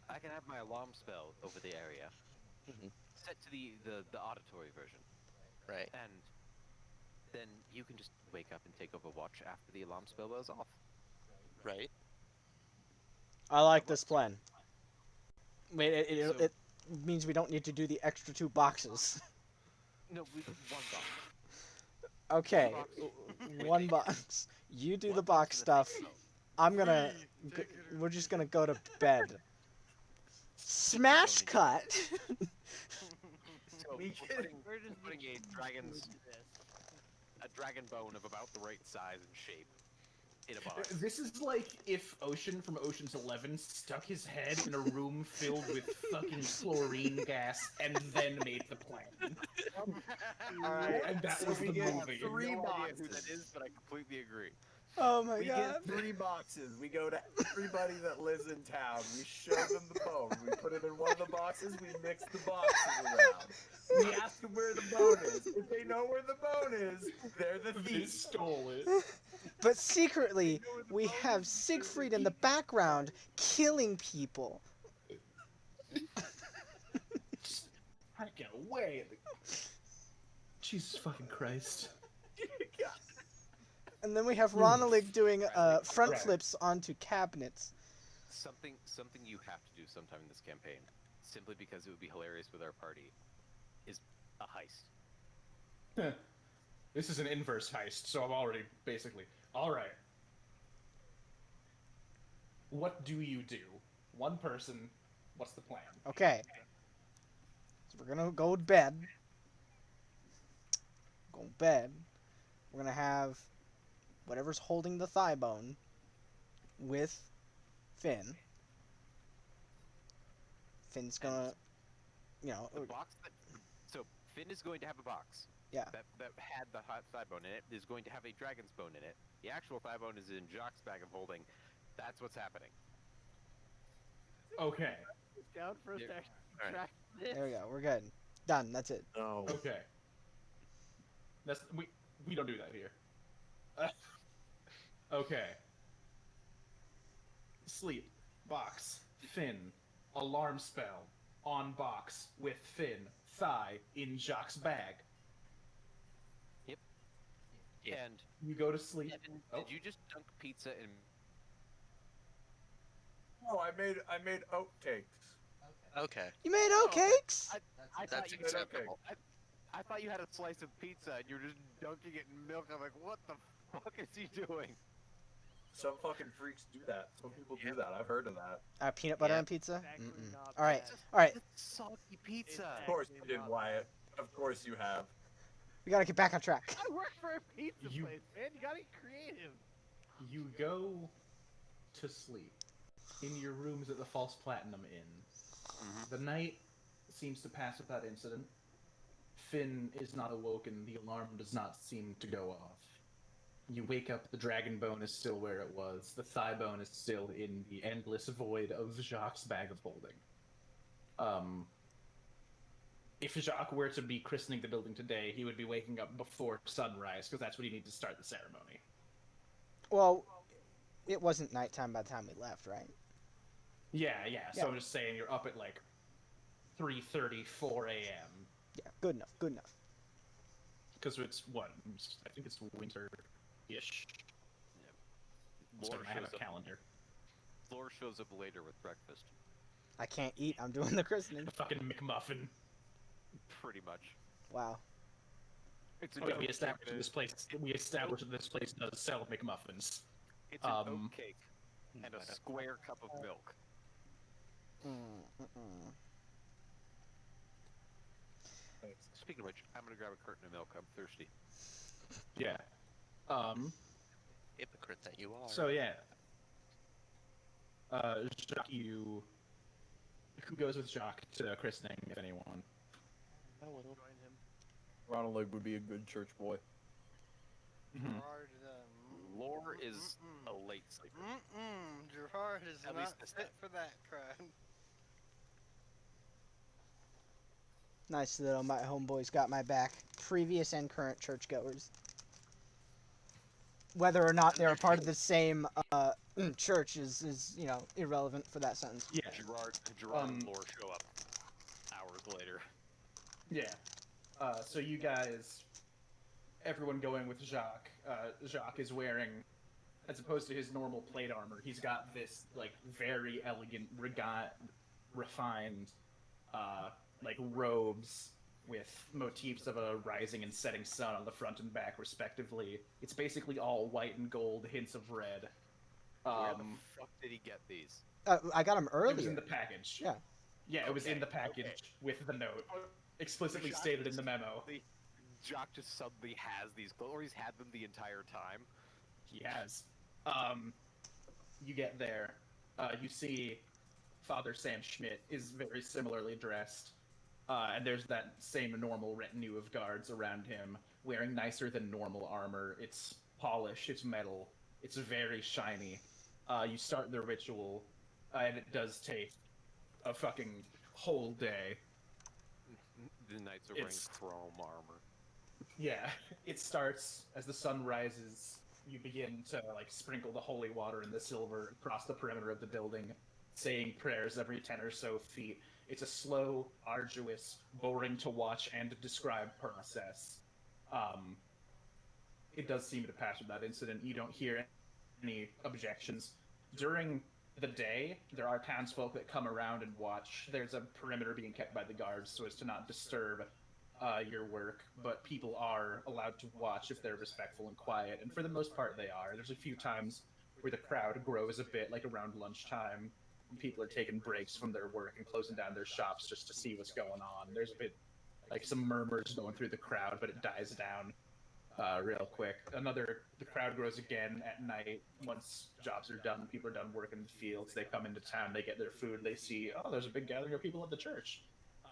I can have my alarm spell over the area Mhm. set to the auditory version, Right. and then you can just wake up and take over watch after the alarm spell wears off. Right. I like this plan. Wait, So- it means we don't need to do the extra 2 boxes. No, we one box. Okay, Box. one box. You do One the box box is a stuff. take-home. I'm gonna. Take it We're just gonna go to bed. Smash cut. So We we're can- putting, Where does we're putting a dragon bone of about the right size and shape in a box. This is like if Ocean from Ocean's 11 stuck his head in a room filled with fucking chlorine gas and then made the plan. Alright, And that so was we the get movie. 3 no idea who boxes. that is, but I completely agree. Oh my We god. get 3 boxes. We go to everybody that lives in town. We show them the bone. We put it in one of the boxes. We mix the boxes around. We ask them where the bone is. If they know where the bone is, they're the They thief. stole it. But secretly, we have Siegfried in the background killing people. Get away! Jesus fucking Christ. And then we have Ronald doing front Right. flips onto cabinets. Something you have to do sometime in this campaign, simply because it would be hilarious with our party, is a heist. This is an inverse heist, so I'm already basically alright. What do you do? One person, what's the plan? Okay. So we're gonna go to bed. Go to bed. We're gonna have whatever's holding the thigh bone with Finn. Finn's gonna, you know, The box that, so Finn is going to have a box. Yeah. That had the hot thigh bone in it is going to have a dragon's bone in it. The actual thigh bone is in Jock's bag of holding. That's what's happening. Okay. Down for us Yeah. to actually Alright. track this. there we go. We're good. Done. That's it. No. Okay. That's we don't do that here. Okay. Sleep. Box. Finn. Alarm spell. On box with Finn. Thigh in Jock's bag. Yeah. And You go to sleep. Evan, Oh. did you just dunk pizza in? Oh, I made oat cakes. Okay. You made oat cakes. I That's thought you had acceptable. I thought you had a slice of pizza and you were just dunking it in milk. I'm like, what the fuck is he doing? Some fucking freaks do that. Some people do that. I've heard of that. Peanut butter Yeah. on pizza. It's actually Mm-mm. not All right. bad. All right. It's soggy pizza. Of course you did, Wyatt. Of course you have. We gotta get back on track. I work for a pizza You- place, man. You gotta get creative. You go to sleep in your rooms at the False Platinum Inn. The night seems to pass without incident. Finn is not awoken. The alarm does not seem to go off. You wake up, the dragon bone is still where it was. The thigh bone is still in the endless void of Jacques' bag of holding. If Jacques were to be christening the building today, he would be waking up before sunrise, because that's what he needs to start the ceremony. Well, it wasn't nighttime by the time we left, right? Yeah. So Yeah. I'm just saying you're up at like 3:30, 4 a.m. Yeah. Good enough. Good enough. Because it's what? I think it's winter-ish. Lore I have shows a up. calendar. Lore shows up later with breakfast. I can't eat. I'm doing the christening. The fucking McMuffin. Pretty much. Wow. It's Oh, yeah, we established that this place does sell McMuffins. It's an um, oat cake and a square cup of milk. Speaking of which, I'm gonna grab a carton of milk. I'm thirsty. Yeah. Hypocrite that you are. So yeah. Jacques, who goes with Jacques to christening, if anyone? Join him. Ronald would be a good church boy. Gerard, Lore is a late sleeper. Gerard is At not least this fit for that crowd. Nice little my homeboys got my back. Previous and current churchgoers. Whether or not they're a part of the same church is irrelevant for that sentence. Yeah. Gerard and Lore show up hours later. Yeah. So you guys, everyone going with Jacques. Jacques is wearing, as opposed to his normal plate armor, he's got this like very elegant, refined, like robes with motifs of a rising and setting sun on the front and back, respectively. It's basically all white and gold, hints of red. Where the fuck did he get these? I got them It was in earlier. the package. Yeah. Yeah, it was in the Okay, package okay. with the note, explicitly Jacques stated in is the memo. Jock just suddenly has these clothes, or he's had them the entire time. He has. You get there. You see Father Sam Schmidt is very similarly dressed. And there's that same normal retinue of guards around him, wearing nicer than normal armor. It's polished, it's metal, It's very shiny. You start the ritual, and it does take a fucking whole day. The knights are wearing It's- chrome armor. Yeah, it starts as the sun rises. You begin to like sprinkle the holy water and the silver across the perimeter of the building, saying prayers every 10 or so feet. It's a slow, arduous, boring to watch and describe process. It does seem to pass without incident. You don't hear any objections. During the day, there are townsfolk that come around and watch. There's a perimeter being kept by the guards so as to not disturb your work, but people are allowed to watch if they're respectful and quiet, and for the most part they are. There's a few times where the crowd grows a bit, like around lunchtime, and people are taking breaks from their work and closing down their shops just to see what's going on. There's a bit, like some murmurs going through the crowd, but it dies down real quick. The crowd grows again at night once jobs are done, people are done working in the fields, they come into town, they get their food, they see, oh, there's a big gathering of people at the church.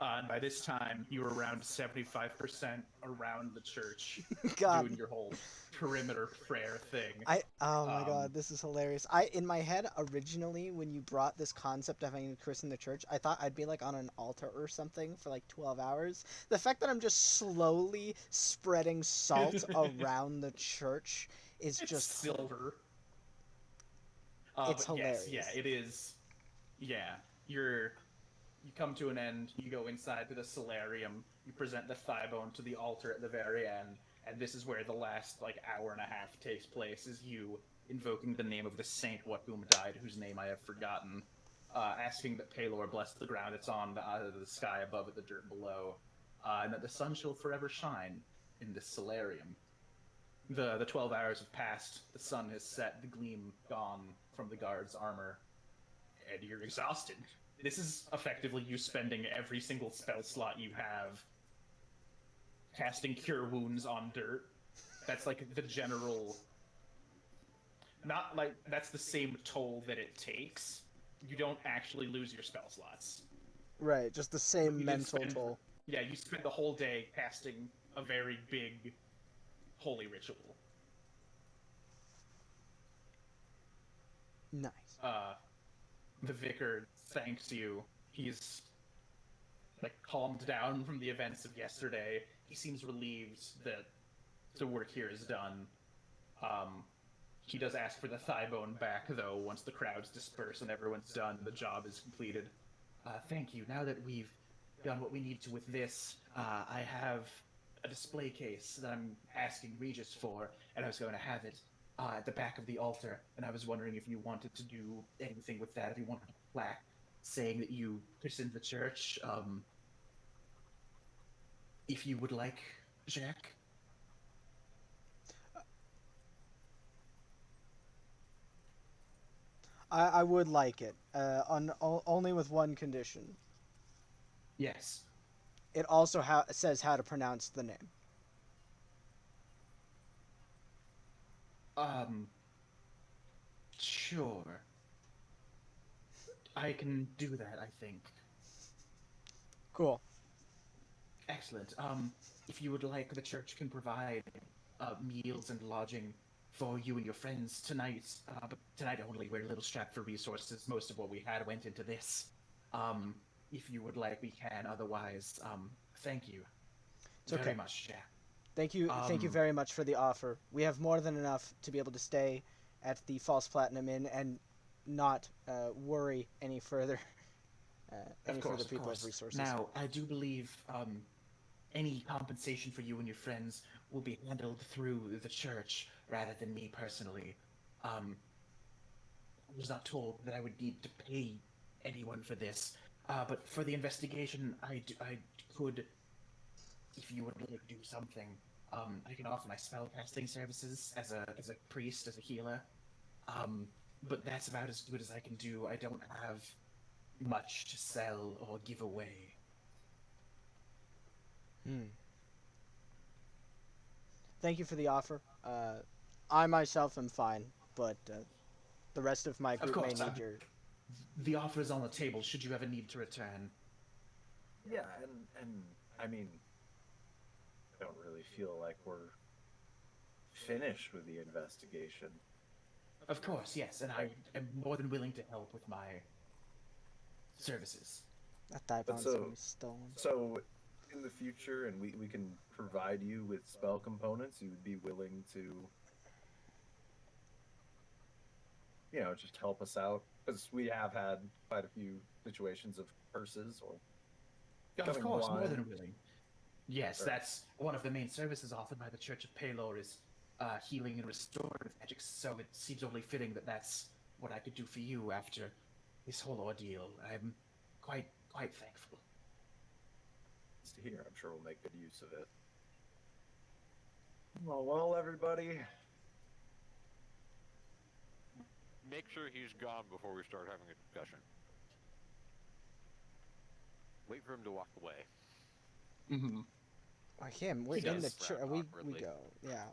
And by this time, you were around 75% around the church God. doing your whole perimeter prayer thing. Oh my god, this is hilarious. In my head originally, when you brought this concept of having a christen the church, I thought I'd be like on an altar or something for like 12 hours. The fact that I'm just slowly spreading salt around the church is It's just silver. It's But hilarious. Yes, yeah, it is. Yeah, you come to an end, you go inside to the solarium, you present the thigh bone to the altar at the very end, and this is where the last like hour and a half takes place, is you invoking the name of the saint what whom died, whose name I have forgotten, asking that Palor bless the ground it's on, the sky above it, the dirt below, and that the sun shall forever shine in this solarium. The 12 hours have passed, the sun has set, the gleam gone from the guard's armor, and you're exhausted. This is effectively you spending every single spell slot you have casting Cure Wounds on dirt. That's like the general... Not like that's the same toll that it takes. You don't actually lose your spell slots. right, just the same You mental spend- toll. Yeah, you spend the whole day casting a very big holy ritual. Nice. The vicar thanks you. He's like calmed down from the events of yesterday. He seems relieved that the work here is done. He does ask for the thigh bone back, though, once the crowds disperse and everyone's done, the job is completed. Thank you. Now that we've done what we need to with this, I have a display case that I'm asking Regis for, and I was going to have it at the back of the altar, and I was wondering if you wanted to do anything with that, if you wanted a plaque saying that you christened the church, if you would like, Jack. I would like it, only with one condition. Yes. It also says how to pronounce the name. Sure. I can do that, I think. Cool. Excellent. If you would like, the church can provide meals and lodging for you and your friends tonight. But tonight only, we're a little strapped for resources. Most of what we had went into this. If you would like, we can. Otherwise, thank you It's very okay. much, Jack. Thank you very much for the offer. We have more than enough to be able to stay at the False Platinum Inn and not worry any further. Any further people have resources. Now, I do believe any compensation for you and your friends will be handled through the church rather than me personally. I was not told that I would need to pay anyone for this, but for the investigation, I could, if you would like to do something, I can offer my spellcasting services as a priest, as a healer. But that's about as good as I can do. I don't have much to sell or give away. Thank you for the offer. I myself am fine, but the rest of my group may need your... The offer is on the table should you ever need to return. Yeah, and I mean, I don't really feel like we're finished with the investigation. Of course, yes, and I am more than willing to help with my services. That thigh But bone's gonna be stolen. So, in the future, and we can provide you with spell components, you would be willing to, just help us out? Because we have had quite a few situations of curses or Of becoming course, more than blind. willing. Yes, Or- that's one of the main services offered by the Church of Palor is healing and restorative magic. So it seems only fitting that that's what I could do for you after this whole ordeal. I'm quite thankful. It's to hear. I'm sure we'll make good use of it. Well, everybody. Make sure he's gone before we start having a discussion. Wait for him to walk away. Mm-hmm. Like him, we're He in the does. church. Round We awkwardly. go. Yeah.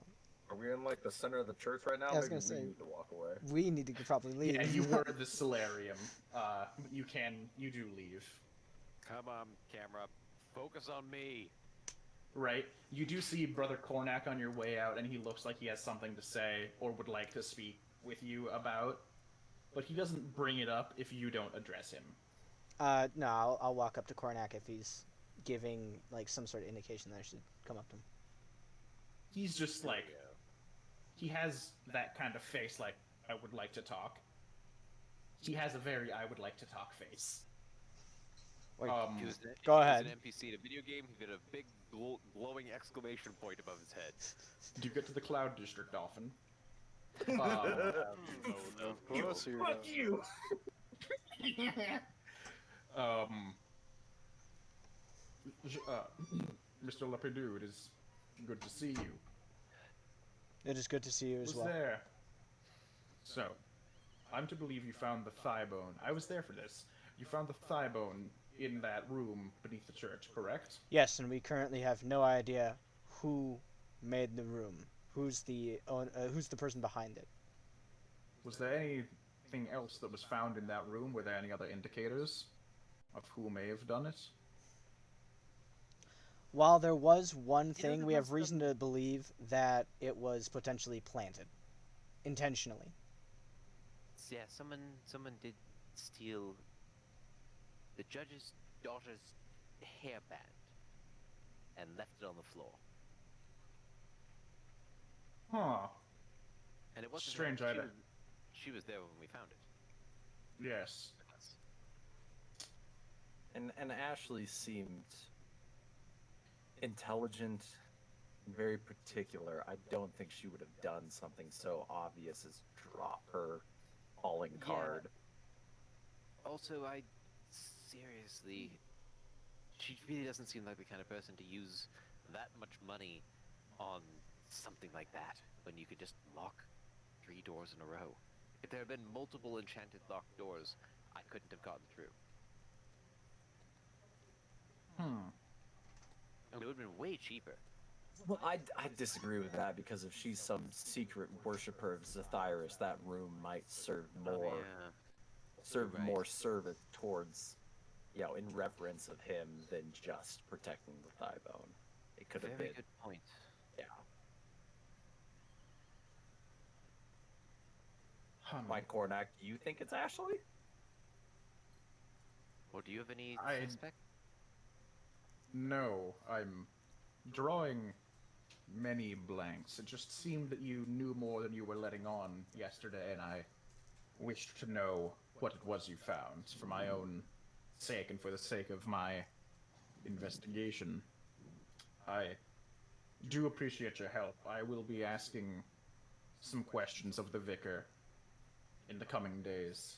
Are we in like the center of the church right now? Yeah, I was Maybe gonna we say- need to walk away. We need to probably leave. Yeah, you were the solarium. You do leave. Come on, camera. Focus on me. Right? You do see Brother Cornac on your way out, and he looks like he has something to say or would like to speak with you about, but he doesn't bring it up if you don't address him. No, I'll walk up to Cornac if he's giving like some sort of indication that I should come up to him. He's just like, he has that kind of face like, I would like to talk. He has a very I would like to talk face. Wait, He was an, Go he ahead. was an NPC in a video game. He got a big glowing exclamation point above his head. Do you get to the Cloud District often? Of course you Fuck do. you! Mr. Lepidu, it is good to see you. it is good to see you as Was well. there? So, I'm to believe you found the thigh bone. I was there for this. You found the thigh bone in that room beneath the church, correct? Yes, and we currently have no idea who made the room. Who's the person behind it? Was there anything else that was found in that room? Were there any other indicators of who may have done it? While there was one know, thing, there we was have reason to believe that it was potentially planted, intentionally. Yeah, someone did steal the judge's daughter's hairband and left it on the floor. Huh. And it wasn't Strange her. item. She was there when we found it. Yes. And Ashley seemed intelligent, very particular. I don't think she would have done something so obvious as drop her calling Yeah. card. Also, seriously, she really doesn't seem like the kind of person to use that much money on something like that when you could just lock 3 doors in a row. If there had been multiple enchanted locked doors, I couldn't have gotten through. And it would have been way cheaper. Well, I disagree with that because if she's some secret worshiper of Zethyrus, that room might serve more You're right. more service towards, in reverence of him than just protecting the thigh bone. It could have Very been, good point. yeah. Mike Cornac, do you think it's Ashley? Or do you have any I- suspect? No, I'm drawing many blanks. It just seemed that you knew more than you were letting on yesterday, and I wished to know what it was you found for my own sake and for the sake of my investigation. I do appreciate your help. I will be asking some questions of the Vicar in the coming days.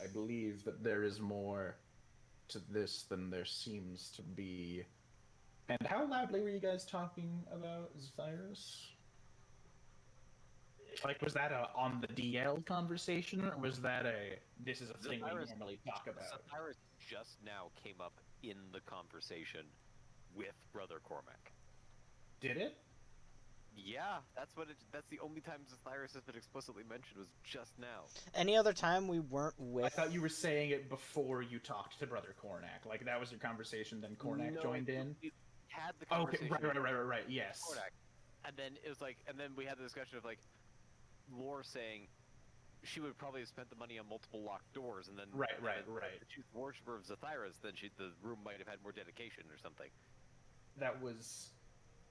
I believe that there is more to this than there seems to be. And how loudly were you guys talking about Zethyrus? Like, was that a on the DL conversation, or was that a this is a thing we Zethyrus- normally talk about? Zethyrus just now came up in the conversation with Brother Cormac. Did it? Yeah, that's the only time Zethyrus has been explicitly mentioned was just now. Any other time we weren't with. I thought you were saying it before you talked to Brother Cornac. Like, that was your conversation, then Cornac No, joined in? we had the Okay, conversation. right, yes. Cormac, And then it was like, and then we had the discussion of like, Lore saying she would probably have spent the money on multiple locked doors, and then Right. If she's a worshiper of Zathyrus, then the room might have had more dedication or something. That was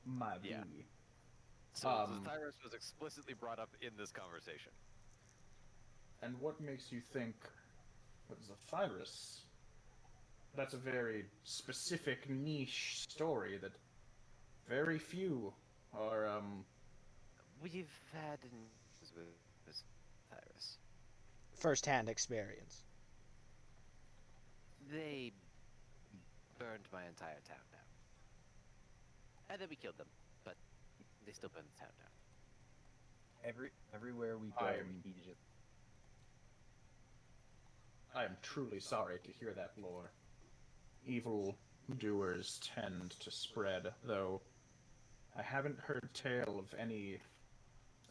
my Yeah. B. So Zathyrus was explicitly brought up in this conversation. And what makes you think that Zathyrus? That's a very specific niche story that very few are We've had news with Zathyrus. First-hand experience. They burned my entire town down. And then we killed them, but they still burned the town down. Everywhere we go, I'm- we need just I am truly sorry to hear that, Lore. Evil doers tend to spread, though I haven't heard tale of any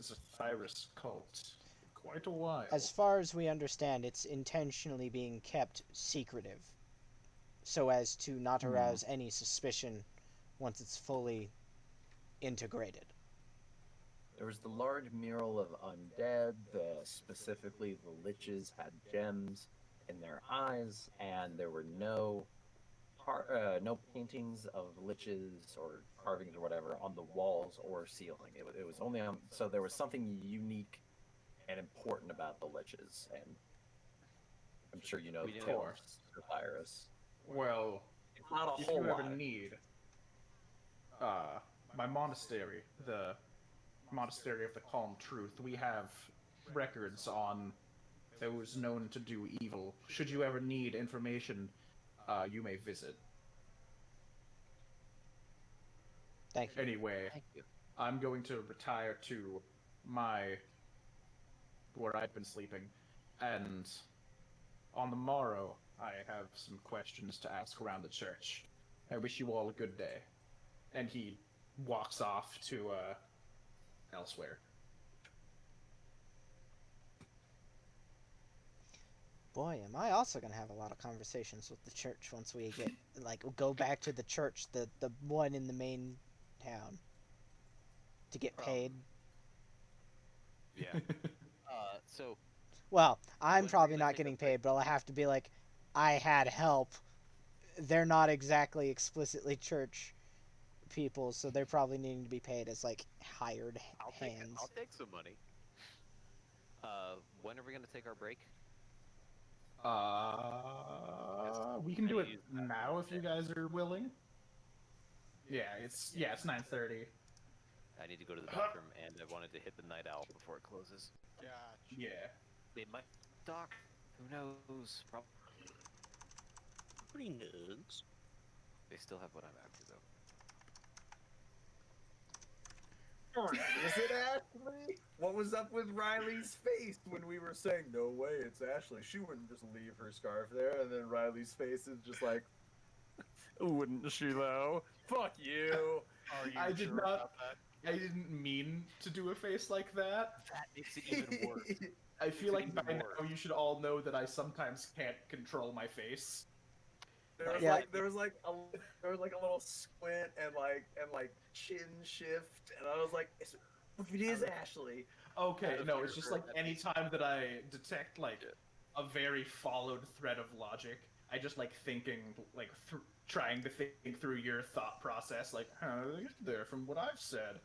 Zathyrus cult in quite a while. As far as we understand, it's intentionally being kept secretive, so as to not arouse any suspicion once it's fully integrated. There was the large mural of undead. Specifically, the liches had gems in their eyes, and there were no paintings of liches or carvings or whatever on the walls or ceiling. It was only on. So there was something unique and important about the liches, and I'm sure you know We the know. tale of Zathyrus. Well, It's not a if whole you ever lot. need, my monastery, the Monastery of the Calm Truth, we have records on those known to do evil. Should you ever need information, you may visit. Thank you. Anyway, Thank you. I'm going to retire to where I've been sleeping, and on the morrow, I have some questions to ask around the church. I wish you all a good day. And he walks off to, elsewhere. Boy, am I also gonna have a lot of conversations with the church once we get go back to the church, the one in the main town, to get paid. Yeah. So Well, I'm when probably we're gonna not take a getting break- paid, but I'll have to be like, I had help. They're not exactly explicitly church people, so they're probably needing to be paid as like hired hands. I'll take some money. When are we gonna take our break? We can do it Use now if you guys are willing. Yeah, it's 9:30. I need to go to the bathroom, and I wanted to hit the night owl before it closes. Gotcha. Yeah. They might dock. Who knows? Probably. Pretty nugs. They still have what I'm after, though. Is it Ashley? What was up with Riley's face when we were saying, no way, it's Ashley? She wouldn't just leave her scarf there, and then Riley's face is just like, wouldn't she though? Fuck you. Are you I did sure not- about that? I didn't mean to do a face like that. That makes it even worse. I feel like by even now worse. you should all know that I sometimes can't control my face. There was Yeah. there was like a little squint and like chin shift, and I was like, it is Ashley. Okay, Out of no, it's just like character, any time that I detect like a very followed thread of logic, I just like thinking like trying to think through your thought process, like, how did they get there from what I've said?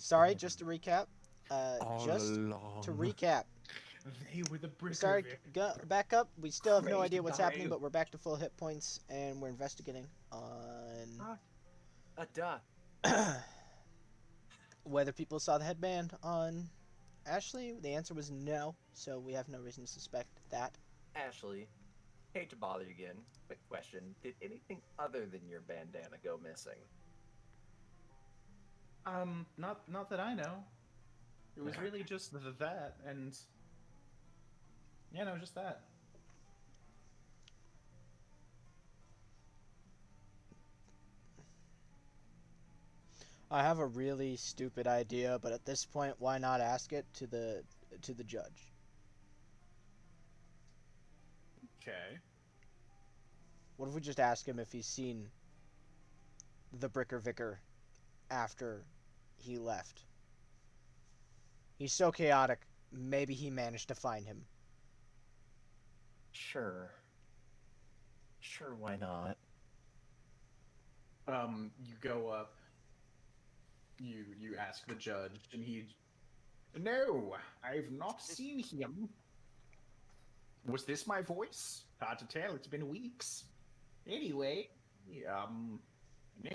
sorry, just to recap. All Just along. to recap. They were the bricker. Sorry, back up. We still have no Great idea what's happening, value. but we're back to full hit points, and we're investigating on Duh. whether people saw the headband on Ashley. The answer was no, so we have no reason to suspect that. Ashley, hate to bother you again. Quick question: did anything other than your bandana go missing? Not that I know. It was really just that, and yeah, no, just that. I have a really stupid idea, but at this point, why not ask it to the judge? Okay. What if we just ask him if he's seen the Bricker Vicar after he left? He's so chaotic, maybe he managed to find him. Sure. Sure, why not? You go up. You ask the judge, and he. No, I've not seen him. Was this my voice? Hard to tell. It's been weeks. Anyway, no,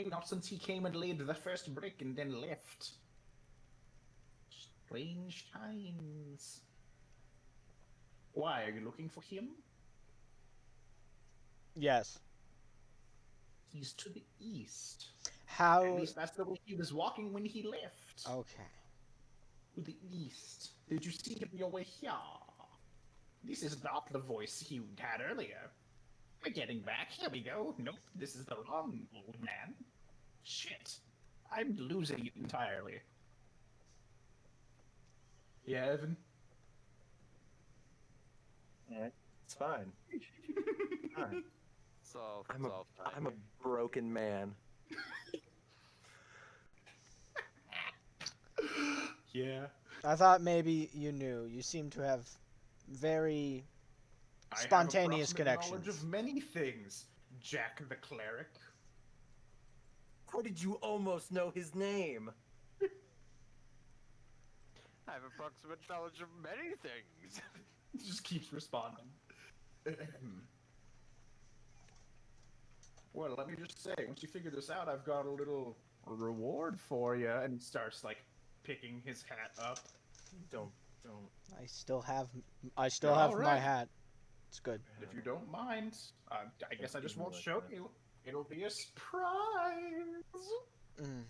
not since he came and laid the first brick and then left. Strange times. Why, are you looking for him? Yes. He's to the east. How? At least that's the way he was walking when he left. Okay. To the east. Did you see him on your way here? This is not the voice he had earlier. We're getting back. Here we go. Nope, this is the wrong old man. Shit. I'm losing it entirely. Yeah, Evan? It's fine. Fine. So I'm a broken man. Yeah. I thought maybe you knew. You seem to have very spontaneous I have approximate connections. knowledge of many things. Jack the cleric. How did you almost know his name? I have approximate knowledge of many things. Just keeps responding. Well, let me just say, once you figure this out, I've got a little reward for you. And he starts, like, picking his hat up. Don't. I still have All my right. hat. It's good. If you don't mind, I guess I just won't like show that. you. It'll be a surprise. Mm.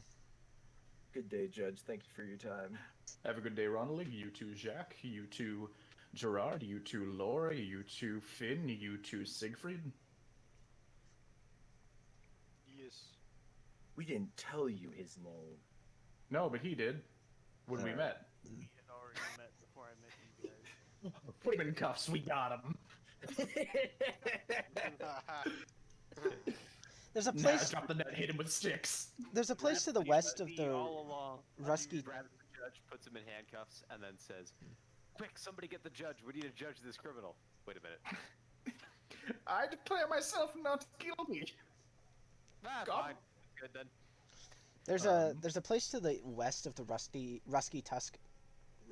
Good day, Judge. Thank you for your time. Have a good day, Ronald. You too, Jacques. You too, Gerard. You too, Laura. You too, Finn. You too, Siegfried. Yes. We didn't tell you his name. No, but he did. When we met. We had already met before I met you guys. Put him in cuffs. We got him. There's a Nah, place. drop the net. Hit him with sticks. There's a place to the Grabs west of the the all along. Rusky. Grabs the judge, puts him in handcuffs, and then says, "Quick, somebody get the judge. We need to judge this criminal." Wait a minute. I declare myself not guilty. Ah, God. fine. Good then. There's a place to the west of the Rusky Tusk.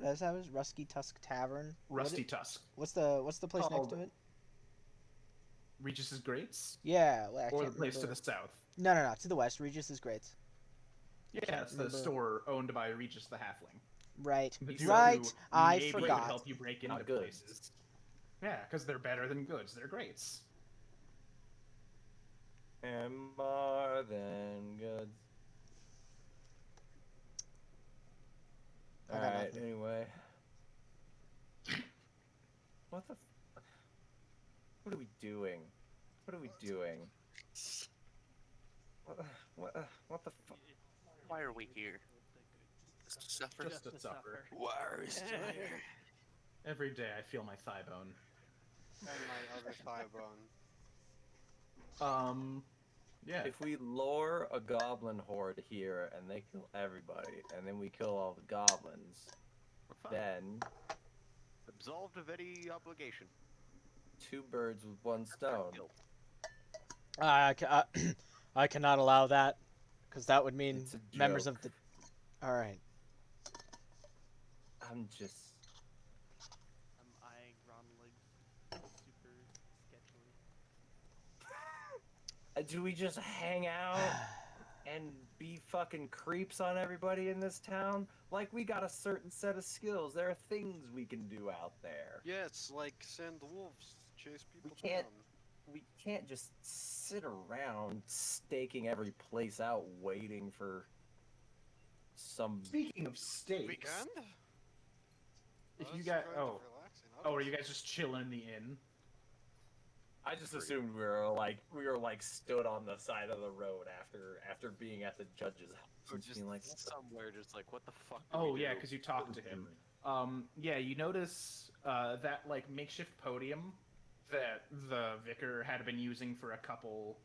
Is that was Rusky Tusk Tavern? Rusty Tusk. What's the place next Oh. to it? Regis's Greats? Yeah, well, I Or the can't place to remember. the south? No, to the west. Regis's Greats. Yeah, it's the remember. store owned by Regis the Halfling. Right. The dude Right. who I maybe would forgot. help you break into Not goods. places. Yeah, because they're better than goods. They're greats. And more than goods. I got Alright, nothing. anyway. What the What are we doing? What are we doing? What the fuck? Why are we here? Just to suffer? Just to suffer. Why are we still here? Every day I feel my thigh bone. And my other thigh bone. Yeah. If we lure a goblin horde here and they kill everybody, and then we kill all the goblins, We're fine. then Absolved of any obligation. 2 birds with 1 stone. Guilt. I cannot allow that, because that would mean It's a members joke. of the. All right. I'm just. I'm eyeing Ronlig super sketchily. Do we just hang out and be fucking creeps on everybody in this town? Like, we got a certain set of skills. There are things we can do out there. Yes, like send wolves to chase people can't- down. We can't just sit around staking every place out waiting for some. Speaking of We steaks, can? if That's you got kind of oh relaxing, oh, are you guys just chilling in the inn? I just assumed we were like stood on the side of the road after being at the judge's house Or and just being like, somewhere, just like, what the fuck? Do Oh we yeah, do? because you talked to him. Yeah, you notice that like makeshift podium that the vicar had been using for a couple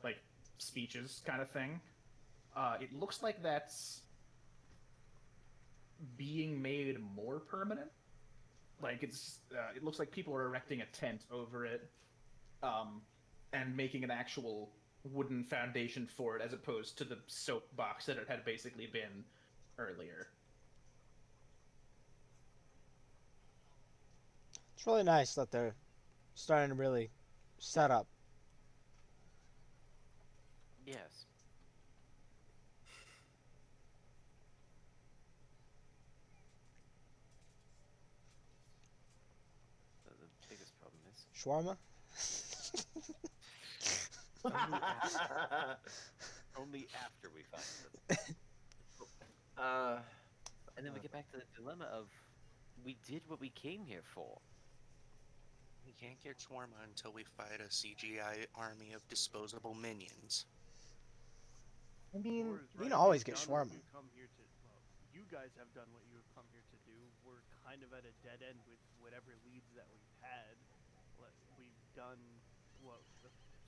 like speeches kind of thing. It looks like that's being made more permanent. Like it looks like people are erecting a tent over it, and making an actual wooden foundation for it, as opposed to the soapbox that it had basically been earlier. It's really nice that they're starting to really set up. Yes. The biggest problem is Shawarma? only after we find them. And then we get back to the dilemma of we did what we came here for. We can't get shawarma until we fight a CGI army of disposable minions. I mean, Laura's we can right, always we've get done what shawarma. we've come here to. Well, you guys have done what you have come here to do. We're kind of at a dead end with whatever leads that we've had. We've done what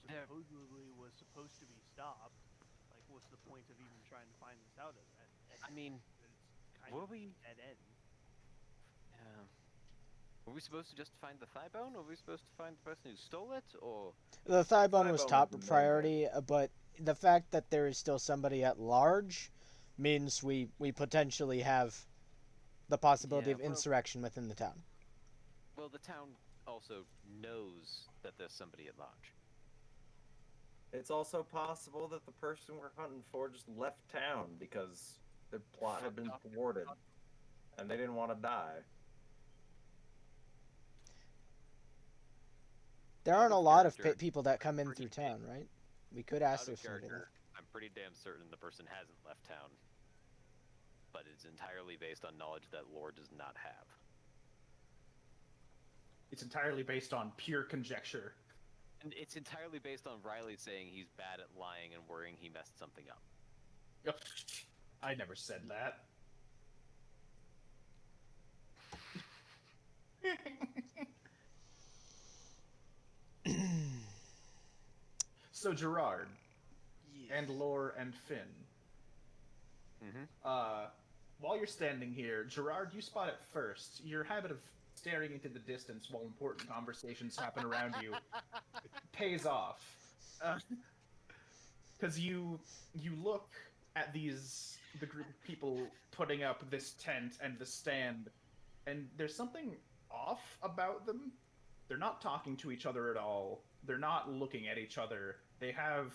supposedly was supposed to be stopped. Like, what's the point of even trying to find this out? I mean, it's kind were of we? dead end. Were we supposed to just find the thigh bone, or were we supposed to find the person who stole it, or? The thigh bone Thigh was bone top was the main priority, but the fact that there is still somebody at large means we potentially have the possibility Yeah, of well- insurrection within the town. Well, the town also knows that there's somebody at large. it's also possible that the person we're hunting for just left town because their plot had been thwarted and they didn't want to die. There aren't a of lot of character, people that come in pretty through town, right? We could Out ask of if somebody character, left. I'm pretty damn certain the person hasn't left town. But it's entirely based on knowledge that lore does not have. It's entirely based on pure conjecture. And it's entirely based on Riley saying he's bad at lying and worrying he messed something up. I never said that. So Gerard and Lore and Finn. Mm-hmm. While you're standing here, Gerard, you spot it first. Your habit of staring into the distance while important conversations happen around you pays off. Because you look at the group of people putting up this tent and the stand, and there's something off about them. They're not talking to each other at all. They're not looking at each other. They have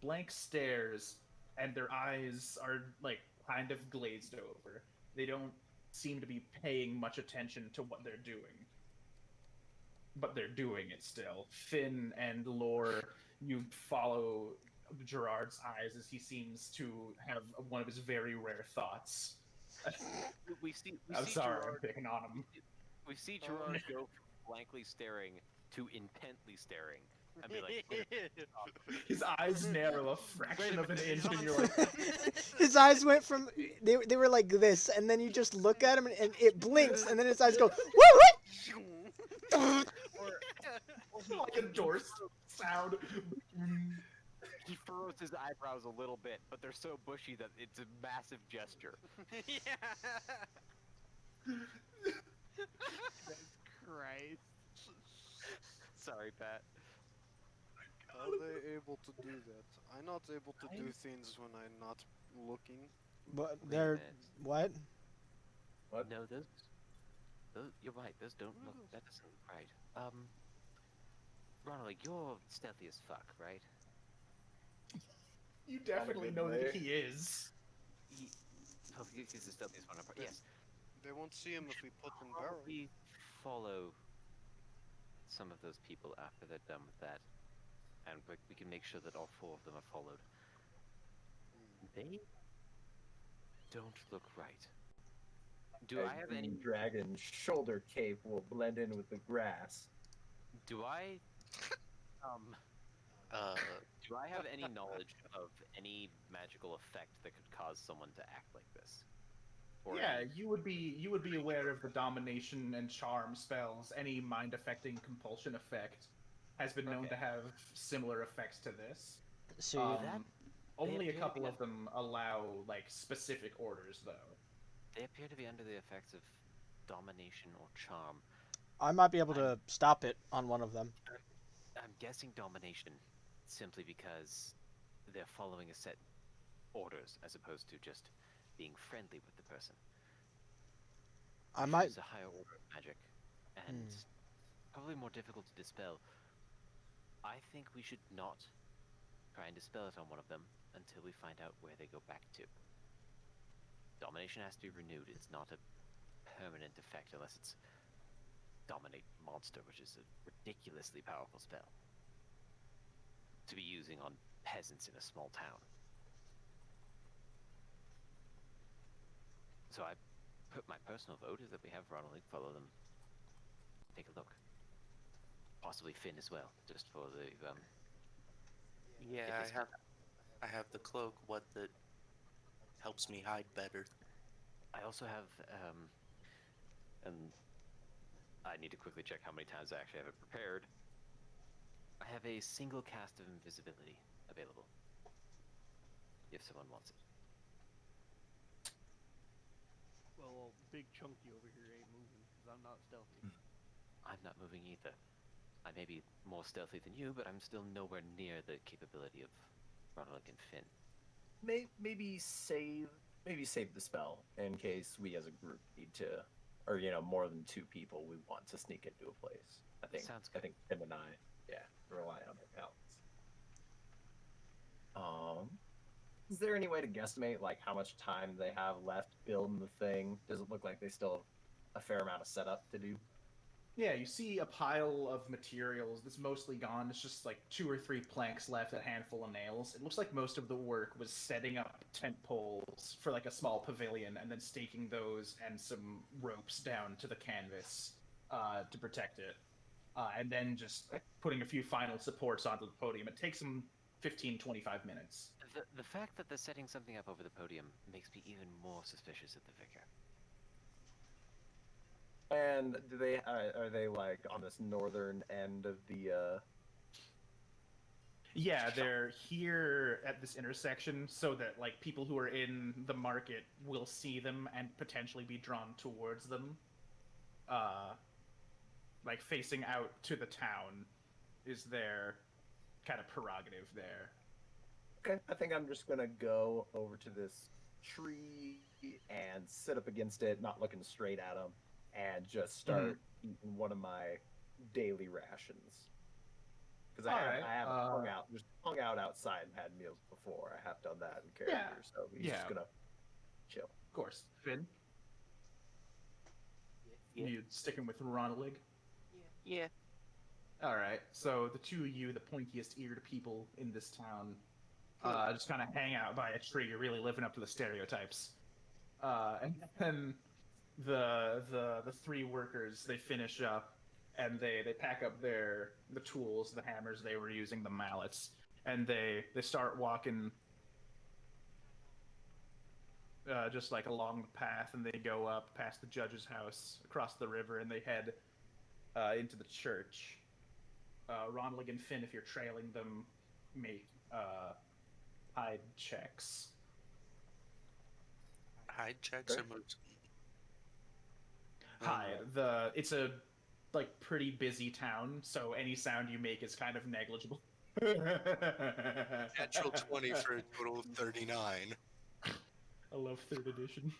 blank stares, and their eyes are like kind of glazed over. They don't seem to be paying much attention to what they're doing. But they're doing it still. Finn and Lore, you follow Gerard's eyes as he seems to have one of his very rare thoughts. We see I'm sorry, Gerard, I'm picking on him. we see Gerard go from blankly staring to intently staring. And be like, His eyes narrow a fraction of an inch, and you're like, His eyes went from they were like this, and then you just look at him and it blinks, and then his eyes go what? like a door sound. he furrows his eyebrows a little bit, but they're so bushy that it's a massive gesture. Christ. Sorry, Pat. How are they able to do that? I'm not able to do things when I'm not looking. But Wait a they're minute. what? What? No, those. You're right. Those don't look. That doesn't look right. Ronald, you're stealthy as fuck, right? You definitely good know way. that he is. Oh, he's the stealthiest one apart. Yes. They won't see him if we put them barrel. Probably follow some of those people after they're done with that, and we can make sure that all 4 of them are followed. They don't look right. Do I have any? Dragon shoulder cape will blend in with the grass. Do I? Uh, Do I have any knowledge of any magical effect that could cause someone to act like this? Or Yeah, any- you would be aware of the domination and charm spells. Any mind affecting compulsion effect has been known Okay. to have similar effects to this. So Only a appear to couple be of them allow like specific orders, though. They appear to be under the effects of domination or charm. I might be able to stop it on one of them. I'm guessing domination, simply because they're following a set orders as opposed to just being friendly with the person. I Which might. is a higher order of magic, and probably more difficult to dispel. I think we should not try and dispel it on one of them until we find out where they go back to. Domination has to be renewed. It's not a permanent effect unless it's dominate monster, which is a ridiculously powerful spell to be using on peasants in a small town. So I put my personal vote is that we have Ronald follow them. Take a look. Possibly Finn as well, just for the yeah, If it's- I have the cloak. What that helps me hide better. I also have and I need to quickly check how many times I actually have it prepared. I have a single cast of invisibility available. If someone wants it. Well, big chunky over here ain't moving because I'm not stealthy. I'm not moving either. I may be more stealthy than you, but I'm still nowhere near the capability of Ronald and Finn. Maybe save the spell in case we as a group need to, or more than 2 people we want to sneak into a place. Sounds I good. think Tim and I, rely on our talents. Is there any way to guesstimate like how much time they have left building the thing? Does it look like they still have a fair amount of setup to do? Yeah, you see a pile of materials that's mostly gone. It's just like 2 or 3 planks left, a handful of nails. It looks like most of the work was setting up tent poles for like a small pavilion and then staking those and some ropes down to the canvas to protect it. And then just putting a few final supports onto the podium. It takes them 15-25 minutes. The fact that they're setting something up over the podium makes me even more suspicious of the Vicar. And do they are they like on this northern end of the? Yeah, they're here at this intersection so that like people who are in the market will see them and potentially be drawn towards them. Like facing out to the town is their kind of prerogative there. Okay, I think I'm just gonna go over to this tree and sit up against it, not looking straight at them, and just start eating one of my daily rations. Because I have hung out outside and had meals before. I have done that in character, so he's just gonna chill. Of course. Finn? Yeah. You sticking with Ronald? Yeah. Alright, so the 2 of you, the pointiest eared people in this town, just kind of hang out by a tree. You're really living up to the stereotypes. And then the 3 workers, they finish up and they pack up the tools, the hammers they were using, the mallets, and they start walking just like along the path, and they go up past the judge's house, across the river, and they head into the church. Ronald and Finn, if you're trailing them, make hide checks. Hide checks or moves. Hide. It's a like pretty busy town, so any sound you make is kind of negligible. Natural 20 for a total of 39. I love 3rd edition.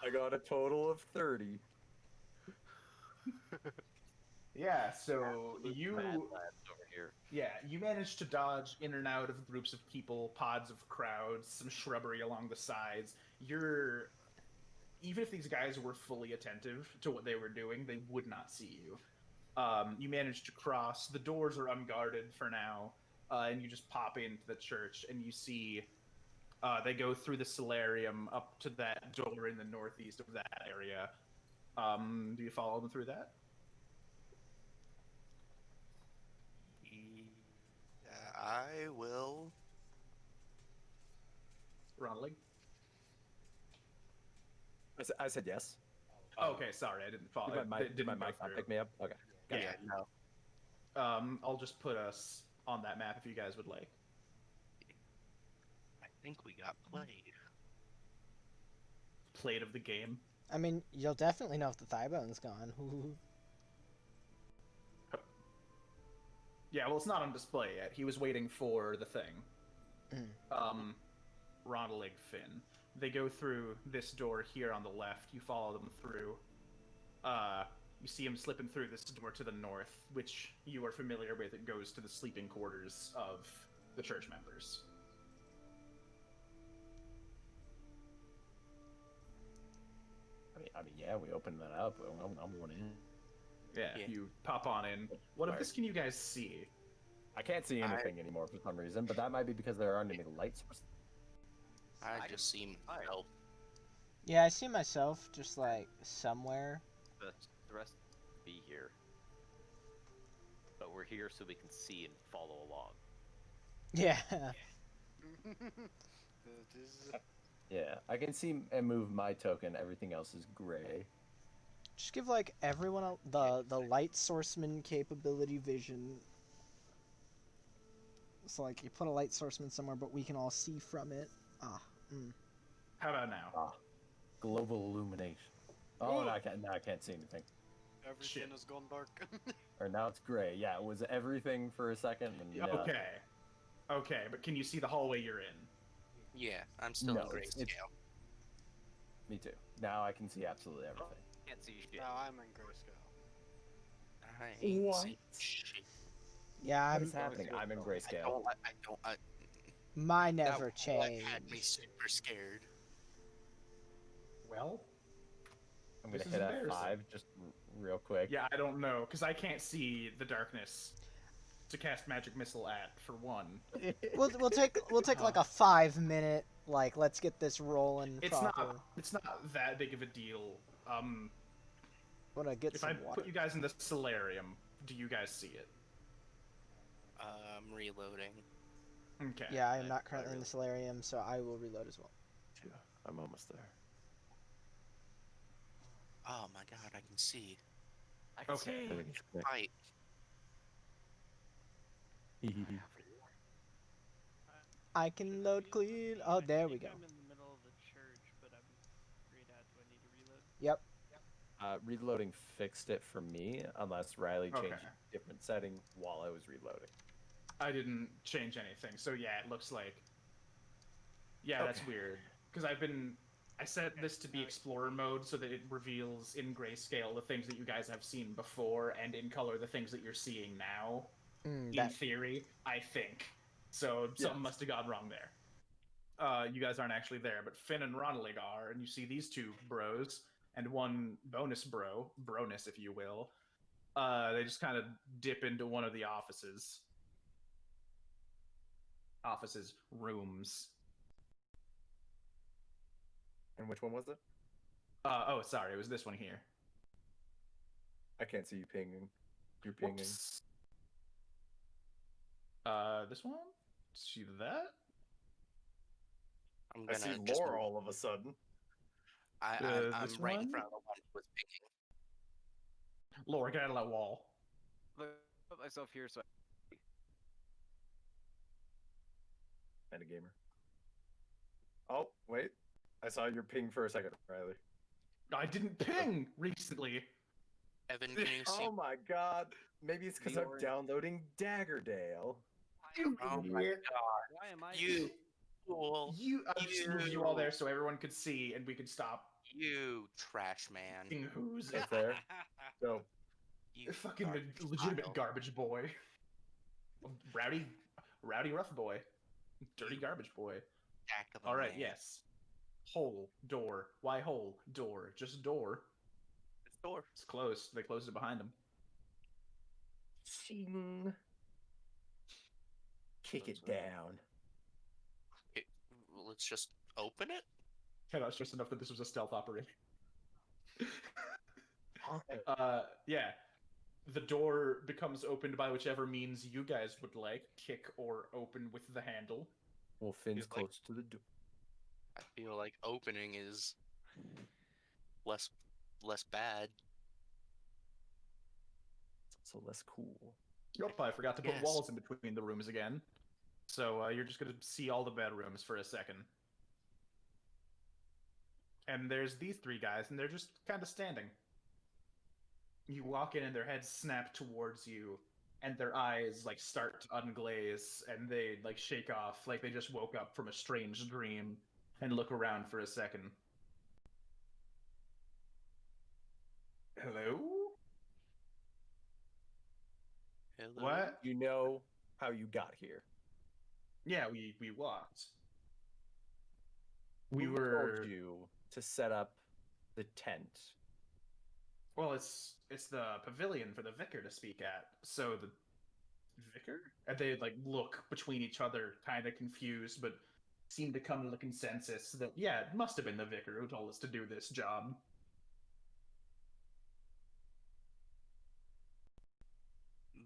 I got a total of 30. Yeah, so Absolute you mad lads over here. you managed to dodge in and out of groups of people, pods of crowds, some shrubbery along the sides. You're even if these guys were fully attentive to what they were doing, they would not see you. You managed to cross. The doors are unguarded for now, and you just pop into the church, and you see they go through the solarium up to that door in the northeast of that area. Do you follow them through that? Yeah, I will. Ronald? I said yes. Oh, okay, sorry, I didn't follow. Did my It didn't go mic not through. pick me up? Okay. Gotcha. Yeah. No. I'll just put us on that map if you guys would like. I think we got played. Plate of the game. I mean, you'll definitely know if the thigh bone's gone. Yeah, well, it's not on display yet. He was waiting for the thing. Ronald Finn. They go through this door here on the left. You follow them through. You see him slipping through this door to the north, which you are familiar with. It goes to the sleeping quarters of the church members. I mean, yeah, we opened that up. I'm going in. Yeah, Yeah. you pop on in. What of Right. this can you guys see? I can't see anything anymore for some reason, but that might be because there aren't any lights. I just see myself. Yeah, I see myself just like somewhere. The rest be here. But we're here so we can see and follow along. Yeah. That is Yeah, I can see and move my token. Everything else is gray. Just give like everyone the light sourceman capability vision. So like you put a light sourceman somewhere, but we can all see from it. How about now? Global illumination. Oh, now I can't see anything. everything Shit. has gone dark. Or now it's gray. Yeah, it was everything for a second. And Okay. Okay, but can you see the hallway you're in? Yeah, I'm still No, in it's- grayscale. Me too. Now I can see absolutely everything. Can't see shit. Now I'm in grayscale. I ain't What? seen shit. Yeah, What is happening? I'm in I grayscale. don't. mine That never had me changed. super scared. Well, I'm gonna this is hit embarrassing. F5 just real quick. yeah, I don't know, because I can't see the darkness to cast magic missile at, for one. We'll take like a 5 minute like let's get this rolling It's proper. not that big of a deal. Wanna get If some I water. put you guys in the solarium, do you guys see it? I'm reloading. Okay. Yeah, I am not currently in the solarium, so I will reload as well. Yeah, I'm almost there. Oh my god, I can see. I can Okay. see. Right. I can load clean. Oh, there we go. I'm in the middle of the church, but I'm grayed out. Do I need to reload? Yep. Reloading fixed it for me, unless Riley changed Okay. a different setting while I was reloading. I didn't change anything, so yeah, it looks like. Yeah, that's Okay. weird. Because I set this to be explorer mode so that it reveals in grayscale the things that you guys have seen before, and in color the things that you're seeing now. In That theory, I think. So something must have gone wrong there. You guys aren't actually there, but Finn and Ronald are, and you see these two bros and one bonus bronus, if you will. They just kind of dip into one of the rooms. And which one was it? Oh, sorry, it was this one here. I can't see you pinging. You're pinging. Whoops. This one? See that? I'm I gonna see just. Laura all of a sudden. I'm this right in one? front of the one who was picking. Laura, get out of that wall. Put myself here so Metagamer. Oh, wait. I saw your ping for a second, Riley. I didn't ping recently. Evan, can you see? Oh my god. Maybe it's because I'm Laura. downloading Daggerdale. Oh my god. Why am I? You fool. I just moved you all there so everyone could see and we could stop You trash man. Fucking who's That's there. So You fucking garbage legitimate pile. garbage boy. Rowdy rough boy. Dirty You garbage boy. jack of a All right, man. yes. Hole, door. Why hole? Door. Just door. It's door. It's closed. They closed it behind him. Ching. Kick it down. Okay, let's just open it. Yeah, that's just enough that this was a stealth operation. Okay. Yeah. The door becomes opened by whichever means you guys would like, kick or open with the handle. Well, Finn's Feels like- close to the door. I feel like opening is less bad. So less cool. Yep, I forgot to put Yes. walls in between the rooms again. So you're just going to see all the bedrooms for a second. And there's these three guys, and they're just kind of standing. You walk in, and their heads snap towards you, and their eyes like start to unglaze, and they like shake off, like they just woke up from a strange dream, and look around for a second. Hello? Hello? What? You know how you got here. Yeah, we walked. We Who were. told you to set up the tent? Well, it's the pavilion for the vicar to speak at. So the vicar, and they like look between each other, kind of confused, but seem to come to the consensus that yeah, it must have been the vicar who told us to do this job.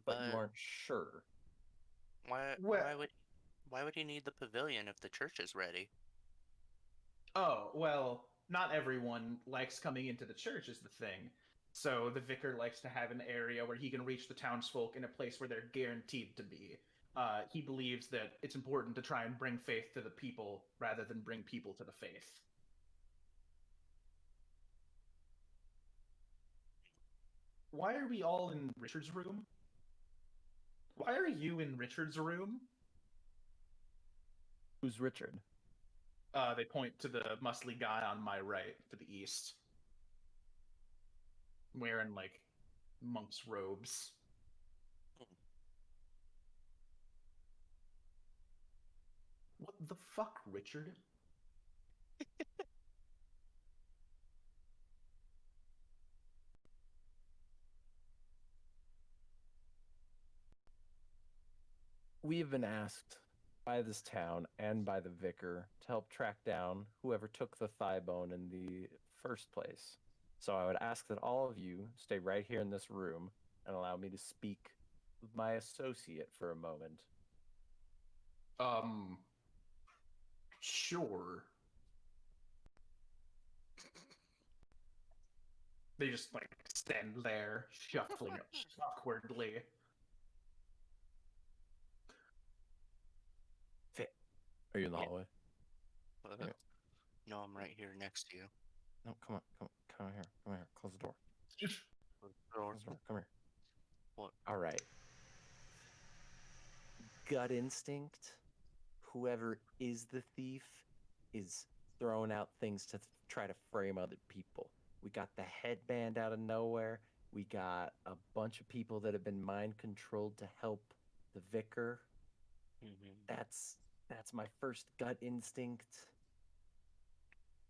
But you aren't sure. why Well- why would you need the pavilion if the church is ready? Oh well, not everyone likes coming into the church is the thing. So the vicar likes to have an area where he can reach the townsfolk in a place where they're guaranteed to be. He believes that it's important to try and bring faith to the people rather than bring people to the faith. Why are we all in Richard's room? Why are you in Richard's room? Who's Richard? They point to the muscly guy on my right to the east. Wearing like monk's robes. What the fuck, Richard? We have been asked by this town and by the vicar to help track down whoever took the thigh bone in the first place. So I would ask that all of you stay right here in this room and allow me to speak with my associate for a moment. Sure. They just like stand there, shuffling awkwardly. Are you in the Yeah. hallway? Uh, no, I'm right here next to you. No, come on, come here, come here. Close the door. Or- Close the door. Come here. What? All right. Gut instinct. Whoever is the thief is throwing out things to try to frame other people. We got the headband out of nowhere. We got a bunch of people that have been mind controlled to help the vicar. Mhm. That's my first gut instinct.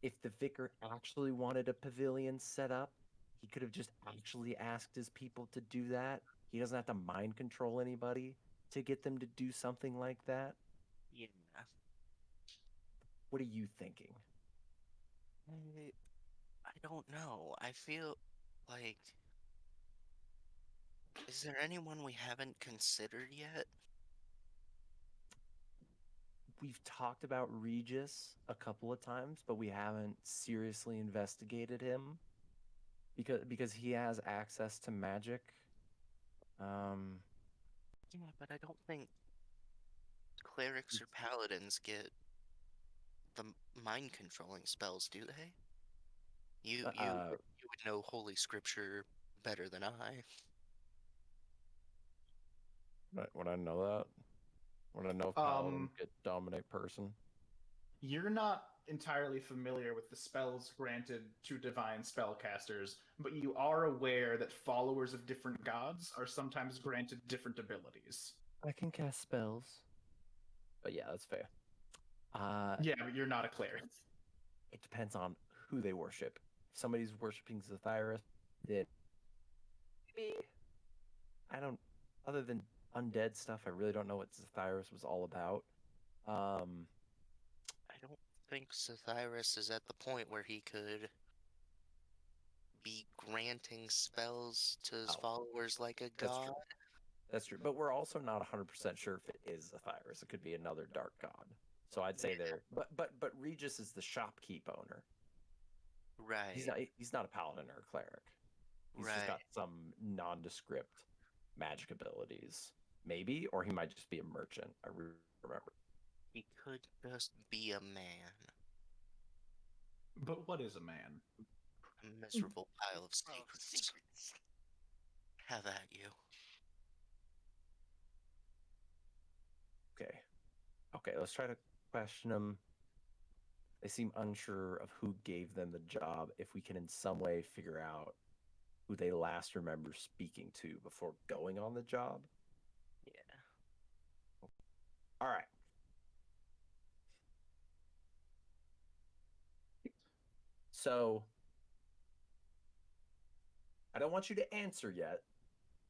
If the vicar actually wanted a pavilion set up, he could have just actually asked his people to do that. He doesn't have to mind control anybody to get them to do something like that. Yeah. What are you thinking? I don't know. I feel like. Is there anyone we haven't considered yet? We've talked about Regis a couple of times, but we haven't seriously investigated him because he has access to magic. Yeah, but I don't think clerics or paladins get the mind controlling spells, do they? You would know Holy Scripture better than I. Would I know that? Would I know if paladins get dominate person? You're not entirely familiar with the spells granted to divine spellcasters, but you are aware that followers of different gods are sometimes granted different abilities. I can cast spells. But yeah, that's fair. Yeah, but you're not a cleric. It depends on who they worship. If somebody's worshiping Zethyrus, then maybe I don't. Other than undead stuff, I really don't know what Zethyrus was all about. I don't think Zethyrus is at the point where he could be granting spells to his Oh, followers like a that's god. true. That's true. But we're also not 100% sure if it is Zethyrus. It could be another dark god. So I'd say there. But Regis is the shopkeep owner. Right. He's not a paladin or a cleric. He's just Right. got some nondescript magic abilities. Maybe, or he might just be a merchant. I remember. He could just be a man. But what is a man? A miserable pile of secrets. Have at you. Okay, let's try to question them. They seem unsure of who gave them the job. If we can in some way figure out who they last remember speaking to before going on the job. Yeah. All right. So I don't want you to answer yet.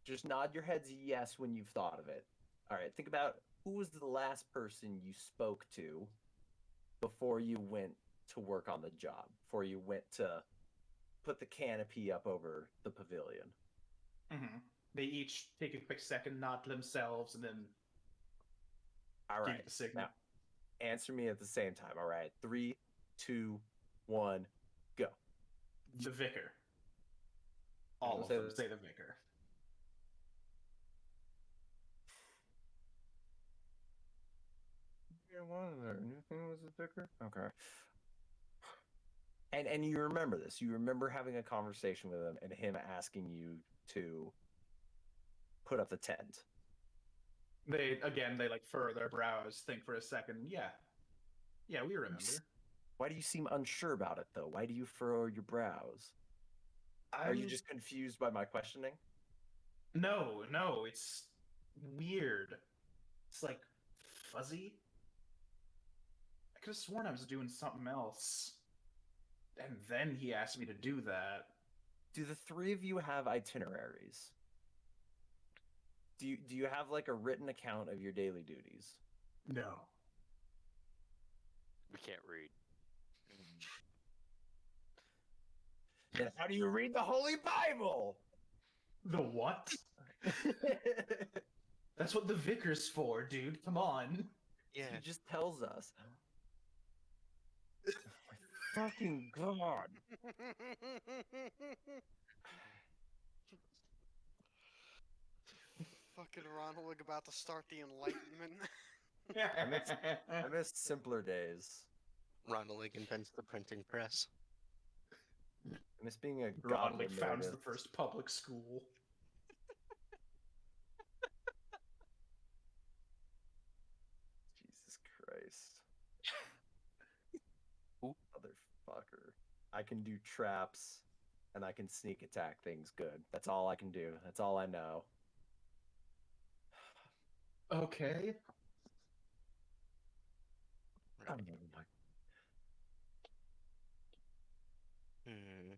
Just nod your heads yes when you've thought of it. All right, think about who was the last person you spoke to before you went to work on the job, before you went to put the canopy up over the pavilion. Mm-hmm. They each take a quick second, nod to themselves, and then All give right. the signal. Now, answer me at the same time. All right. 3, 2, 1, go. The vicar. All of them say the vicar. Anything was the vicar? Okay. And you remember this. You remember having a conversation with him and him asking you to put up the tent. They like furrow their brows, think for a second. Yeah, we remember. Why do you seem unsure about it, though? Why do you furrow your brows? Are you just confused by my questioning? No, it's weird. It's like fuzzy. I could have sworn I was doing something else. And then he asked me to do that. Do the three of you have itineraries? Do you have like a written account of your daily duties? No. We can't read. Then how do you read the Holy Bible? The what? That's what the vicar's for, dude. Come on. Yeah. He just tells us. Oh my fucking god. Fucking Ronald about to start the Enlightenment. I miss simpler days. Ronald invents the printing press. I miss being a Ronald godly founds the nerdist. first public school. Jesus Christ. Motherfucker. I can do traps and I can sneak attack things good. That's all I can do. That's all I know. Okay. Right. Oh my. Hmm.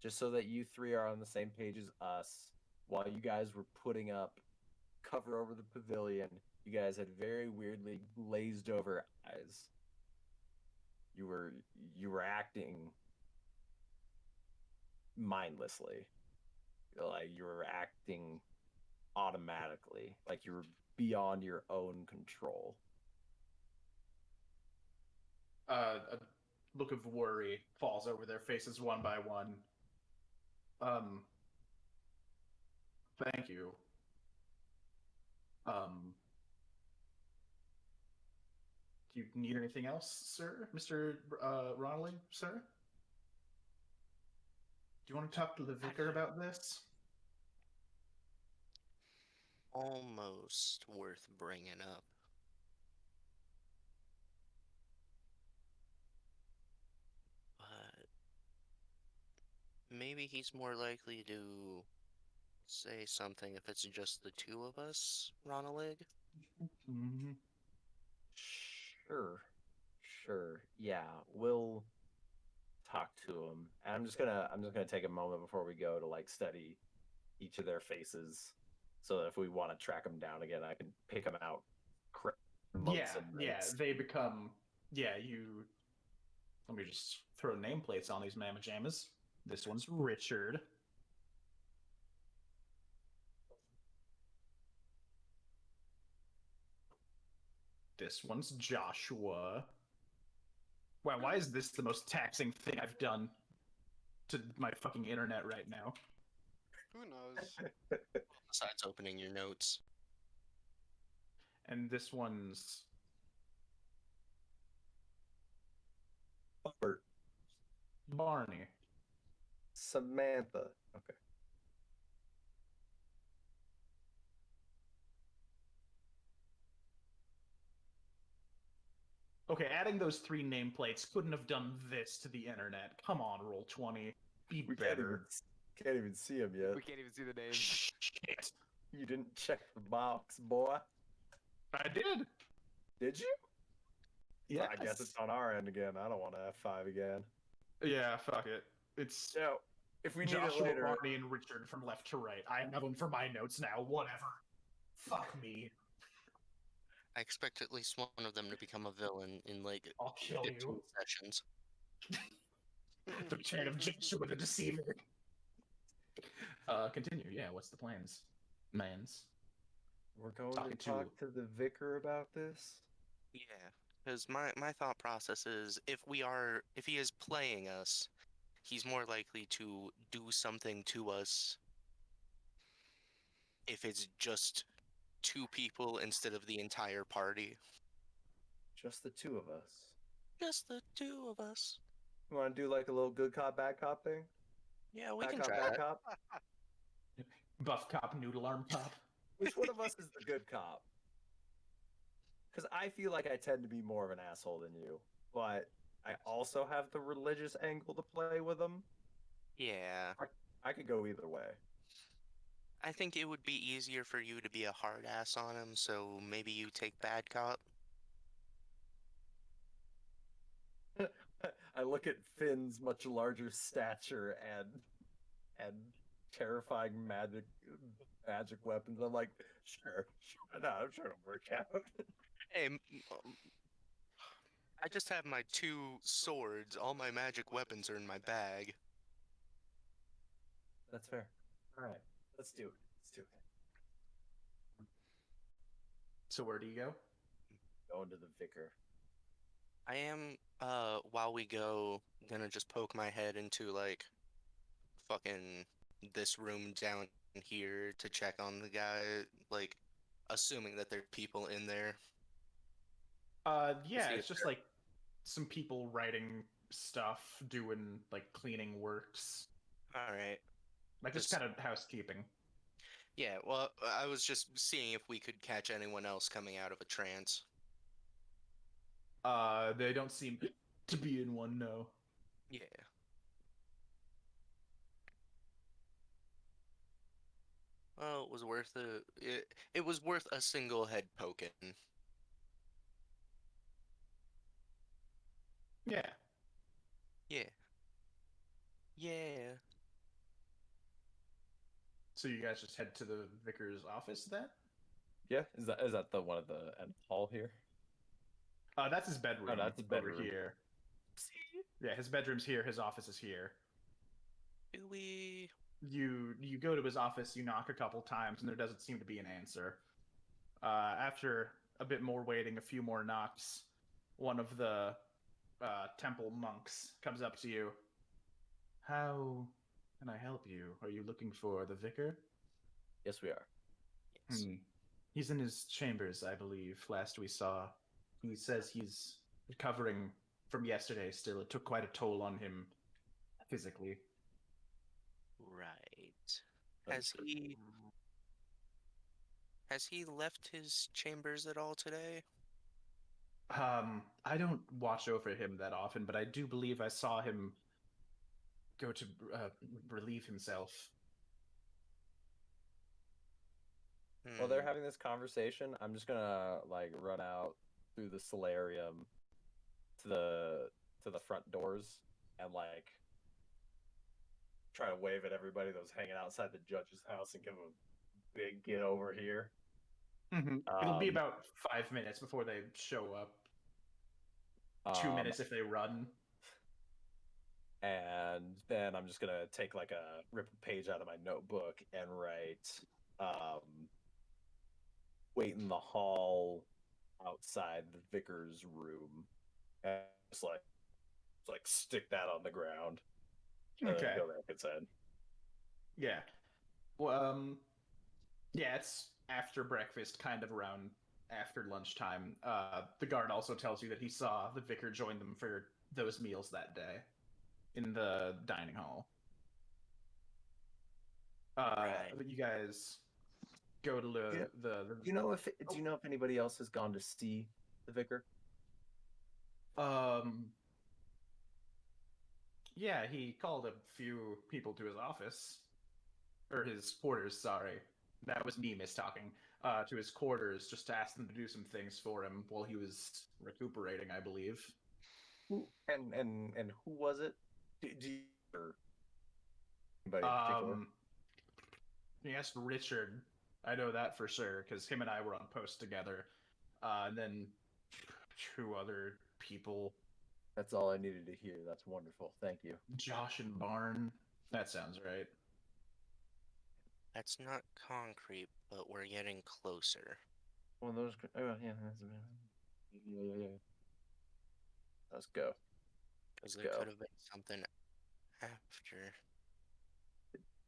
Just so that you three are on the same page as us, while you guys were putting up cover over the pavilion, you guys had very weirdly glazed over eyes. You were acting mindlessly. Like you were acting automatically, like you were beyond your own control. A look of worry falls over their faces one by one. Thank you. Do you need anything else, sir? Mr. Ronley, sir? Do you want to talk to the vicar about this? Almost worth bringing up. maybe he's more likely to say something if it's just the two of us, Ronalig. Mm-hmm. Sure. Yeah, we'll talk to him. And I'm just gonna take a moment before we go to like study each of their faces, so that if we want to track them down again, I can pick them out. Yeah, they become. Yeah, you. Let me just throw nameplates on these mamma jammas. This one's Richard. This one's Joshua. Wow, why is this the most taxing thing I've done to my fucking internet right now? Who knows? Besides opening your notes. And this one's Bert. Barney. Samantha. Okay. Okay, adding those 3 nameplates couldn't have done this to the internet. Come on, Roll20. Be We better. can't even see him yet. We can't even see the names. Shit. You didn't check the box, boy. I did. Did you? Yeah. I guess it's on our end again. I don't want to F5 again. Yeah, fuck it. It's So, if we need Joshua, it later, Barney, and Richard from left to right. I have them for my notes now. Whatever. Fuck me. I expect at least one of them to become a villain in like I'll kill 15 you. sessions. The return of Joshua the Deceiver. Continue. Yeah, what's the plans? Mans. we're going Talking to talk to the vicar about this. Yeah, because my thought process is if he is playing us, he's more likely to do something to us if it's just 2 people instead of the entire party. Just the two of us. Just the 2 of us. You want to do like a little good cop, bad cop thing? Yeah, we Bad can cop, try bad that. cop? Buff cop, noodle arm cop. Which one of us is the good cop? Because I feel like I tend to be more of an asshole than you, but I also have the religious angle to play with them. Yeah. I could go either way. I think it would be easier for you to be a hard ass on him, so maybe you take bad cop. I look at Finn's much larger stature and terrifying magic weapons. I'm like, sure, no, I'm sure it'll work out. Hey, I just have my 2 swords. All my magic weapons are in my bag. That's fair. All right, let's do it. So where do you go? Going to the vicar. I am, while we go, gonna just poke my head into, like, fucking this room down here to check on the guy, like, assuming that there are people in there. Yeah, see it's if just they're- like some people writing stuff, doing like cleaning works, Alright. like just Just- kind of housekeeping. Yeah, well, I was just seeing if we could catch anyone else coming out of a trance. They don't seem to be in one. No. Yeah. Well, it was worth it was worth a single head poking. Yeah. Yeah. Yeah. So you guys just head to the vicar's office then? Yeah, is that the one at the end hall here? That's his bedroom. Oh, that's his over bedroom. here. Yeah, his bedroom's here. His office is here. Do we? You go to his office. You knock a couple times, and there doesn't seem to be an answer. After a bit more waiting, a few more knocks, one of the temple monks comes up to you. How can I help you? Are you looking for the vicar? Yes, we are. Yes. He's in his chambers, I believe. Last we saw, he says he's recovering from yesterday. Still, it took quite a toll on him physically. Right. Has he left his chambers at all today? I don't watch over him that often, but I do believe I saw him go to relieve himself. While they're having this conversation, I'm just gonna like run out through the solarium to the front doors and like try to wave at everybody that was hanging outside the judge's house and give them a big get over here. It'll be about 5 minutes before they show up. 2 minutes if they run. And then I'm just gonna take like rip a page out of my notebook and write wait in the hall outside the vicar's room. And just like stick that on the ground. Okay. Go back inside. Yeah. Well, yeah, it's after breakfast, kind of around after lunchtime. The guard also tells you that he saw the vicar join them for those meals that day in the dining hall. But you guys go to the Do you know if anybody else has gone to see the vicar? Yeah, he called a few people to his office. Or his quarters, sorry. That was me mistalking. To his quarters, just to ask them to do some things for him while he was recuperating, I believe. And who was it? Do you anybody in particular? He asked Richard. I know that for sure, because him and I were on post together. And then 2 other people. That's all I needed to hear. That's wonderful. Thank you. Josh and Barn. That sounds right. That's not concrete, but we're getting closer. Well, those. Oh, yeah. Yeah. Let's go. Because there could have been something after.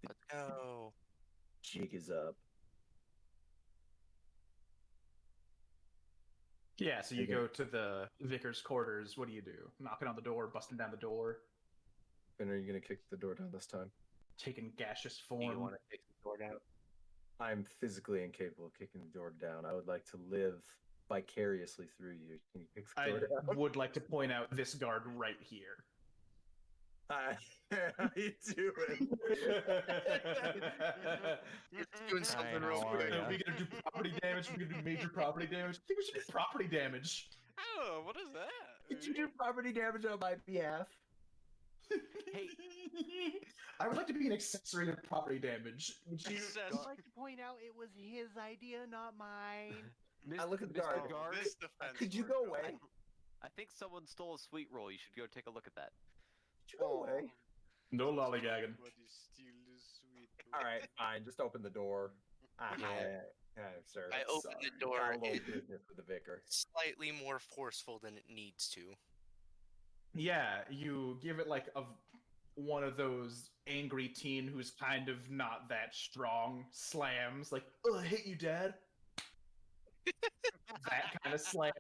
Let's go. Jig is up. Yeah, so you go to the vicar's quarters. What do? Knocking on the door, busting down the door. And are you going to kick the door down this time? Taking gaseous form. Do you want to kick the door down? I'm physically incapable of kicking the door down. I would like to live vicariously through you. Can you kick the door down? I would like to point out this guard right here. Hi. How you doing? It's doing something real quick. Are we gonna do property damage? We're gonna do major property damage. I think we should do property damage. Oh, what is that? Did you do property damage on my behalf? Hey, I would like to be an accessory to property damage. Would you? I'd like to point out it was his idea, not mine. I look at the Mr. guard. This defense Could you worked go out. away? I think someone stole a sweet roll. You should go take a look at that. Could you go away? No lollygagging. Somebody steal the sweet All right, fine. Just open the door. Sir. I open the door Got a little and business with the vicar. slightly more forceful than it needs to. Yeah, you give it like one of those angry teen who's kind of not that strong slams, like, "Oh, I hate you, Dad." That kind of slam.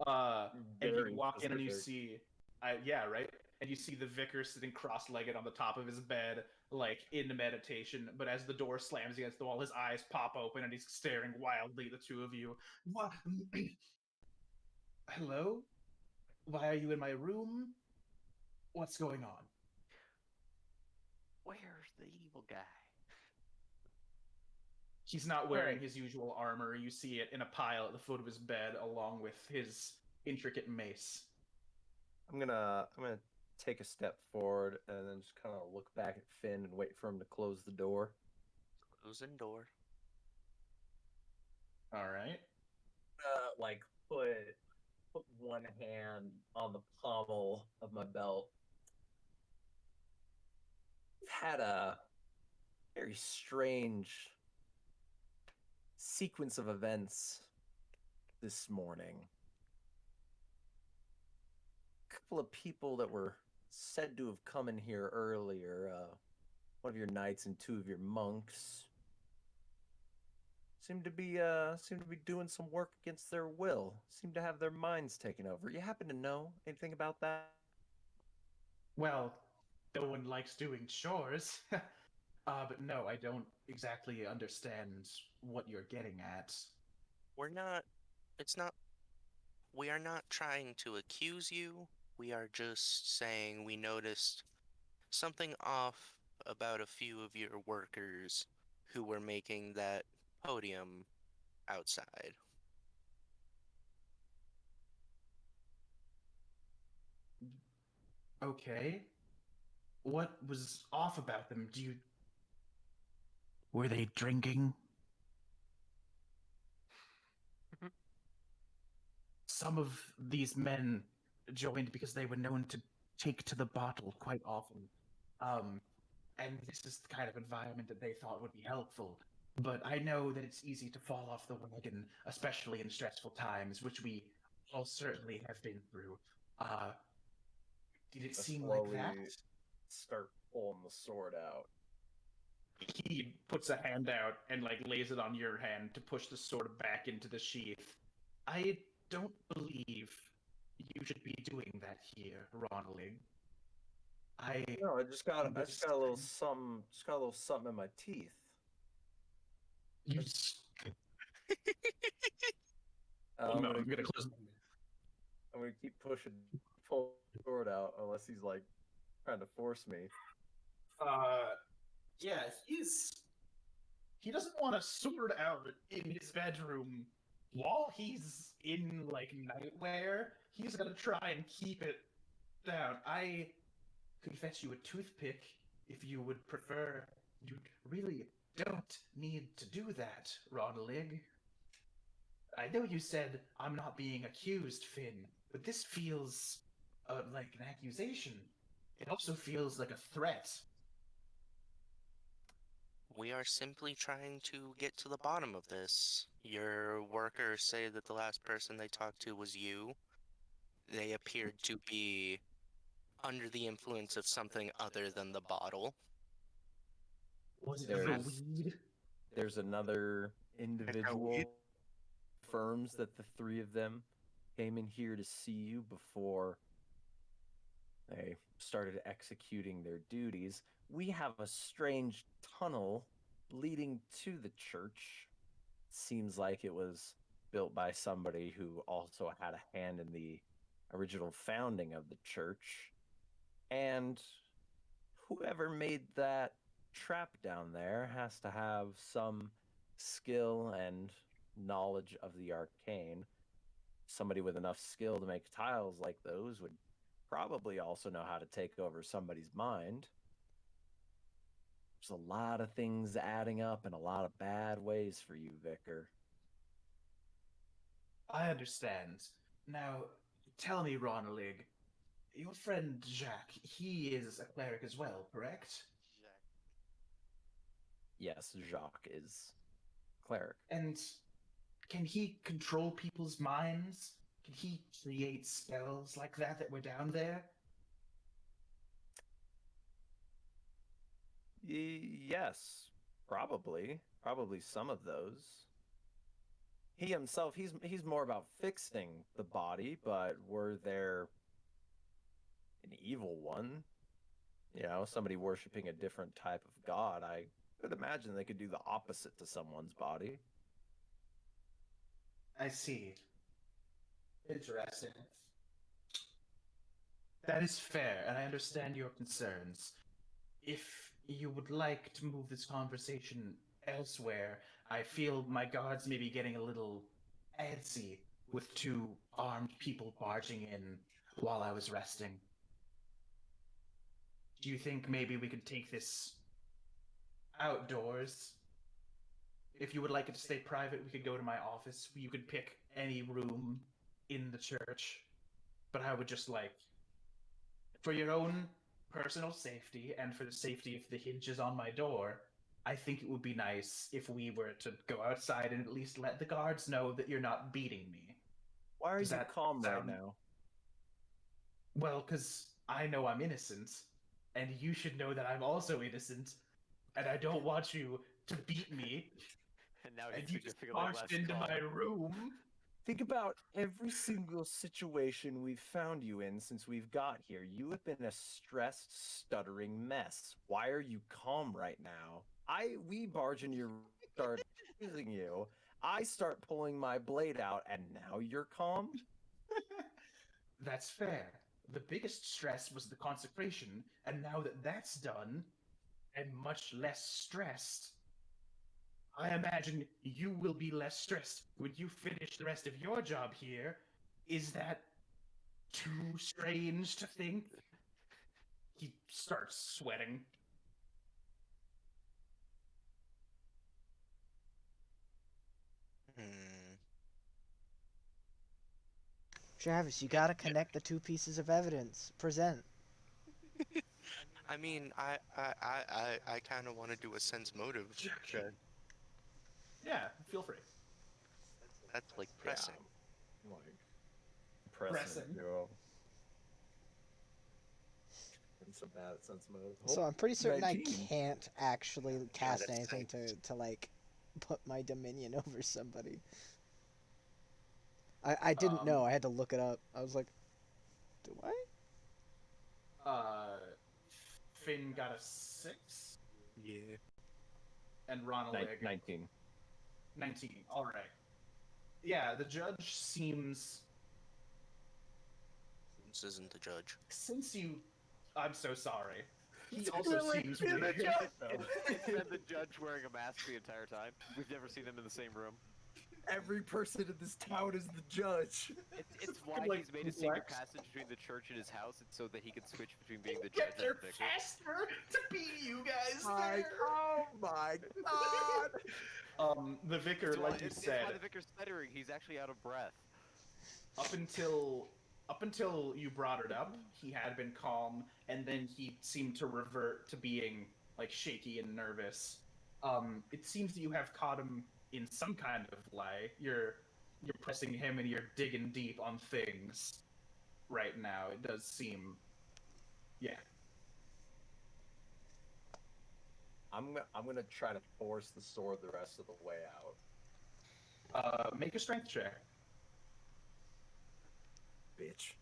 And you walk in and you see, yeah, right. And you see the vicar sitting cross-legged on the top of his bed, like in meditation. But as the door slams against the wall, his eyes pop open and he's staring wildly at the two of you. What? Hello? Why are you in my room? What's going on? Where's the evil guy? He's not wearing his usual armor. You see it in a pile at the foot of his bed, along with his intricate mace. I'm gonna take a step forward and then just kind of look back at Finn and wait for him to close the door. Closing door. All right. Like put one hand on the pommel of my belt. We've had a very strange sequence of events this morning. A couple of people that were said to have come in here earlier, one of your knights and 2 of your monks, seem to be doing some work against their will. Seem to have their minds taken over. You happen to know anything about that? Well, no one likes doing chores. But no, I don't exactly understand what you're getting at. We are not trying to accuse you. We are just saying we noticed something off about a few of your workers who were making that podium outside. Okay. What was off about them? Were they drinking? Some of these men joined because they were known to take to the bottle quite often. And this is the kind of environment that they thought would be helpful. But I know that it's easy to fall off the wagon, especially in stressful times, which we all certainly have been through. Uh, did it seem like that? Slowly start pulling the sword out. He puts a hand out and like lays it on your hand to push the sword back into the sheath. I don't believe you should be doing that here, Ronald. No, I just got a little something. Just got a little something in my teeth. You. I'm no, gonna I'm gonna keep, close. I'm gonna keep pushing, pull the sword out unless he's like trying to force me. Yeah, he doesn't want a sword out in his bedroom while he's in like nightwear. He's gonna try and keep it down. I could fetch you a toothpick if you would prefer. You really don't need to do that, Rodlig. I know you said I'm not being accused, Finn, but this feels like an accusation. It also feels like a threat. We are simply trying to get to the bottom of this. Your workers say that the last person they talked to was you. They appeared to be under the influence of something other than the bottle. Was it There's the weed? there's another individual firms that the three of them came in here to see you before they started executing their duties. We have a strange tunnel leading to the church. Seems like it was built by somebody who also had a hand in the original founding of the church. And whoever made that trap down there has to have some skill and knowledge of the arcane. Somebody with enough skill to make tiles like those would probably also know how to take over somebody's mind. There's a lot of things adding up in a lot of bad ways for you, Vicar. I understand. Now, tell me, Ronalig, your friend Jacques, he is a cleric as well, correct? Yes, Jacques is cleric. And can he control people's minds? Can he create spells like that were down there? Yes, probably. Probably some of those. He himself, he's more about fixing the body, but were there an evil one, somebody worshiping a different type of god, I could imagine they could do the opposite to someone's body. I see. Interesting. That is fair, and I understand your concerns. If you would like to move this conversation elsewhere, I feel my guards may be getting a little antsy with two armed people barging in while I was resting. Do you think maybe we could take this outdoors? If you would like it to stay private, we could go to my office. You could pick any room in the church. But I would just like, for your own personal safety and for the safety of the hinges on my door, I think it would be nice if we were to go outside and at least let the guards know that you're not beating me. Why are Does you that calm right sound- now? Well, because I know I'm innocent, and you should know that I'm also innocent, and I don't want you to beat me. And now And he's you just significantly marched less into calm. my room. Think about every single situation we've found you in since we've got here. You have been a stressed, stuttering mess. Why are you calm right now? We barge in your start accusing you. I start pulling my blade out, and now you're calm? That's fair. the biggest stress was the consecration, and now that that's done, I'm much less stressed. I imagine you will be less stressed when you finish the rest of your job here. Is that too strange to think? He starts sweating. Hmm. Travis, you gotta connect the two pieces of evidence. Present. I mean, I kind of want to do a sense motive check. Yeah, feel free. That's like pressing. Like pressing. And some bad sense mode. So I'm pretty certain 19. I can't actually cast that's anything nice. to like put my dominion over somebody. I didn't know. I had to look it up. I was like, do I? Finn got a 6, Yeah. and Ronald 19. 19. All right. Yeah, the judge seems. This isn't the judge. Since you, I'm so sorry. He It's also really seems been weird. the judge. It's been the judge wearing a mask the entire time. We've never seen them in the same room. Every person in this town is the judge. It's why like, he's made a secret flex. passage between the church and his house, and so that he can switch between being the judge Get and their the vicar. pastor to be you guys there. Oh my god! The vicar, It's why, like you it's said, why the vicar's stuttering. He's actually out of breath. up until you brought it up, he had been calm, and then he seemed to revert to being like shaky and nervous. It seems that you have caught him in some kind of lie. You're pressing him and you're digging deep on things right now. It does seem, yeah. I'm gonna try to force the sword the rest of the way out. Make a strength check. Bitch.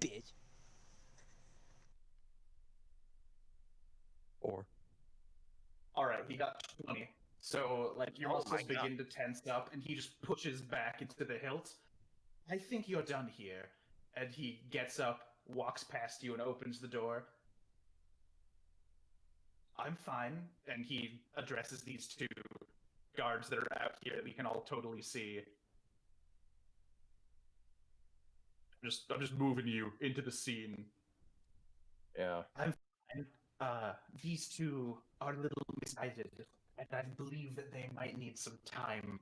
Bitch. 4. All right, he got 20. So, like, your Oh muscles my God. begin to tense up, and he just pushes back into the hilt. I think you're done here. And he gets up, walks past you, and opens the door. I'm fine. And he addresses these two guards that are out here that we can all totally see. I'm just moving you into the scene. Yeah. I'm fine. These two are a little misguided, and I believe that they might need some time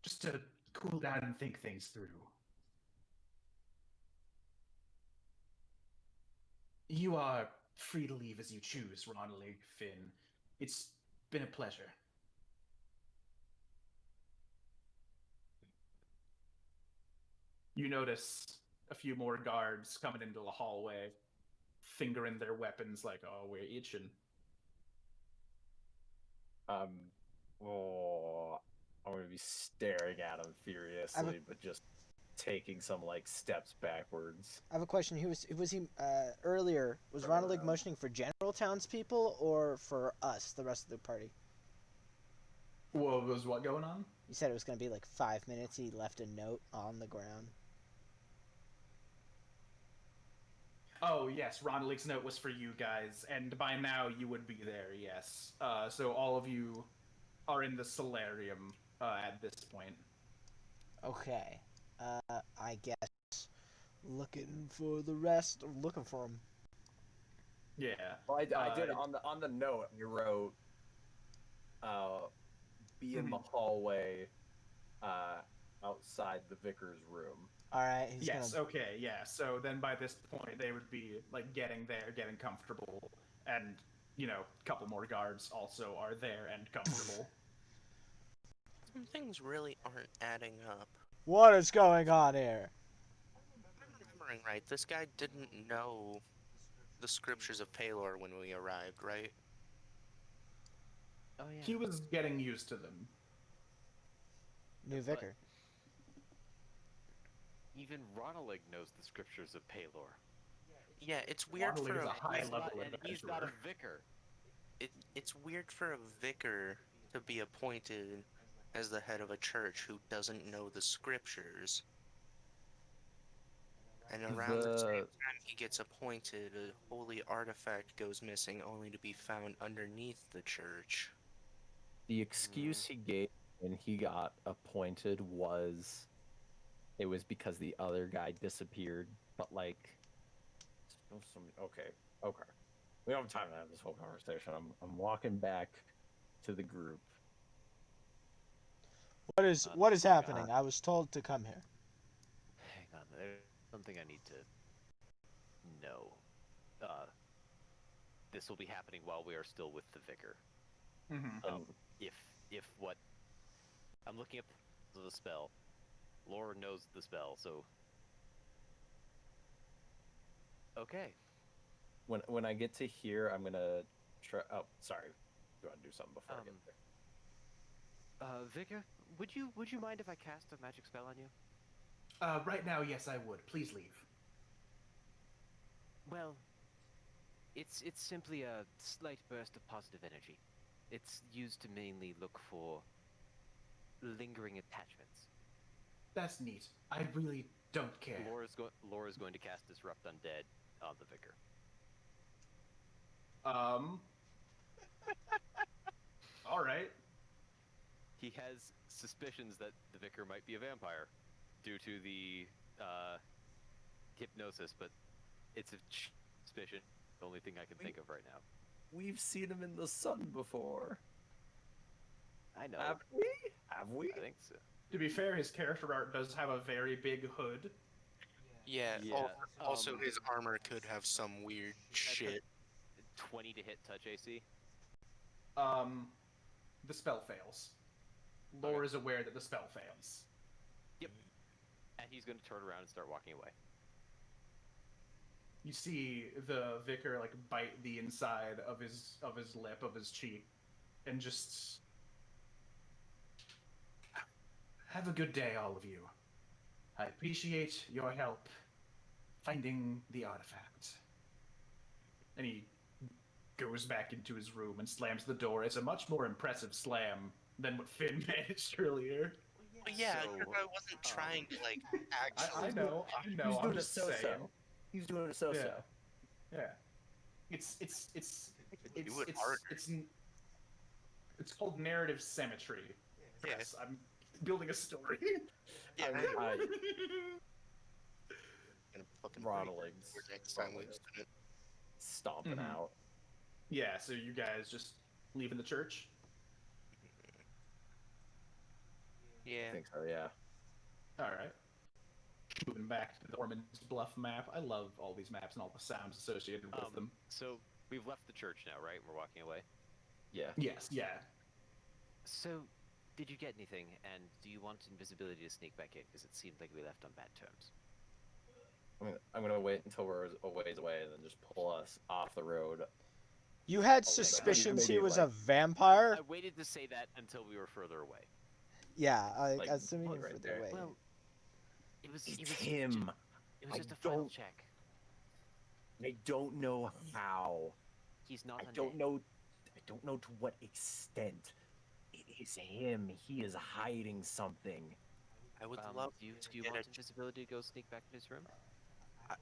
just to cool down and think things through. You are free to leave as you choose, Ronald Finn. It's been a pleasure. You notice a few more guards coming into the hallway, fingering their weapons like, oh, we're itching. Oh, I'm gonna be staring at him furiously, but just taking some like steps backwards. I have a question. Was he earlier? Was Ronald motioning for general townspeople or for us, the rest of the party? What was what going on? You said it was going to be like 5 minutes. He left a note on the ground. Oh, yes, Ronald note was for you guys, and by now you would be there, yes. So all of you are in the solarium at this point. Okay. I guess looking for the rest. Looking for him. Yeah. Well, I did on the note. You wrote, "Be in the hallway, outside the vicar's room." All right. He's Yes. gonna... Okay. Yeah. So then by this point they would be like getting there, getting comfortable, and a couple more guards also are there and comfortable. Some things really aren't adding up. What is going on here? I'm remembering right, this guy didn't know the scriptures of Palor when we arrived, right? Oh yeah. He was getting used to them. New vicar. Even Ronalig knows the scriptures of Palor. Yeah, it's weird Ronald for is a high He's level not, and he's not a adventurer. vicar. It's weird for a vicar to be appointed as the head of a church who doesn't know the scriptures. And around the same time he gets appointed, a holy artifact goes missing only to be found underneath the church. The excuse he gave when he got appointed was it was because the other guy disappeared. But like, okay, okay, we don't have time to have this whole conversation. I'm walking back to the group. What is happening? I was told to come here. Hang on, there's something I need to know. This will be happening while we are still with the Vicar. Mm-hmm. If what I'm looking up the spell, Laura knows the spell, so okay. When I get to here, I'm gonna try. Oh, sorry. Do you want to do something before I get there? Vicar, would you mind if I cast a magic spell on you? Right now, yes, I would. Please leave. Well, it's simply a slight burst of positive energy. It's used to mainly look for lingering attachments. That's neat. I really don't care. Laura's going to cast Disrupt Undead on the Vicar. All right. He has suspicions that the Vicar might be a vampire due to the hypnosis, but it's a suspicion. The only thing I can think of right now. We've seen him in the sun before. I know. Have we? Have we? I think so. To be fair, his character art does have a very big hood. Yeah. Also, his armor could have some weird shit. 20 to hit touch AC. The spell fails. Lore is aware that the spell fails. Yep. And he's going to turn around and start walking away. You see the Vicar like bite the inside of his lip, of his cheek, and just have a good day, all of you. I appreciate your help finding the artifact. And he goes back into his room and slams the door. It's a much more impressive slam than what Finn managed earlier. Yeah, So, I wasn't trying to like actually. I know. He's I'm doing a just saying. so-so. He's doing a so-so. Yeah. It's called narrative symmetry. Yeah. Yes, I'm building a story. Yeah, I gonna fucking throttling, next time we open it. stomping Mhm. out. Yeah, so you guys just leaving the church? Yeah. I think so. Yeah. All right. Moving back to the Ormond's Bluff map. I love all these maps and all the sounds associated with them. So we've left the church now, right? We're walking away. Yeah. Yes, yeah. So, did you get anything? And do you want invisibility to sneak back in? Because it seemed like we left on bad terms. I'm gonna wait until we're a ways away and then just pull us off the road. You had suspicions he maybe, was like- a vampire? I waited to say that until we were further away. Yeah, Like, assuming you're right further there. away. Well, it was It's it was him. It was I just a final don't- check. I don't know how. He's not. I undead. don't know. I don't know to what extent. It is him. He is hiding something. I would love. Do you to get want a- invisibility to go sneak back in his room?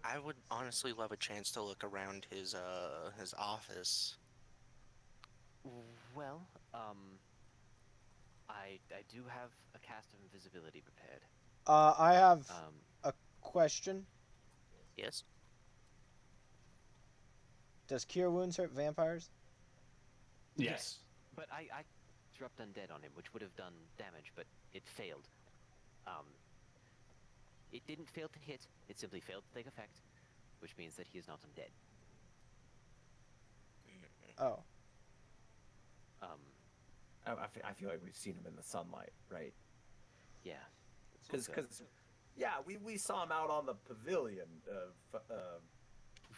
I would honestly love a chance to look around his office. Well, I do have a cast of invisibility prepared. I have Um, a question. Yes. Does cure wounds hurt vampires? Yes. but I dropped undead on him, which would have done damage, but it failed. It didn't fail to hit, it simply failed to take effect, which means that he is not undead. Oh. I feel like we've seen him in the sunlight, right? Yeah. Because yeah, we saw him out on the pavilion.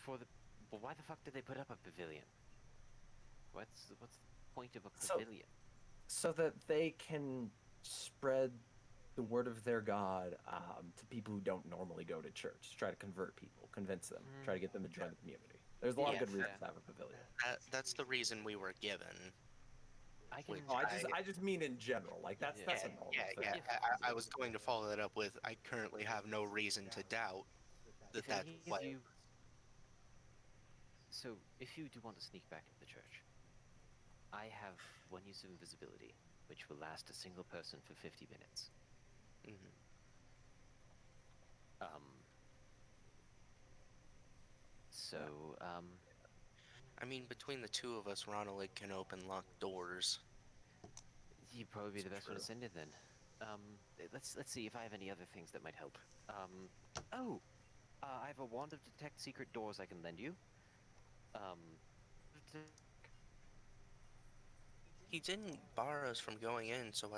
Well, why the fuck did they put up a pavilion? What's the point of a So- pavilion? so that they can spread the word of their god to people who don't normally go to church. Try to convert people, convince them, try to get them to join the community. There's a lot Yeah, of good reasons fair. to have a pavilion. That's the reason we were given. I can. Wait, Oh, I just mean in general. Like that's a normal Yeah, thing. yeah. I was going to follow that up with I currently have no reason to doubt If that's any why. of you... So, if you do want to sneak back into the church, I have one use of invisibility, which will last a single person for 50 minutes. Mhm. So, I mean, between the two of us, Ronald can open locked doors. you'd probably be the It's best one to true. send in then. Let's see if I have any other things that might help. Oh, I have a wand of detect secret doors I can lend you. Um, He didn't bar us from going in, so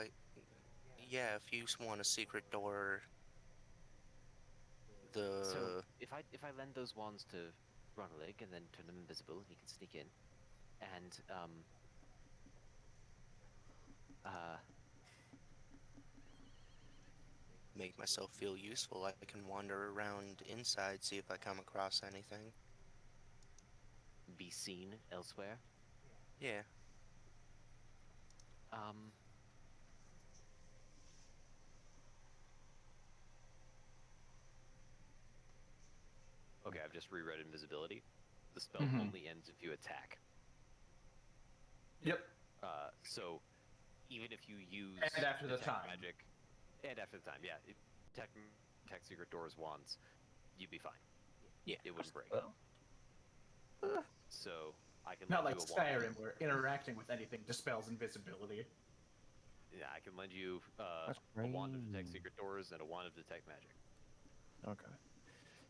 yeah, if you want a secret door, so the if I lend those wands to Ronald and then turn them invisible, and he can sneak in, and uh, make myself feel useful, I can wander around inside, see if I come across anything. be seen elsewhere. Yeah. Um, okay, I've just reread invisibility. The spell Mhm. only ends if you attack. Yep. So even if you use And after the detect time. magic, and after the time, yeah, detect secret doors wands, you'd be fine. Yeah. It wouldn't break. Well, So I can Not lend like you a wand. Skyrim, where interacting with anything dispels invisibility. Yeah, I can lend you That's a wand of detect great. secret doors and a wand of detect magic, Okay.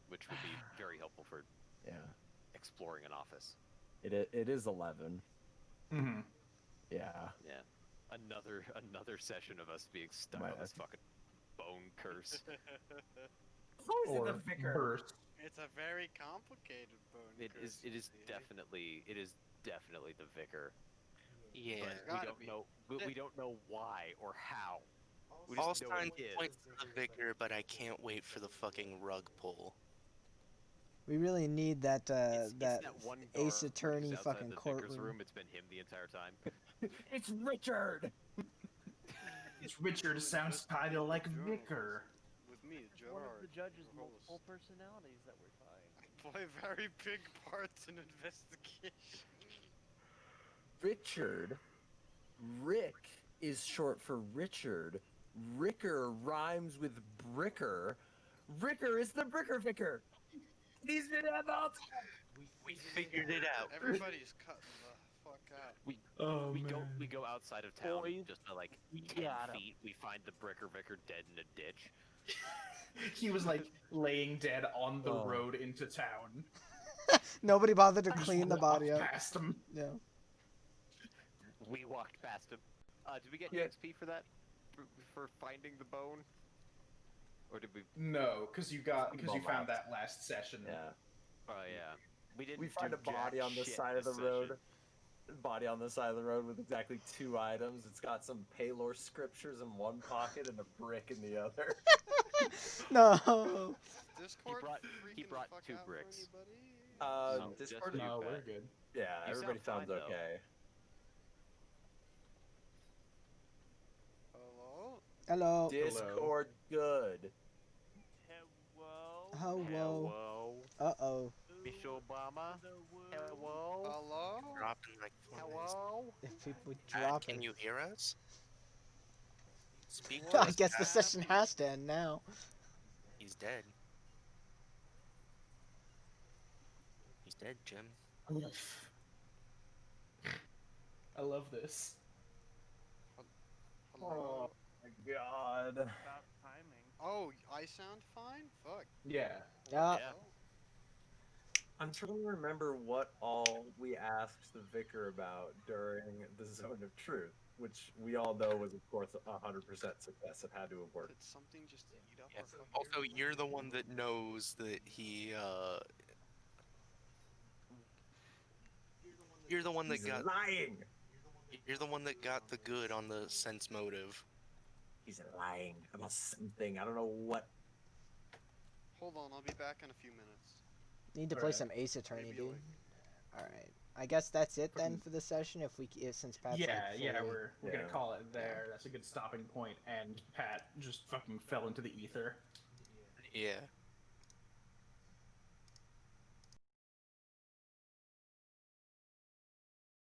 which would be very helpful for Yeah. exploring an office. It is 11. Mm-hmm. Yeah. Yeah, another session of us being stuck Might on this have- fucking bone curse. How is it the Or vicar? burst. It's a very complicated bone It curse. is you see. definitely the vicar, Yeah. but It's we gotta don't be. know we don't know why or how. We All just know it signs is. point to the vicar, but I can't wait for the fucking rug pull. We really need that It's that that one Ace guard Attorney who's outside fucking the vicar's courtroom. room. It's been him the entire time. It's Richard. It's Richard sounds kind of like Vicar. With me, It's one of Gerard. the judge's your host. multiple personalities that we're finding. Play very big parts in investigation. Richard. Rick is short for Richard. Ricker rhymes with Bricker. Ricker is the Bricker Vicar. He's been at the We figured it out. Everybody's cutting the fuck out. Oh We go outside of town Boys, just to like we 10 got 'em. feet. We find the Bricker Vicar dead in a ditch. He was like laying dead on the Oh. road into town. Nobody bothered to Just clean the walked body up. past him. Yeah. We walked past him. Did we get Yeah. XP for that? For finding the bone? Or did we? No, because you found that last session. Yeah. Oh yeah. We didn't. We find do a body jack on the shit side of the this road. session. Body on the side of the road with exactly 2 items. It's got some Paylor scriptures in one pocket and a brick in the other. No. Discord he freaking brought the fuck 2 out for bricks. anybody? No, just Discord. you, No, Pat. we're good. Yeah, You everybody sound sounds fine, though. okay. Hello? Hello. Discord good. Hello. Hello. Hello. Uh-oh. Michelle Obama. Hello. Hello? Dropping like flies. Hello. If people Pat, drop can it. you hear us? Speak to I us, guess the Pat. session has to end now. He's dead. He's dead, Jim. I love this. Hello? My God. About timing. Oh, I sound fine? Fuck. Yeah. Yeah. Yeah. I'm trying to remember what all we asked the vicar about during the Zone of Truth, which we all know was, of course, 100% success. It had to have worked. Did something just eat up Yeah. our fucking Also, ears? you're the one that knows that he, You're the one that He's got. lying. You're the one that got the good on the sense motive. He's lying about something. I don't know what. Hold on, I'll be back in a few minutes. Need to play Alright. some Ace Attorney, Maybe dude. like- Alright. I guess that's it then Fucking- for the session. Since Pat's Yeah, like yeah, fully- we're gonna Yeah. call it there. That's a good stopping point. And Pat just fucking fell into the ether. Yeah.